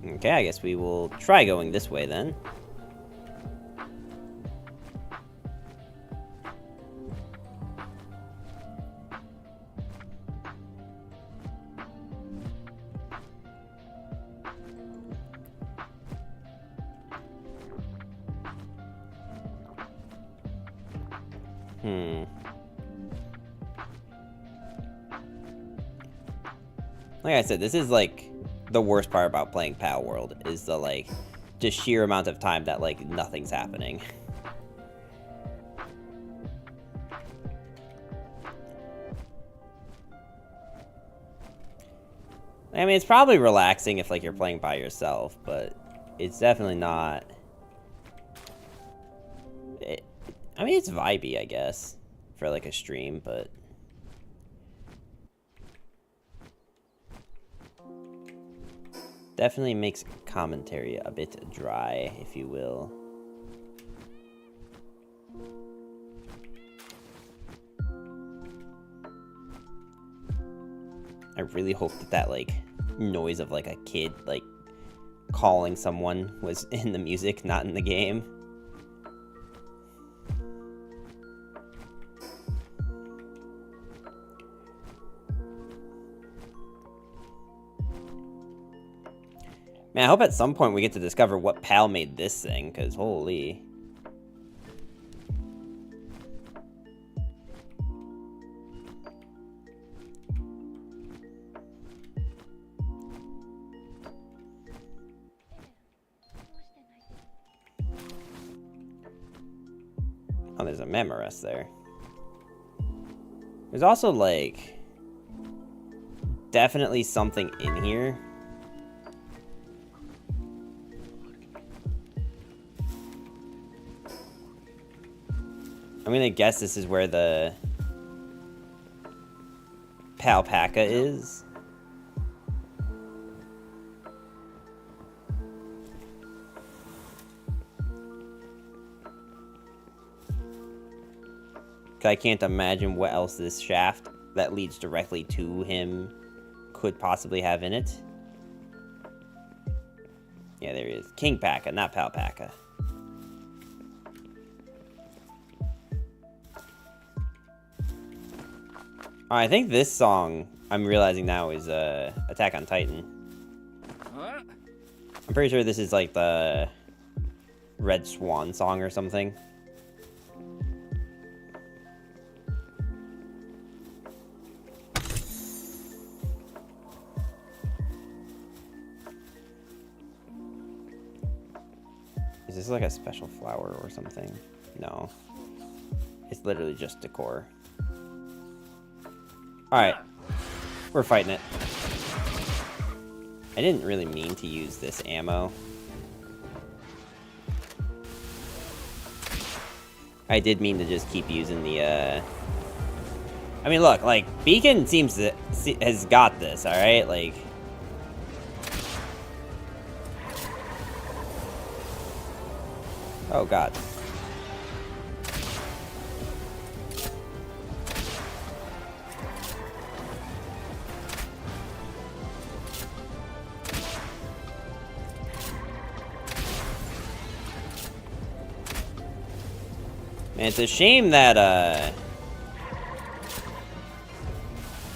Okay, I guess we will try going this way, then. Like I said, this is, like, the worst part about playing Palworld, is the, like, just sheer amount of time that, like, nothing's happening. I mean, it's probably relaxing if, like, you're playing by yourself, but it's definitely not... I mean, it's vibey, I guess, for, like, a stream, but... Definitely makes commentary a bit dry, if you will. I really hope that like, noise of, like, a kid, like, calling someone was in the music, not in the game. Man, I hope at some point we get to discover what Pal made this thing, because holy... Oh, there's a Memorest there. There's also, like... definitely something in here. I'm gonna guess this is where the... Palpaca is. I can't imagine what else this shaft that leads directly to him could possibly have in it. Yeah, there he is. King Paca, not Palpaca. I think this song, I'm realizing now, is Attack on Titan. Huh? I'm pretty sure this is like the Red Swan song or something. Is this like a special flower or something? No. It's literally just decor. Alright. We're fighting it. I didn't really mean to use this ammo. I did mean to just keep using the, I mean, look, like, Beacon seems to... has got this, alright? Like... Oh, God. Man, it's a shame that,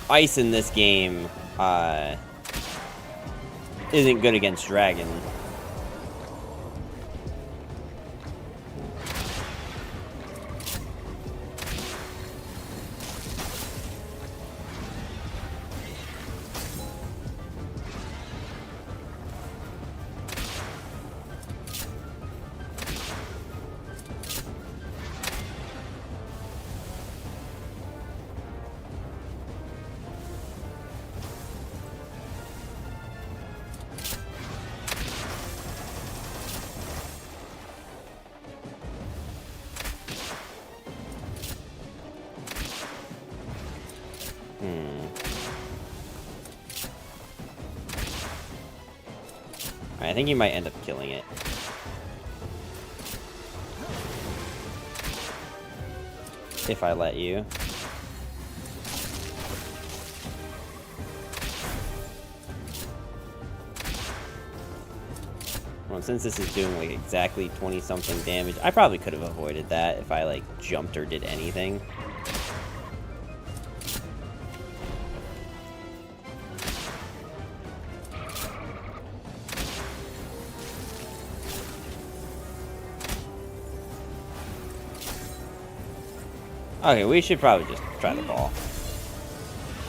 ice in this game, isn't good against Dragon. I think you might end up killing it. If I let you. Well, since this is doing like exactly 20-something damage, I probably could have avoided that if I like jumped or did anything. Okay, we should probably just try the ball.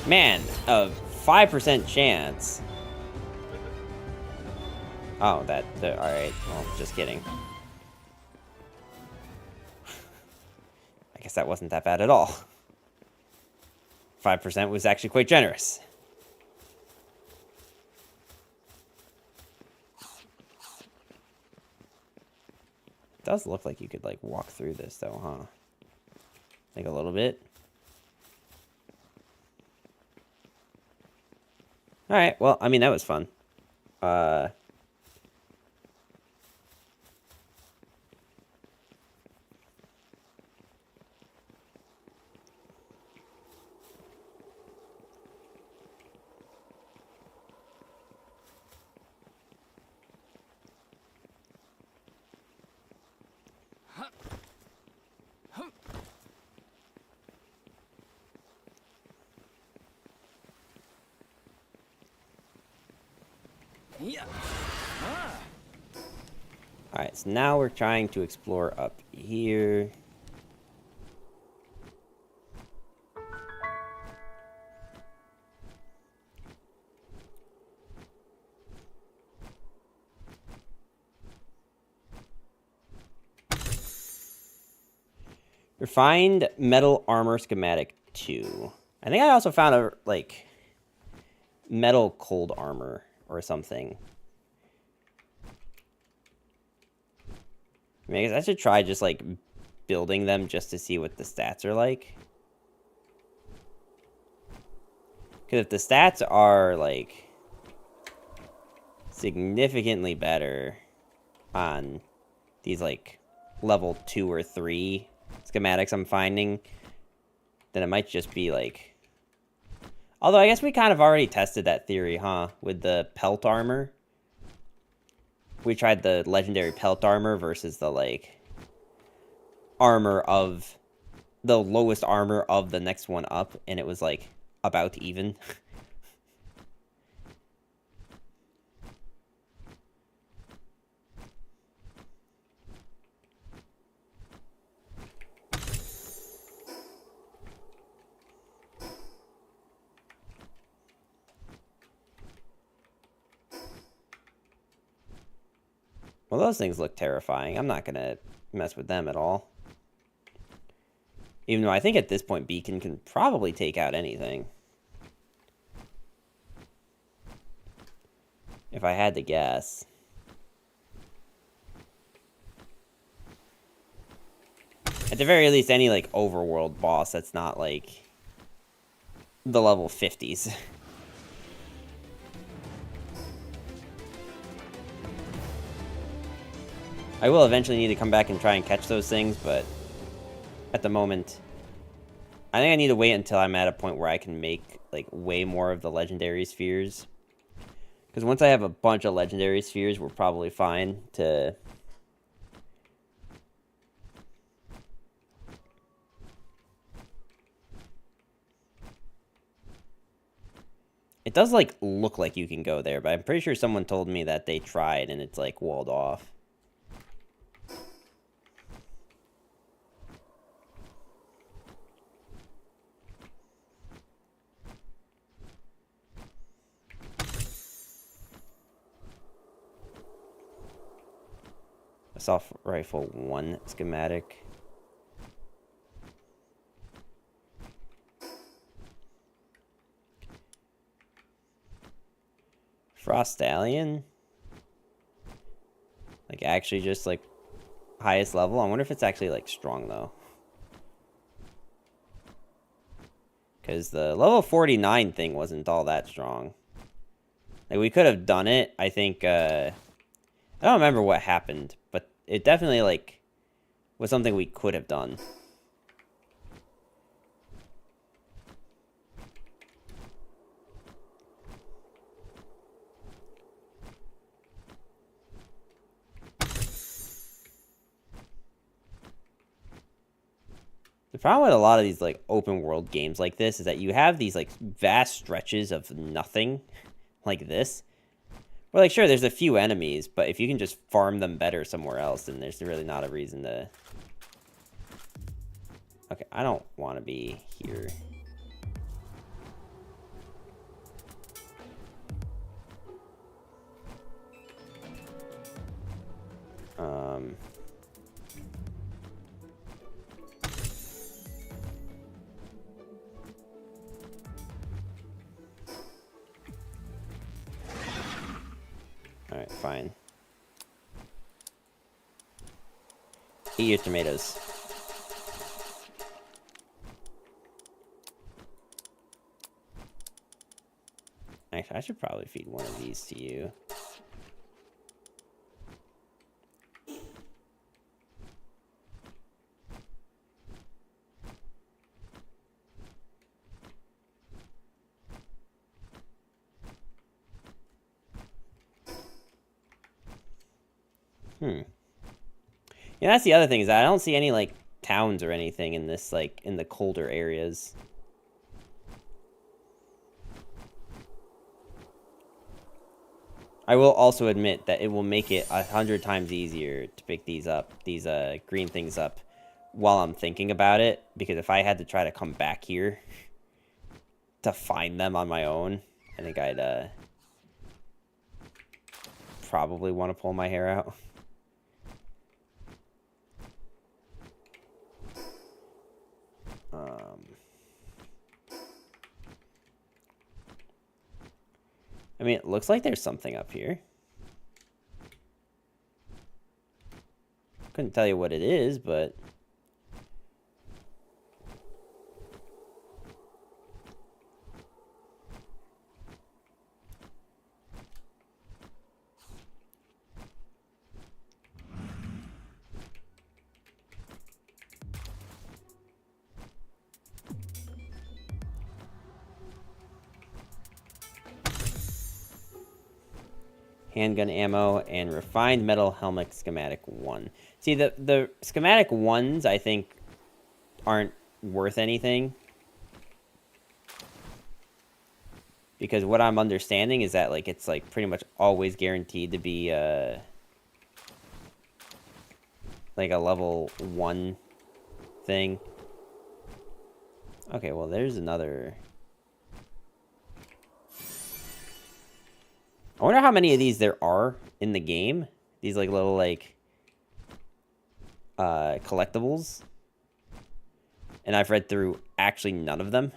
Man, a 5% chance. Oh, alright. Well, just kidding. I guess that wasn't that bad at all. 5% was actually quite generous. Does look like you could, like, walk through this, though, huh? Like, a little bit. Alright, well, I mean, that was fun. Yeah. Alright, so now we're trying to explore up here. Refined metal armor schematic 2. I think I also found a, like, metal cold armor or something. I mean, I guess I should try just, like, building them just to see what the stats are like. Because if the stats are, like, significantly better on these, like, level 2 or 3 schematics I'm finding, then it might just be, like... Although, I guess we kind of already tested that theory, huh? With the pelt armor. We tried the legendary pelt armor versus the, like, armor of... the lowest armor of the next one up, and it was, like, about even. Well, those things look terrifying. I'm not gonna mess with them at all. Even though I think at this point Beacon can probably take out anything. If I had to guess. At the very least, any, like, overworld boss that's not, like, the level 50s. I will eventually need to come back and try and catch those things, but at the moment, I think I need to wait until I'm at a point where I can make, like, way more of the legendary spheres. Because once I have a bunch of legendary spheres, we're probably fine to... It does, like, look like you can go there, but I'm pretty sure someone told me that they tried and it's, like, walled off. Assault Rifle 1 schematic. Frost Stallion? Like, actually just, like, highest level? I wonder if it's actually, like, strong, though. Because the level 49 thing wasn't all that strong. Like, we could have done it. I think, I don't remember what happened, but it definitely, like, was something we could have done. The problem with a lot of these, like, open world games like this is that you have these, like, vast stretches of nothing, like this. Well, like, sure, there's a few enemies, but if you can just farm them better somewhere else, then there's really not a reason to... Okay, I don't want to be here. Alright, fine. Eat your tomatoes. Actually, I should probably feed one of these to you. Yeah, that's the other thing is I don't see any like towns or anything in this like in the colder areas. I will also admit that it will make it 100 times easier to pick these up, these green things up, while I'm thinking about it. Because if I had to try to come back here to find them on my own, I think I'd probably want to pull my hair out. I mean, it looks like there's something up here. Couldn't tell you what it is, but... handgun ammo, and refined metal helmet schematic 1. See, the schematic 1s, I think, aren't worth anything. Because what I'm understanding is that, like, it's, like, pretty much always guaranteed to be, like, a level 1 thing. Okay, well, there's another... I wonder how many of these there are in the game. These, like, little, like, collectibles. And I've read through actually none of them.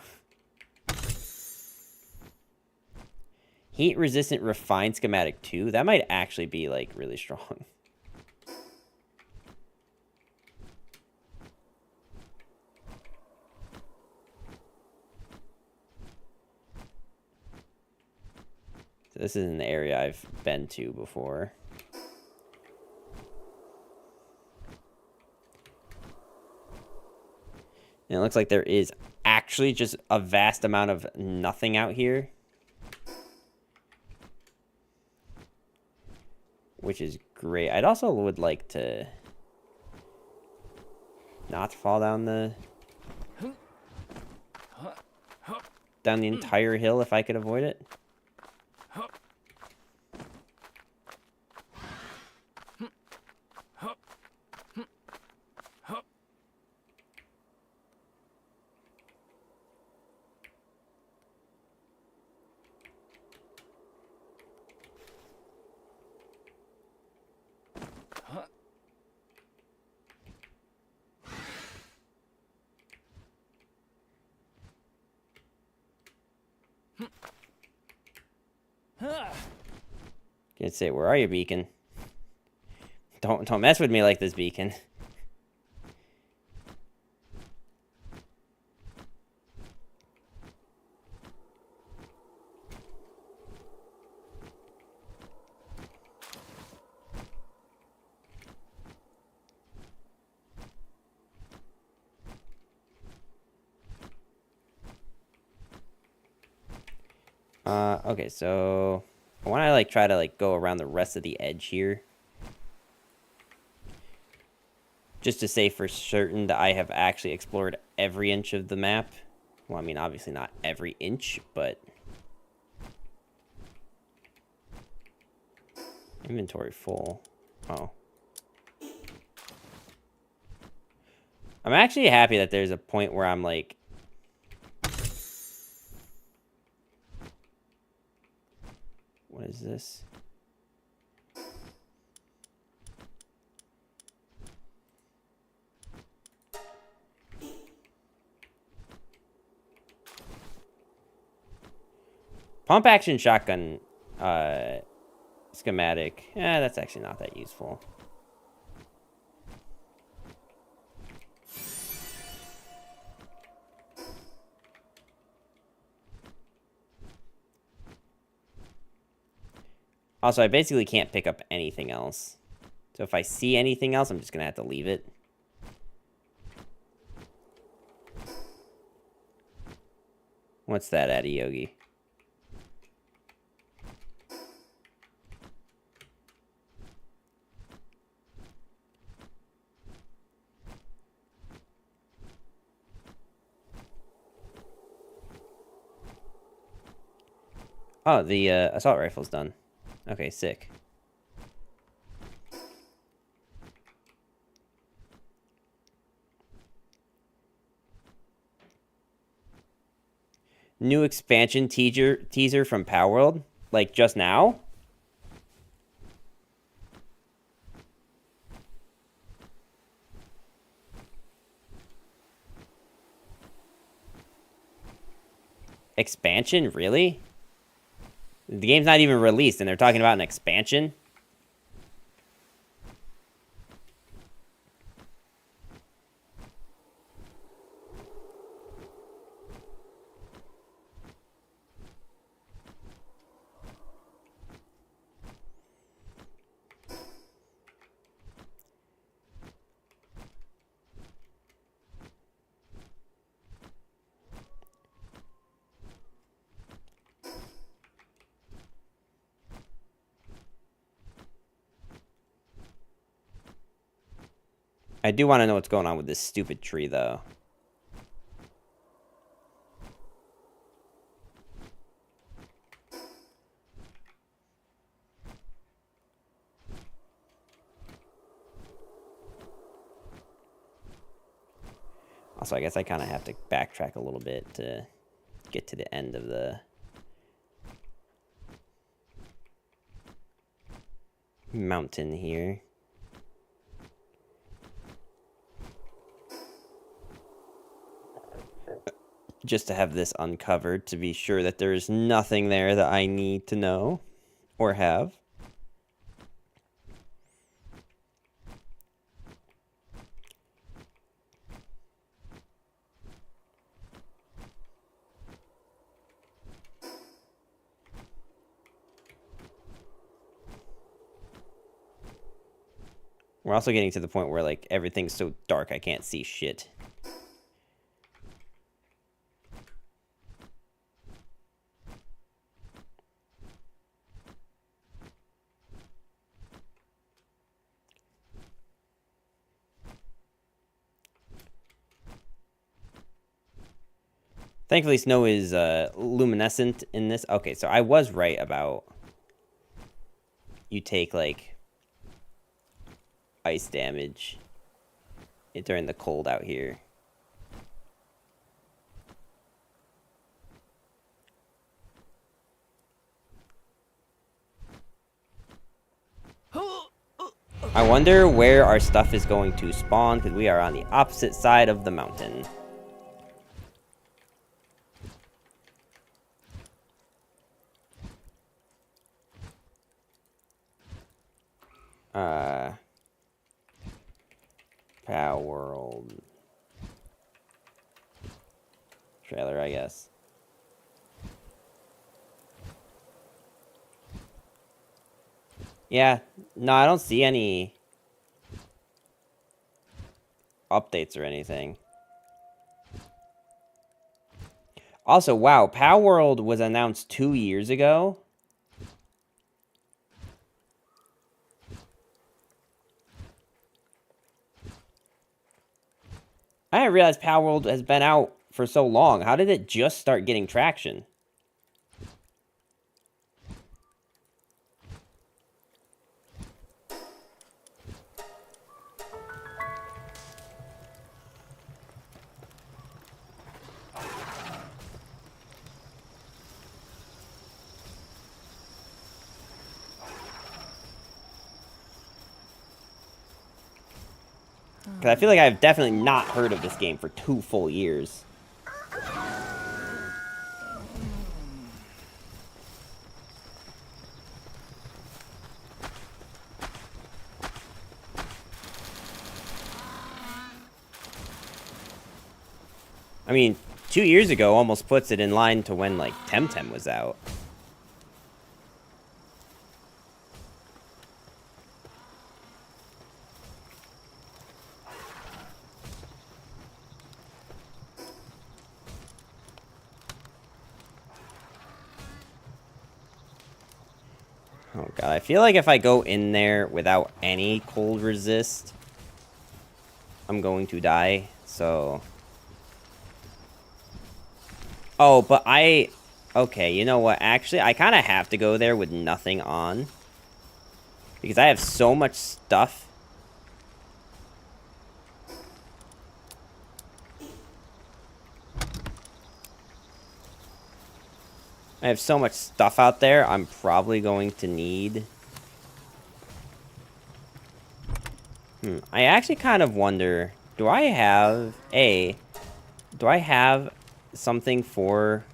Heat-resistant refined schematic 2. That might actually be, like, really strong. So this is an area I've been to before. And it looks like there is actually just a vast amount of nothing out here. Which is great. I'd also would like to not fall down the entire hill if I could avoid it. Can't say, where are you, beacon? Don't mess with me like this, beacon. Okay, so I want to like try to like go around the rest of the edge here. Just to say for certain that I have actually explored every inch of the map. Well, I mean, obviously not every inch, but... Inventory full. Oh. I'm actually happy that there's a point where I'm like... What is this? Pump action shotgun schematic. That's actually not that useful. Also, I basically can't pick up anything else. So if I see anything else, I'm just going to have to leave it. What's that, Adiyogi? Oh, the assault rifle's done. Okay, sick. New expansion teaser from Palworld? Like, just now? Expansion? Really? The game's not even released, and they're talking about an expansion? I do want to know what's going on with this stupid tree, though. Also, I guess I kind of have to backtrack a little bit to get to the end of the mountain here. Just to have this uncovered to be sure that there's nothing there that I need to know or have. We're also getting to the point where, like, everything's so dark I can't see shit. Thankfully, snow is luminescent in this. Okay, so I was right about you take, like, ice damage during the cold out here. I wonder where our stuff is going to spawn, because we are on the opposite side of the mountain. Palworld trailer, I guess. Yeah, no, I don't see any updates or anything. Also, wow, Palworld was announced 2 years ago. I didn't realize Palworld has been out for so long. How did it just start getting traction? Because I feel like I've definitely not heard of this game for 2 full years. I mean, 2 years ago almost puts it in line to when, like, Temtem was out. Oh god, I feel like if I go in there without any cold resist, I'm going to die, so... Oh, but I... Okay, you know what? Actually, I kind of have to go there with nothing on. Because I have so much stuff. I have so much stuff out there, I'm probably going to need... I actually kind of wonder, do I have something for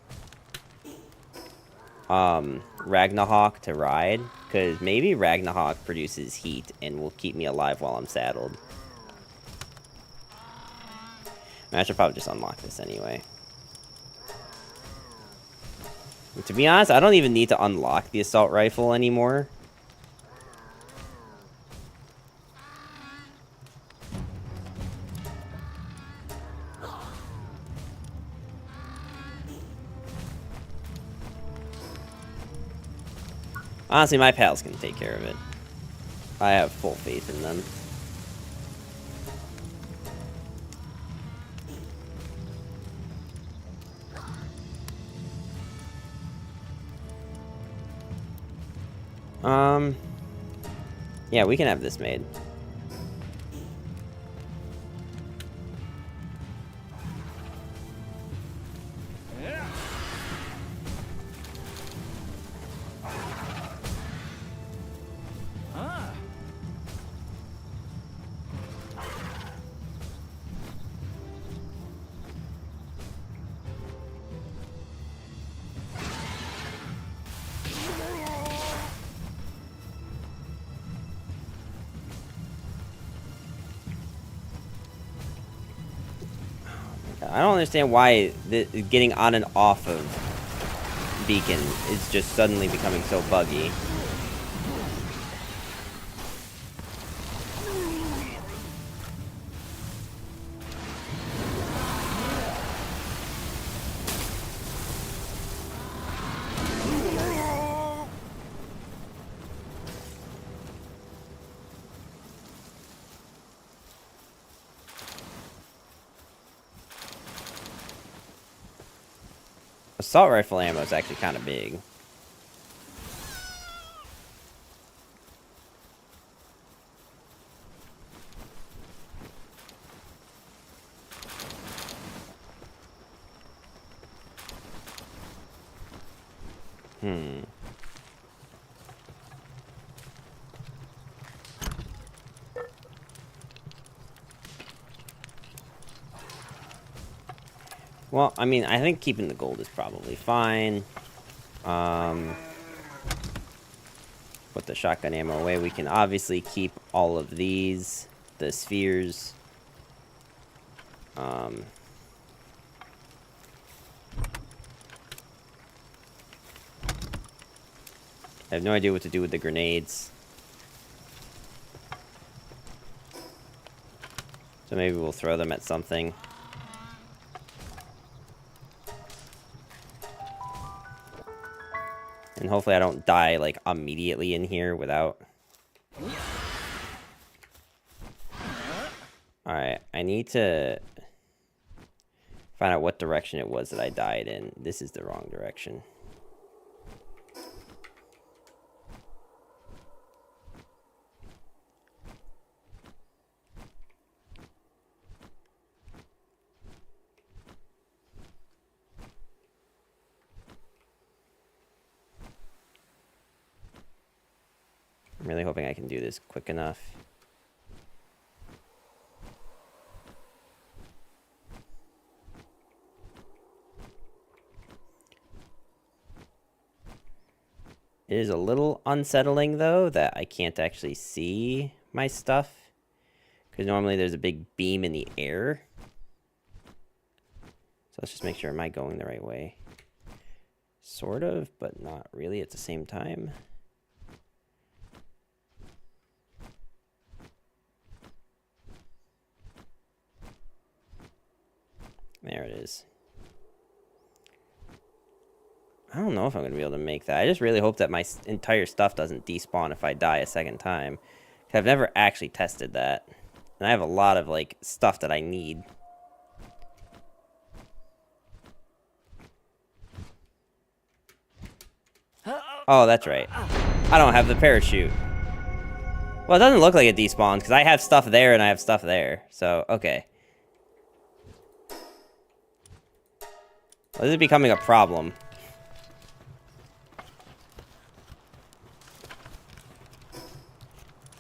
Ragnarok to ride? Because maybe Ragnarok produces heat and will keep me alive while I'm saddled. I should probably just unlock this anyway. And to be honest, I don't even need to unlock the assault rifle anymore. Honestly, my pals can take care of it. I have full faith in them. Yeah, we can have this made. I don't understand why getting on and off of Beacon is just suddenly becoming so buggy. Assault rifle ammo is actually kind of big. Well, I mean, I think keeping the gold is probably fine. Put the shotgun ammo away. We can obviously keep all of these, the spheres. I have no idea what to do with the grenades. So maybe we'll throw them at something. And hopefully I don't die, like, immediately in here without... Alright, I need to find out what direction it was that I died in. This is the wrong direction. I'm really hoping I can do this quick enough. It is a little unsettling, though, that I can't actually see my stuff. Because normally there's a big beam in the air. So let's just make sure, am I going the right way? Sort of, but not really at the same time. There it is. I don't know if I'm going to be able to make that. I just really hope that my entire stuff doesn't despawn if I die a second time. 'Cause I've never actually tested that. And I have a lot of, like, stuff that I need. Oh, that's right. I don't have the parachute. Well, it doesn't look like it despawned, because I have stuff there and I have stuff there. So, okay. Well, this is becoming a problem.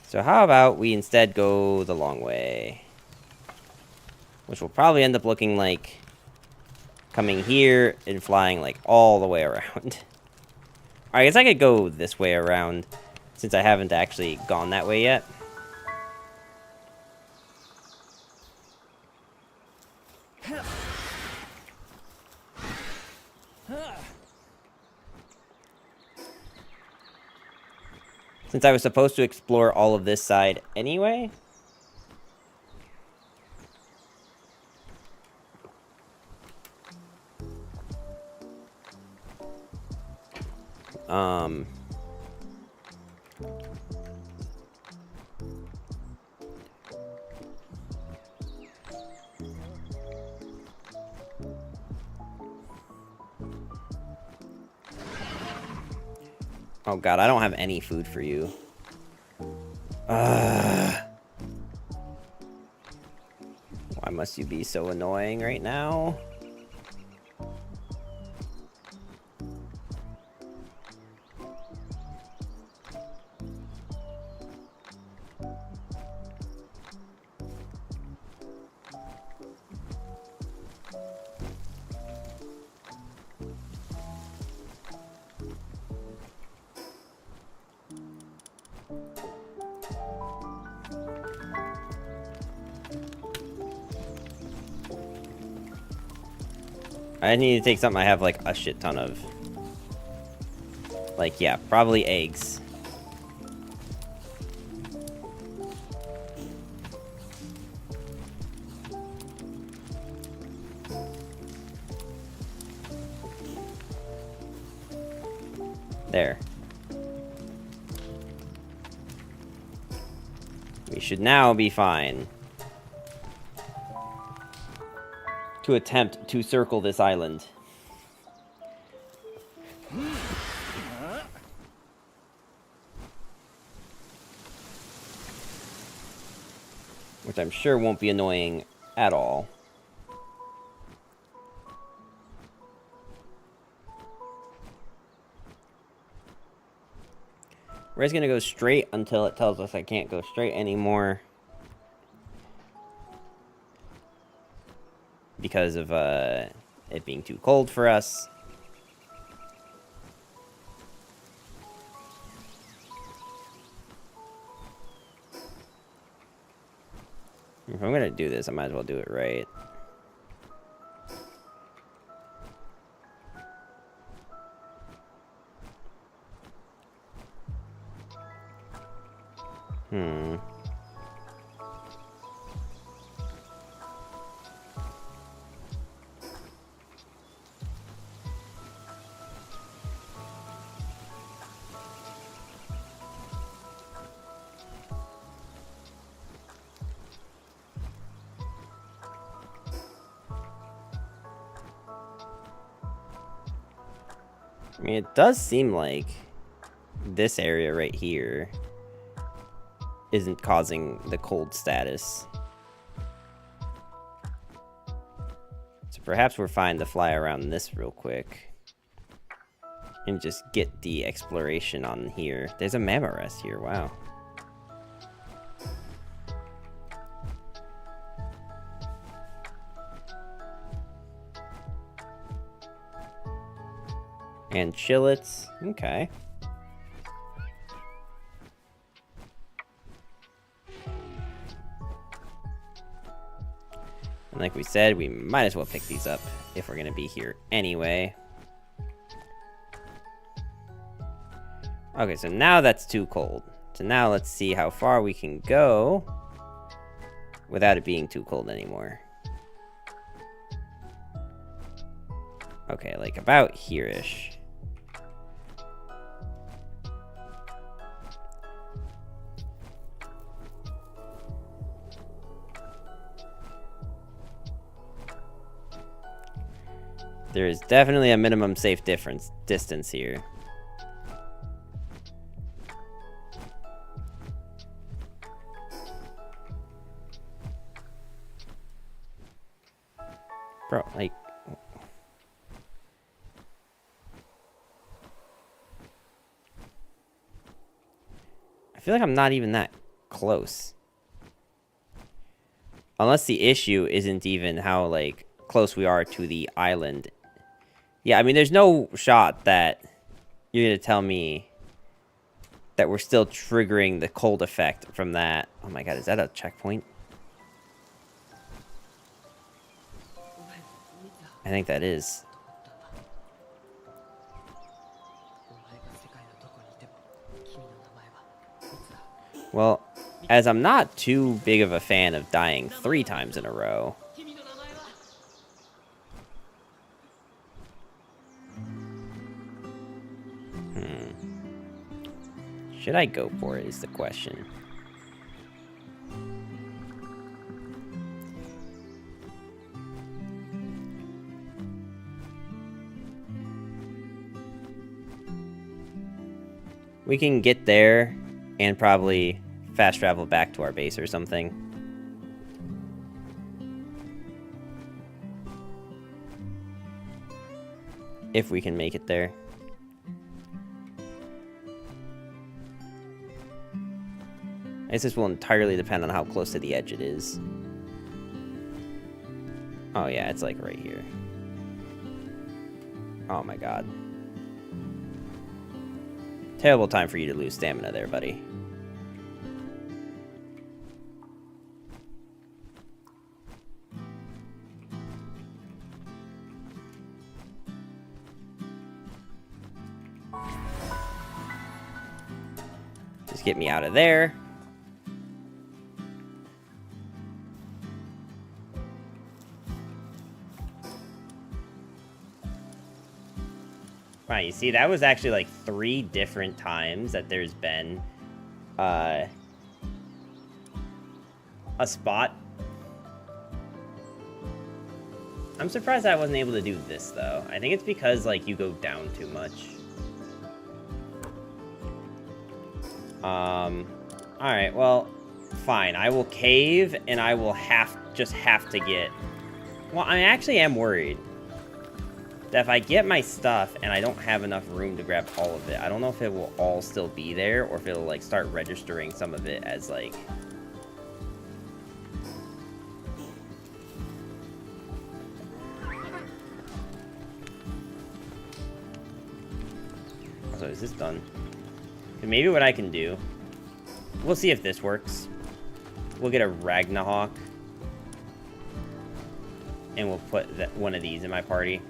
So how about we instead go the long way? Which will probably end up looking like coming here and flying like all the way around. I guess I could go this way around since I haven't actually gone that way yet. Since I was supposed to explore all of this side anyway. Oh god, I don't have any food for you. Why must you be so annoying right now? I need to take something I have, like, a shit ton of. Like, yeah, probably eggs. There. We should now be fine to attempt to circle this island. Which I'm sure won't be annoying at all. We're just gonna go straight until it tells us I can't go straight anymore. Because of it being too cold for us. If I'm gonna do this, I might as well do it right. I mean, it does seem like this area right here isn't causing the cold status. So perhaps we're fine to fly around this real quick. And just get the exploration on here. There's a mammoth rest here, wow. And chillets, okay. And like we said, we might as well pick these up if we're gonna be here anyway. Okay, so now that's too cold. So now let's see how far we can go without it being too cold anymore. Okay, like about here-ish. There is definitely a minimum safe distance here. Bro, like... I feel like I'm not even that close. Unless the issue isn't even how, like, close we are to the island. Yeah, I mean, there's no shot that you're going to tell me that we're still triggering the cold effect from that. Oh my god, is that a checkpoint? I think that is. Well, as I'm not too big of a fan of dying 3 times in a row. Should I go for it is the question. We can get there and probably fast travel back to our base or something. If we can make it there. I guess this will entirely depend on how close to the edge it is. Oh yeah, it's like right here. Oh my god. Terrible time for you to lose stamina there, buddy. Just get me out of there. Wow, you see, that was actually like 3 different times that there's been a spot. I'm surprised I wasn't able to do this, though. I think it's because, like, you go down too much. Alright, well, fine. I will cave, and I will just have to get... Well, I actually am worried that if I get my stuff and I don't have enough room to grab all of it, I don't know if it will all still be there or if it'll, like, start registering some of it as, like... So is this done? And maybe what I can do... We'll see if this works. We'll get a Ragnarok. And we'll put one of these in my party.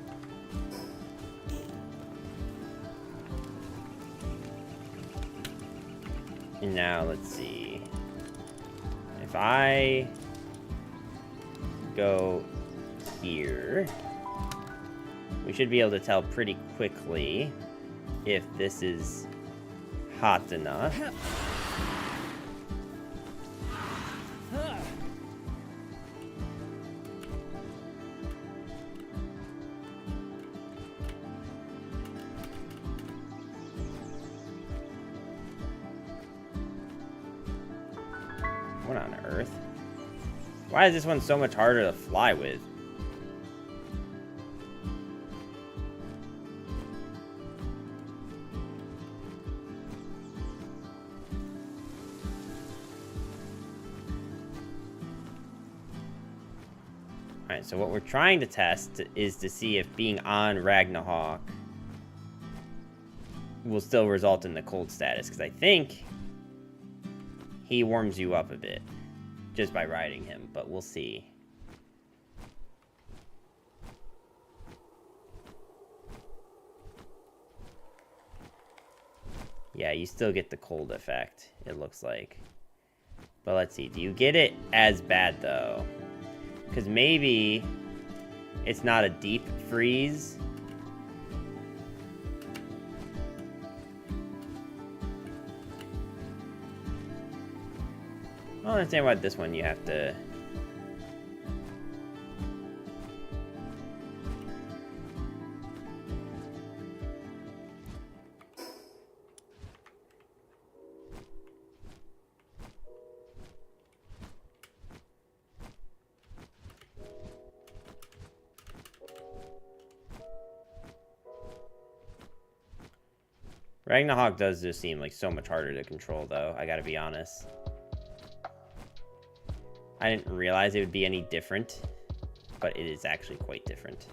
And now, let's see. If I go here, we should be able to tell pretty quickly if this is hot enough. What on earth? Why is this one so much harder to fly with? Alright, so what we're trying to test is to see if being on Ragnarok will still result in the cold status, because I think he warms you up a bit just by riding him, but we'll see. Yeah, you still get the cold effect, it looks like. But let's see, do you get it as bad, though? Because maybe it's not a deep freeze. I don't understand why this one you have to... Ragnarok does just seem like so much harder to control, though. I gotta be honest. I didn't realize it would be any different, but it is actually quite different.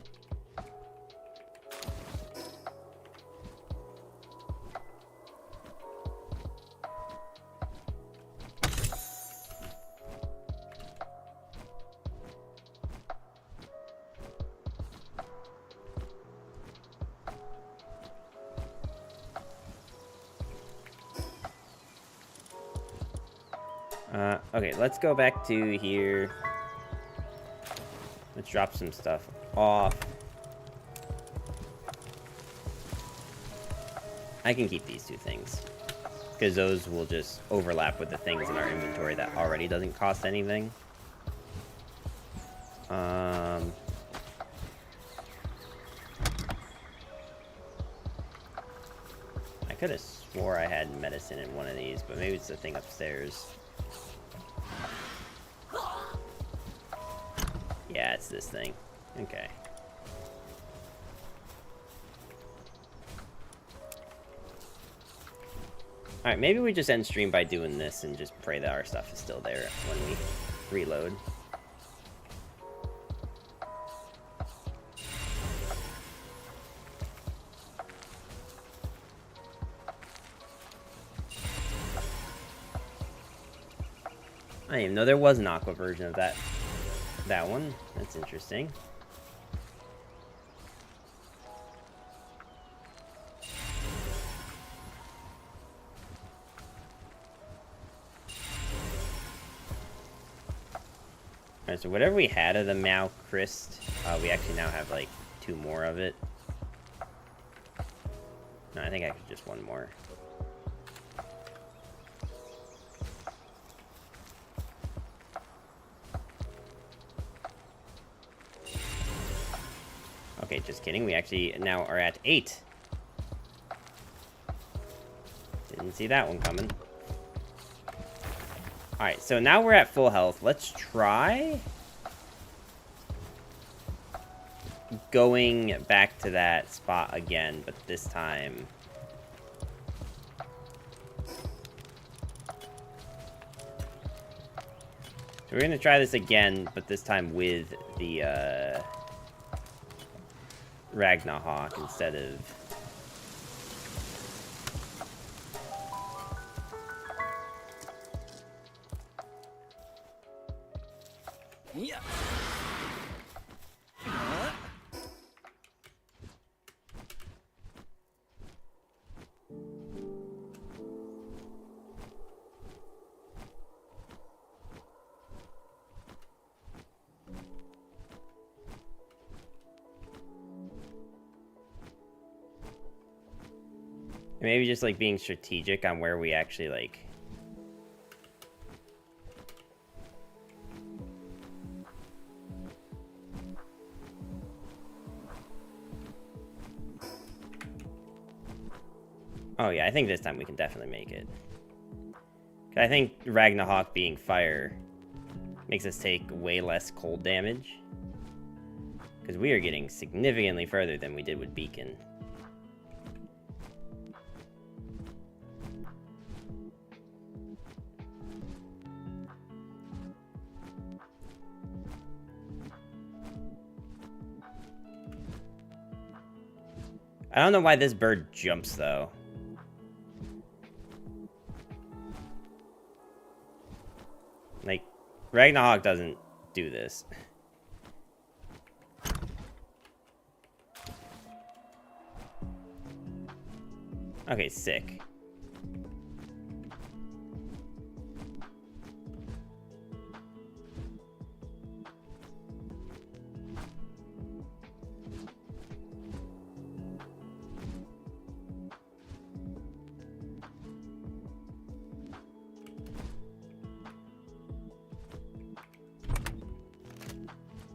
Okay, let's go back to here. Let's drop some stuff off. I can keep these two things, because those will just overlap with the things in our inventory that already doesn't cost anything. I could have swore I had medicine in one of these, but maybe it's the thing upstairs. Yeah, it's this thing. Okay. Alright, maybe we just end stream by doing this and just pray that our stuff is still there when we reload. I didn't even know there was an aqua version of that one. That's interesting. Alright, so whatever we had of the Mao Christ, we actually now have like 2 more of it. No, I think I could just 1 more. Okay, just kidding. We actually now are at 8. Didn't see that one coming. Alright, so now we're at full health. Let's try going back to that spot again, but this time... So we're going to try this again, but this time with the Ragnarok instead of... Yeah. Maybe just, like, being strategic on where we actually, like... Oh, yeah, I think this time we can definitely make it. I think Ragnarok being fire makes us take way less cold damage. Because we are getting significantly further than we did with Beacon. I don't know why this bird jumps, though. Like, Ragnarok doesn't do this. Okay, sick.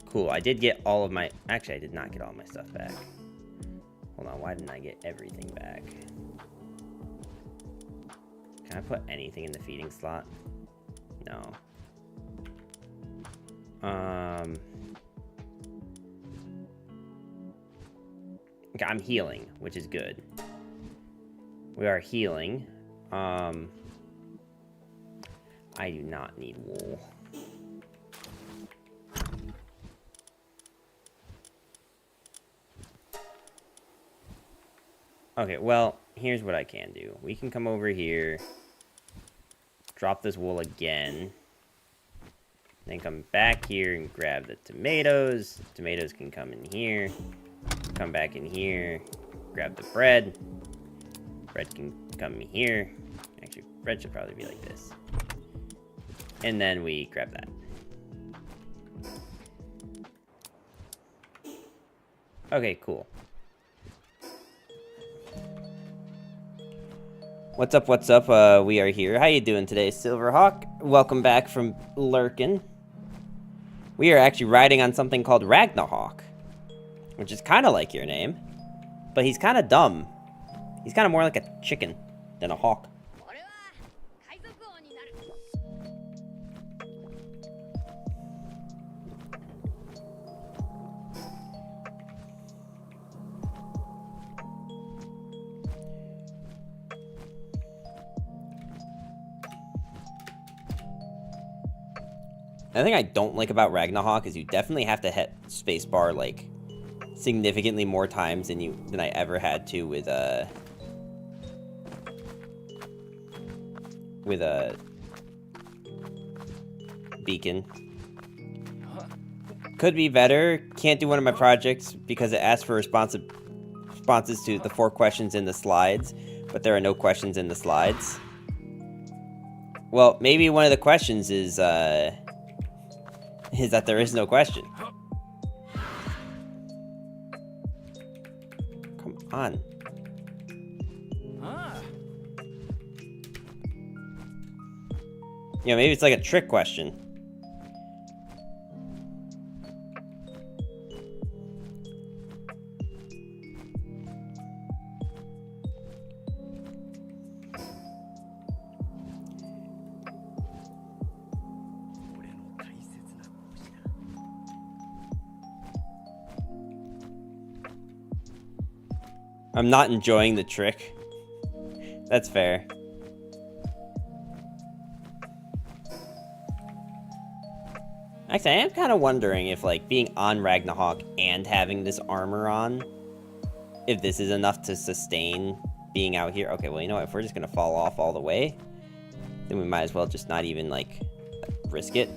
Cool, I did get all of my... Actually, I did not get all my stuff back. Hold on, why didn't I get everything back? Can I put anything in the feeding slot? No. Okay, I'm healing, which is good. We are healing. I do not need wool. Okay, well, here's what I can do. We can come over here, drop this wool again, then come back here and grab the tomatoes. Tomatoes can come in here, come back in here, grab the bread. Bread can come in here. Actually, bread should probably be like this. And then we grab that. Okay, cool. What's up, what's up? We are here. How you doing today, Silverhawk? Welcome back from lurking. We are actually riding on something called Ragnarhawk, which is kind of like your name, but he's kind of dumb. He's kind of more like a chicken than a hawk. The thing I don't like about Ragnarhawk is you definitely have to hit spacebar like significantly more times than I ever had to with a beacon. Could be better. Can't do one of my projects because it asks for responses to the 4 questions in the slides, but there are no questions in the slides. Well, maybe one of the questions is that there is no question. Come on. You know, maybe it's like a trick question. I'm not enjoying the trick. That's fair. Actually, I am kind of wondering if, like, being on Ragnarhawk and having this armor on, if this is enough to sustain being out here. Okay, well, you know what? If we're just going to fall off all the way, then we might as well just not even, like, risk it.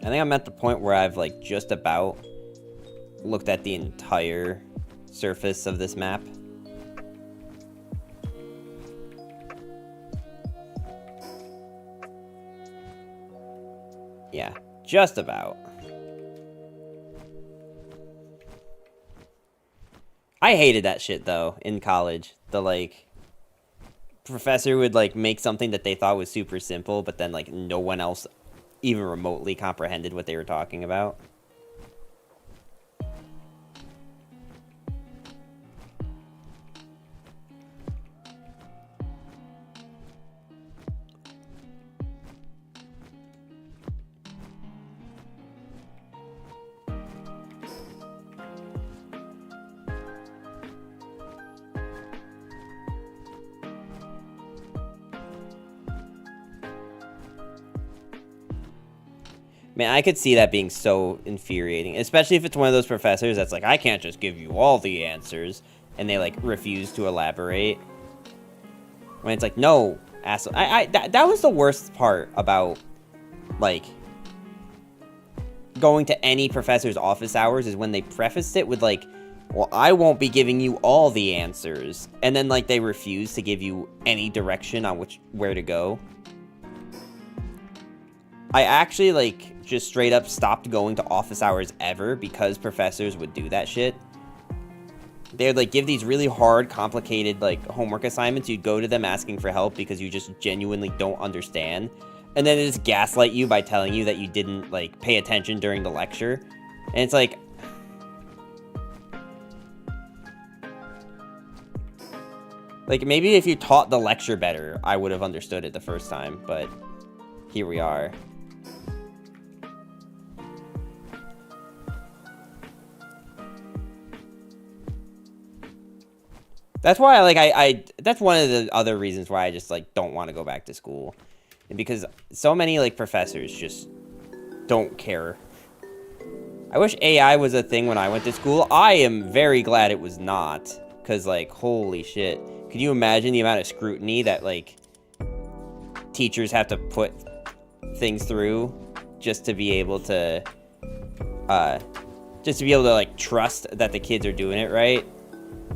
I think I'm at the point where I've, like, just about looked at the entire surface of this map. Yeah, just about. I hated that shit, though, in college. The, like, professor would, like, make something that they thought was super simple, but then, like, no one else even remotely comprehended what they were talking about. Man, I could see that being so infuriating, especially if it's one of those professors that's like, I can't just give you all the answers, and they, like, refuse to elaborate. When it's like, no, asshole. That was the worst part about, like, going to any professor's office hours, is when they prefaced it with, like, well, I won't be giving you all the answers, and then, like, they refuse to give you any direction on where to go. I actually, like, just straight up stopped going to office hours ever because professors would do that shit. They would, like, give these really hard, complicated, like, homework assignments. You'd go to them asking for help because you just genuinely don't understand. and then they just gaslight you by telling you that you didn't, like, pay attention during the lecture. And it's like... Like, maybe if you taught the lecture better, I would have understood it the first time, but here we are. That's why, like, that's one of the other reasons why I just, like, don't want to go back to school. And because so many, like, professors just don't care. I wish AI was a thing when I went to school. I am very glad it was not. Because, like, holy shit. Could you imagine the amount of scrutiny that, like, teachers have to put things through just to be able to, like, trust that the kids are doing it right?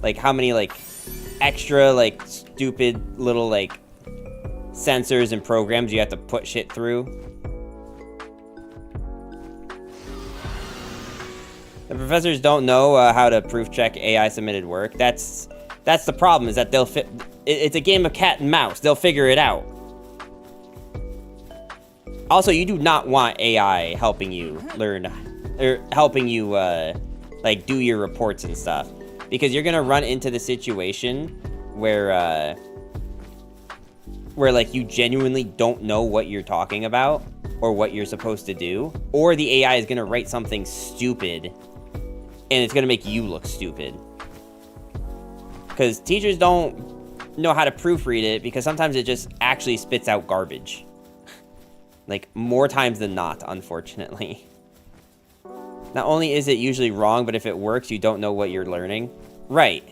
Like, how many, like, extra, like, stupid little, like, sensors and programs you have to put shit through? The professors don't know how to proof check AI submitted work. That's the problem, is that they'll it's a game of cat and mouse. They'll figure it out. Also, you do not want AI helping you learn, or helping you, like, do your reports and stuff. Because you're gonna run into the situation where, like, you genuinely don't know what you're talking about, or what you're supposed to do. Or the AI is gonna write something stupid, and it's gonna make you look stupid. Because teachers don't know how to proofread it, because sometimes it just actually spits out garbage. Like, more times than not, unfortunately. Not only is it usually wrong, but if it works, you don't know what you're learning. Right.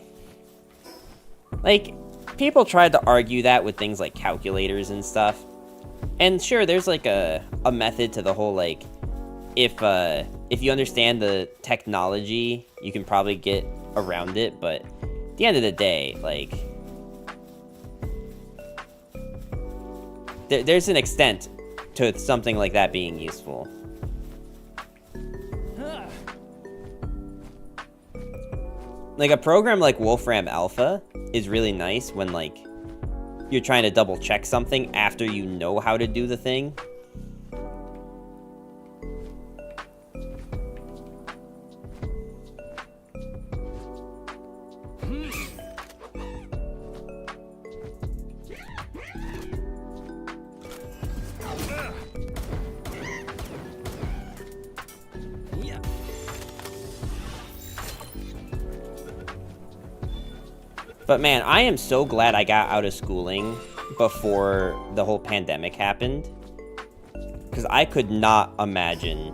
Like, people tried to argue that with things like calculators and stuff. And sure, there's, like, a method to the whole, like, if you understand the technology, you can probably get around it, but at the end of the day, like, there's an extent to something like that being useful. Like, a program like Wolfram Alpha is really nice when, like, you're trying to double check something after you know how to do the thing. But man, I am so glad I got out of schooling before the whole pandemic happened. Because I could not imagine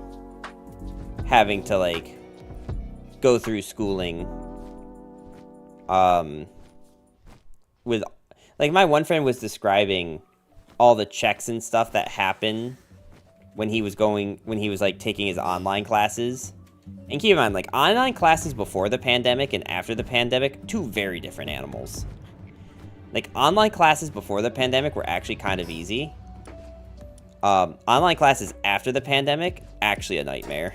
having to, like, go through schooling with, like, my one friend was describing all the checks and stuff that happened when he was like taking his online classes. And keep in mind, like, online classes before the pandemic and after the pandemic, two very different animals. Like, online classes before the pandemic were actually kind of easy. Online classes after the pandemic, actually a nightmare.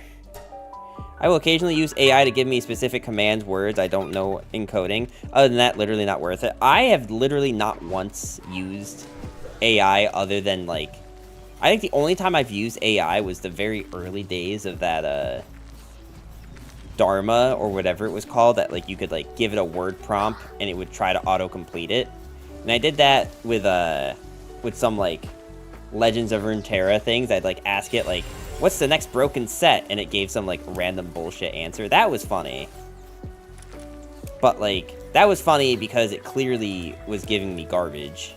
I will occasionally use AI to give me specific commands, words I don't know in coding. Other than that, literally not worth it. I have literally not once used AI other than, like, I think the only time I've used AI was the very early days of that, Dharma, or whatever it was called, that, like, you could, like, give it a word prompt, and it would try to auto-complete it. And I did that with some, like, Legends of Runeterra things. I'd, like, ask it, like, what's the next broken set? And it gave some, like, random bullshit answer. That was funny. But, like, that was funny because it clearly was giving me garbage.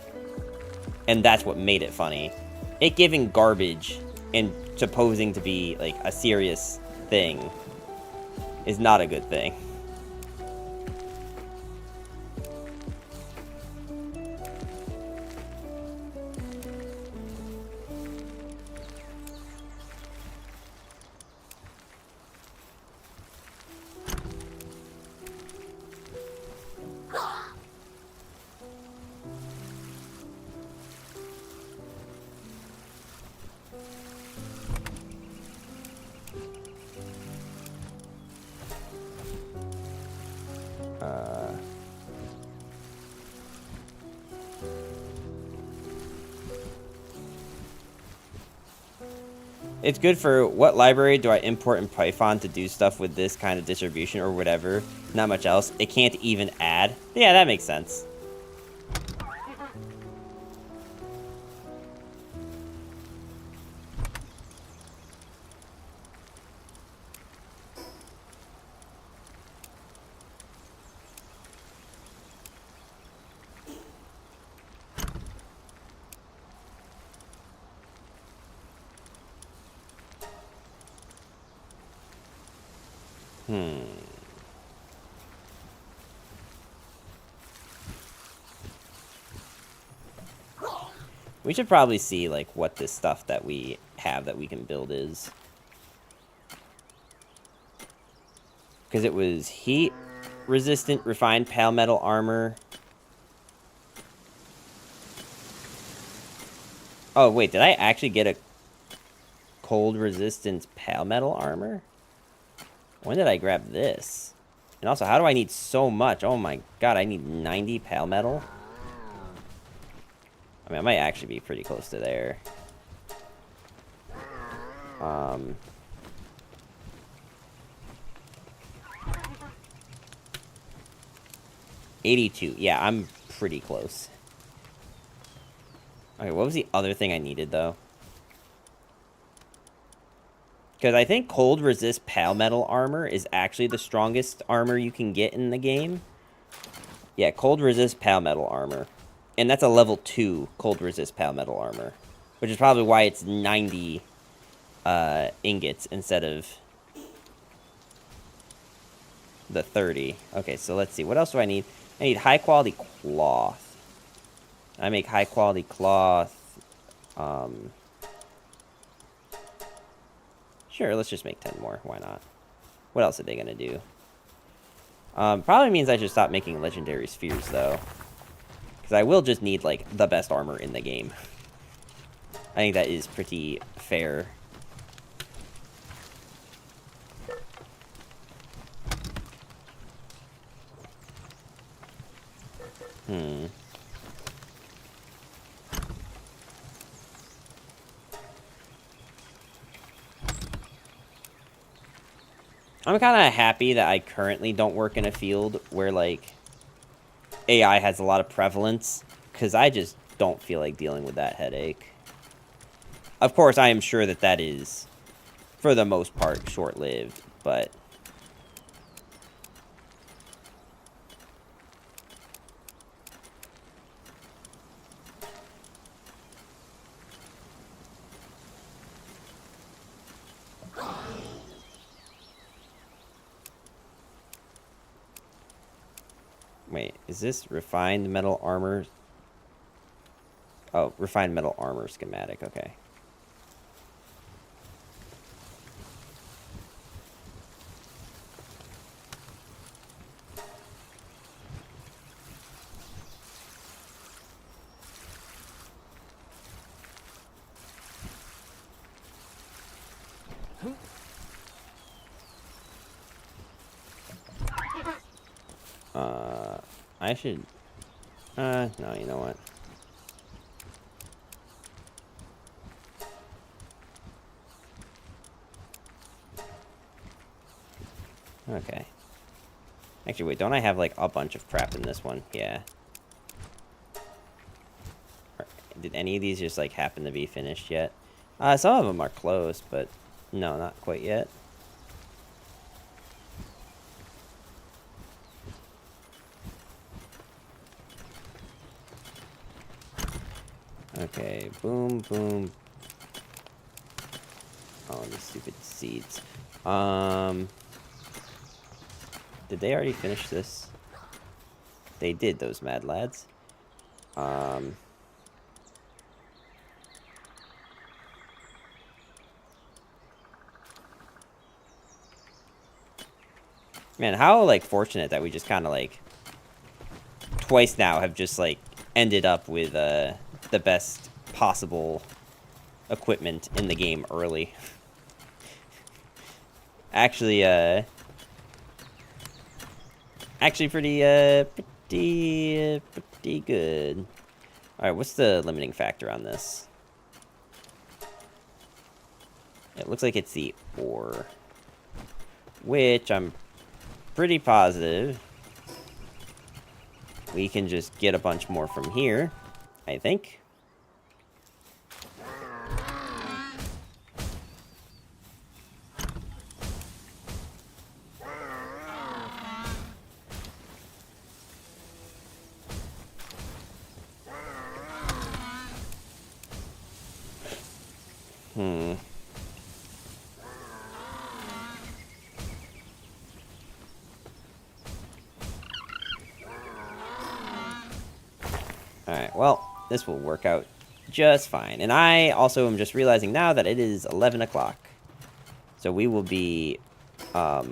And that's what made it funny. It giving garbage and supposing to be, like, a serious thing is not a good thing. It's good for what library do I import in Python to do stuff with this kind of distribution or whatever. Not much else. It can't even add. Yeah, that makes sense. We should probably see, like, what this stuff that we have that we can build is. Because it was heat resistant refined pale metal armor. Oh, wait, did I actually get a cold resistance pale metal armor? When did I grab this? And also, how do I need so much? Oh my god, I need 90 pale metal? I mean, I might actually be pretty close to there. 82. Yeah, I'm pretty close. Okay, what was the other thing I needed, though? Because I think cold resist pale metal armor is actually the strongest armor you can get in the game. Yeah, cold resist pale metal armor. And that's a level 2 cold resist pale metal armor. Which is probably why it's 90 ingots instead of the 30. Okay, so let's see. What else do I need? I need high quality cloth. I make high quality cloth. Sure, let's just make 10 more. Why not? What else are they going to do? Probably means I should stop making legendary spheres, though. Because I will just need, like, the best armor in the game. I think that is pretty fair. I'm kind of happy that I currently don't work in a field where, like, AI has a lot of prevalence, because I just don't feel like dealing with that headache. Of course, I am sure that that is, for the most part, short-lived, but... Wait, is this refined metal armor? Oh, refined metal armor schematic, okay. I should... no, you know what? Okay. Actually, wait, don't I have, like, a bunch of crap in this one? Yeah. Did any of these just, like, happen to be finished yet? Some of them are close, but no, not quite yet. Okay, boom, boom. Oh, these stupid seeds. Did they already finish this? They did, those mad lads. Man, how, like, fortunate that we just kind of, like, twice now have just, like, ended up with, the best possible equipment in the game early. Actually, pretty good. Alright, what's the limiting factor on this? It looks like it's the ore. Which I'm pretty positive we can just get a bunch more from here, I think. Alright, well, this will work out just fine. And I also am just realizing now that it is 11 o'clock. So we will be, let's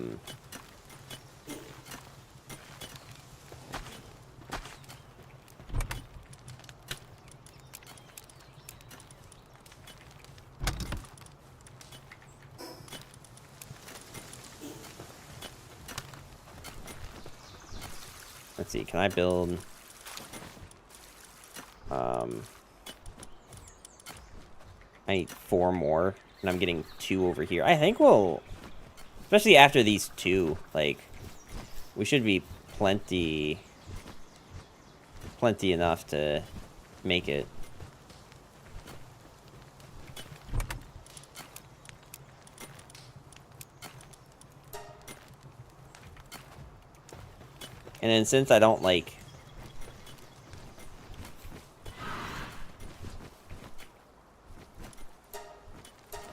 see, can I build... I need 4 more, and I'm getting 2 over here. I think we'll... Especially after these 2, like, we should be plenty enough to make it. And then since I don't, like...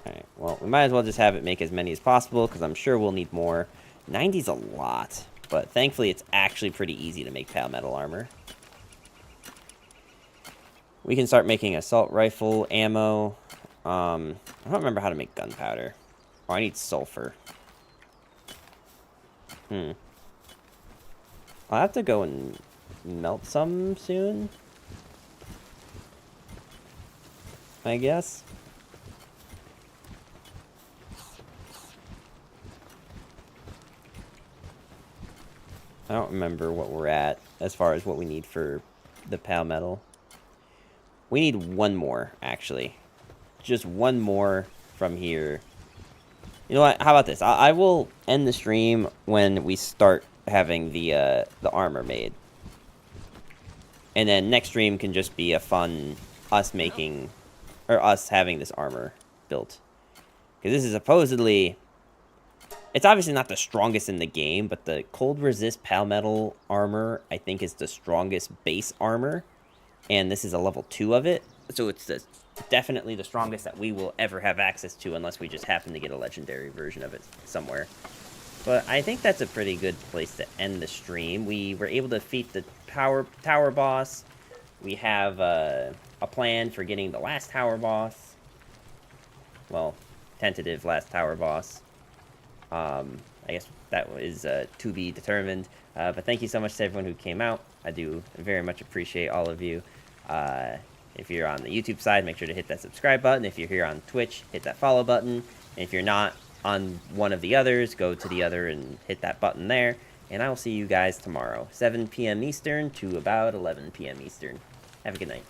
Alright, well, we might as well just have it make as many as possible, because I'm sure we'll need more. 90's a lot, but thankfully it's actually pretty easy to make palmetto armor. We can start making assault rifle ammo. I don't remember how to make gunpowder. Oh, I need sulfur. I'll have to go and melt some soon, I guess. I don't remember what we're at as far as what we need for the palmetto. We need 1 more, actually. Just 1 more from here. You know what? How about this? I will end the stream when we start having the armor made. And then next stream can just be a fun us making, or us having this armor built. Because this is supposedly... It's obviously not the strongest in the game, but the cold resist palmetto armor, I think, is the strongest base armor. And this is a level 2 of it. So it's definitely the strongest that we will ever have access to, unless we just happen to get a legendary version of it somewhere. But I think that's a pretty good place to end the stream. We were able to defeat the tower boss. We have a plan for getting the last tower boss. Well, tentative last tower boss. I guess that is to be determined. But thank you so much to everyone who came out. I do very much appreciate all of you. If you're on the YouTube side, make sure to hit that subscribe button. If you're here on Twitch, hit that follow button. And if you're not on one of the others, go to the other and hit that button there. And I will see you guys tomorrow, 7 p.m. Eastern to about 11 p.m. Eastern. Have a good night.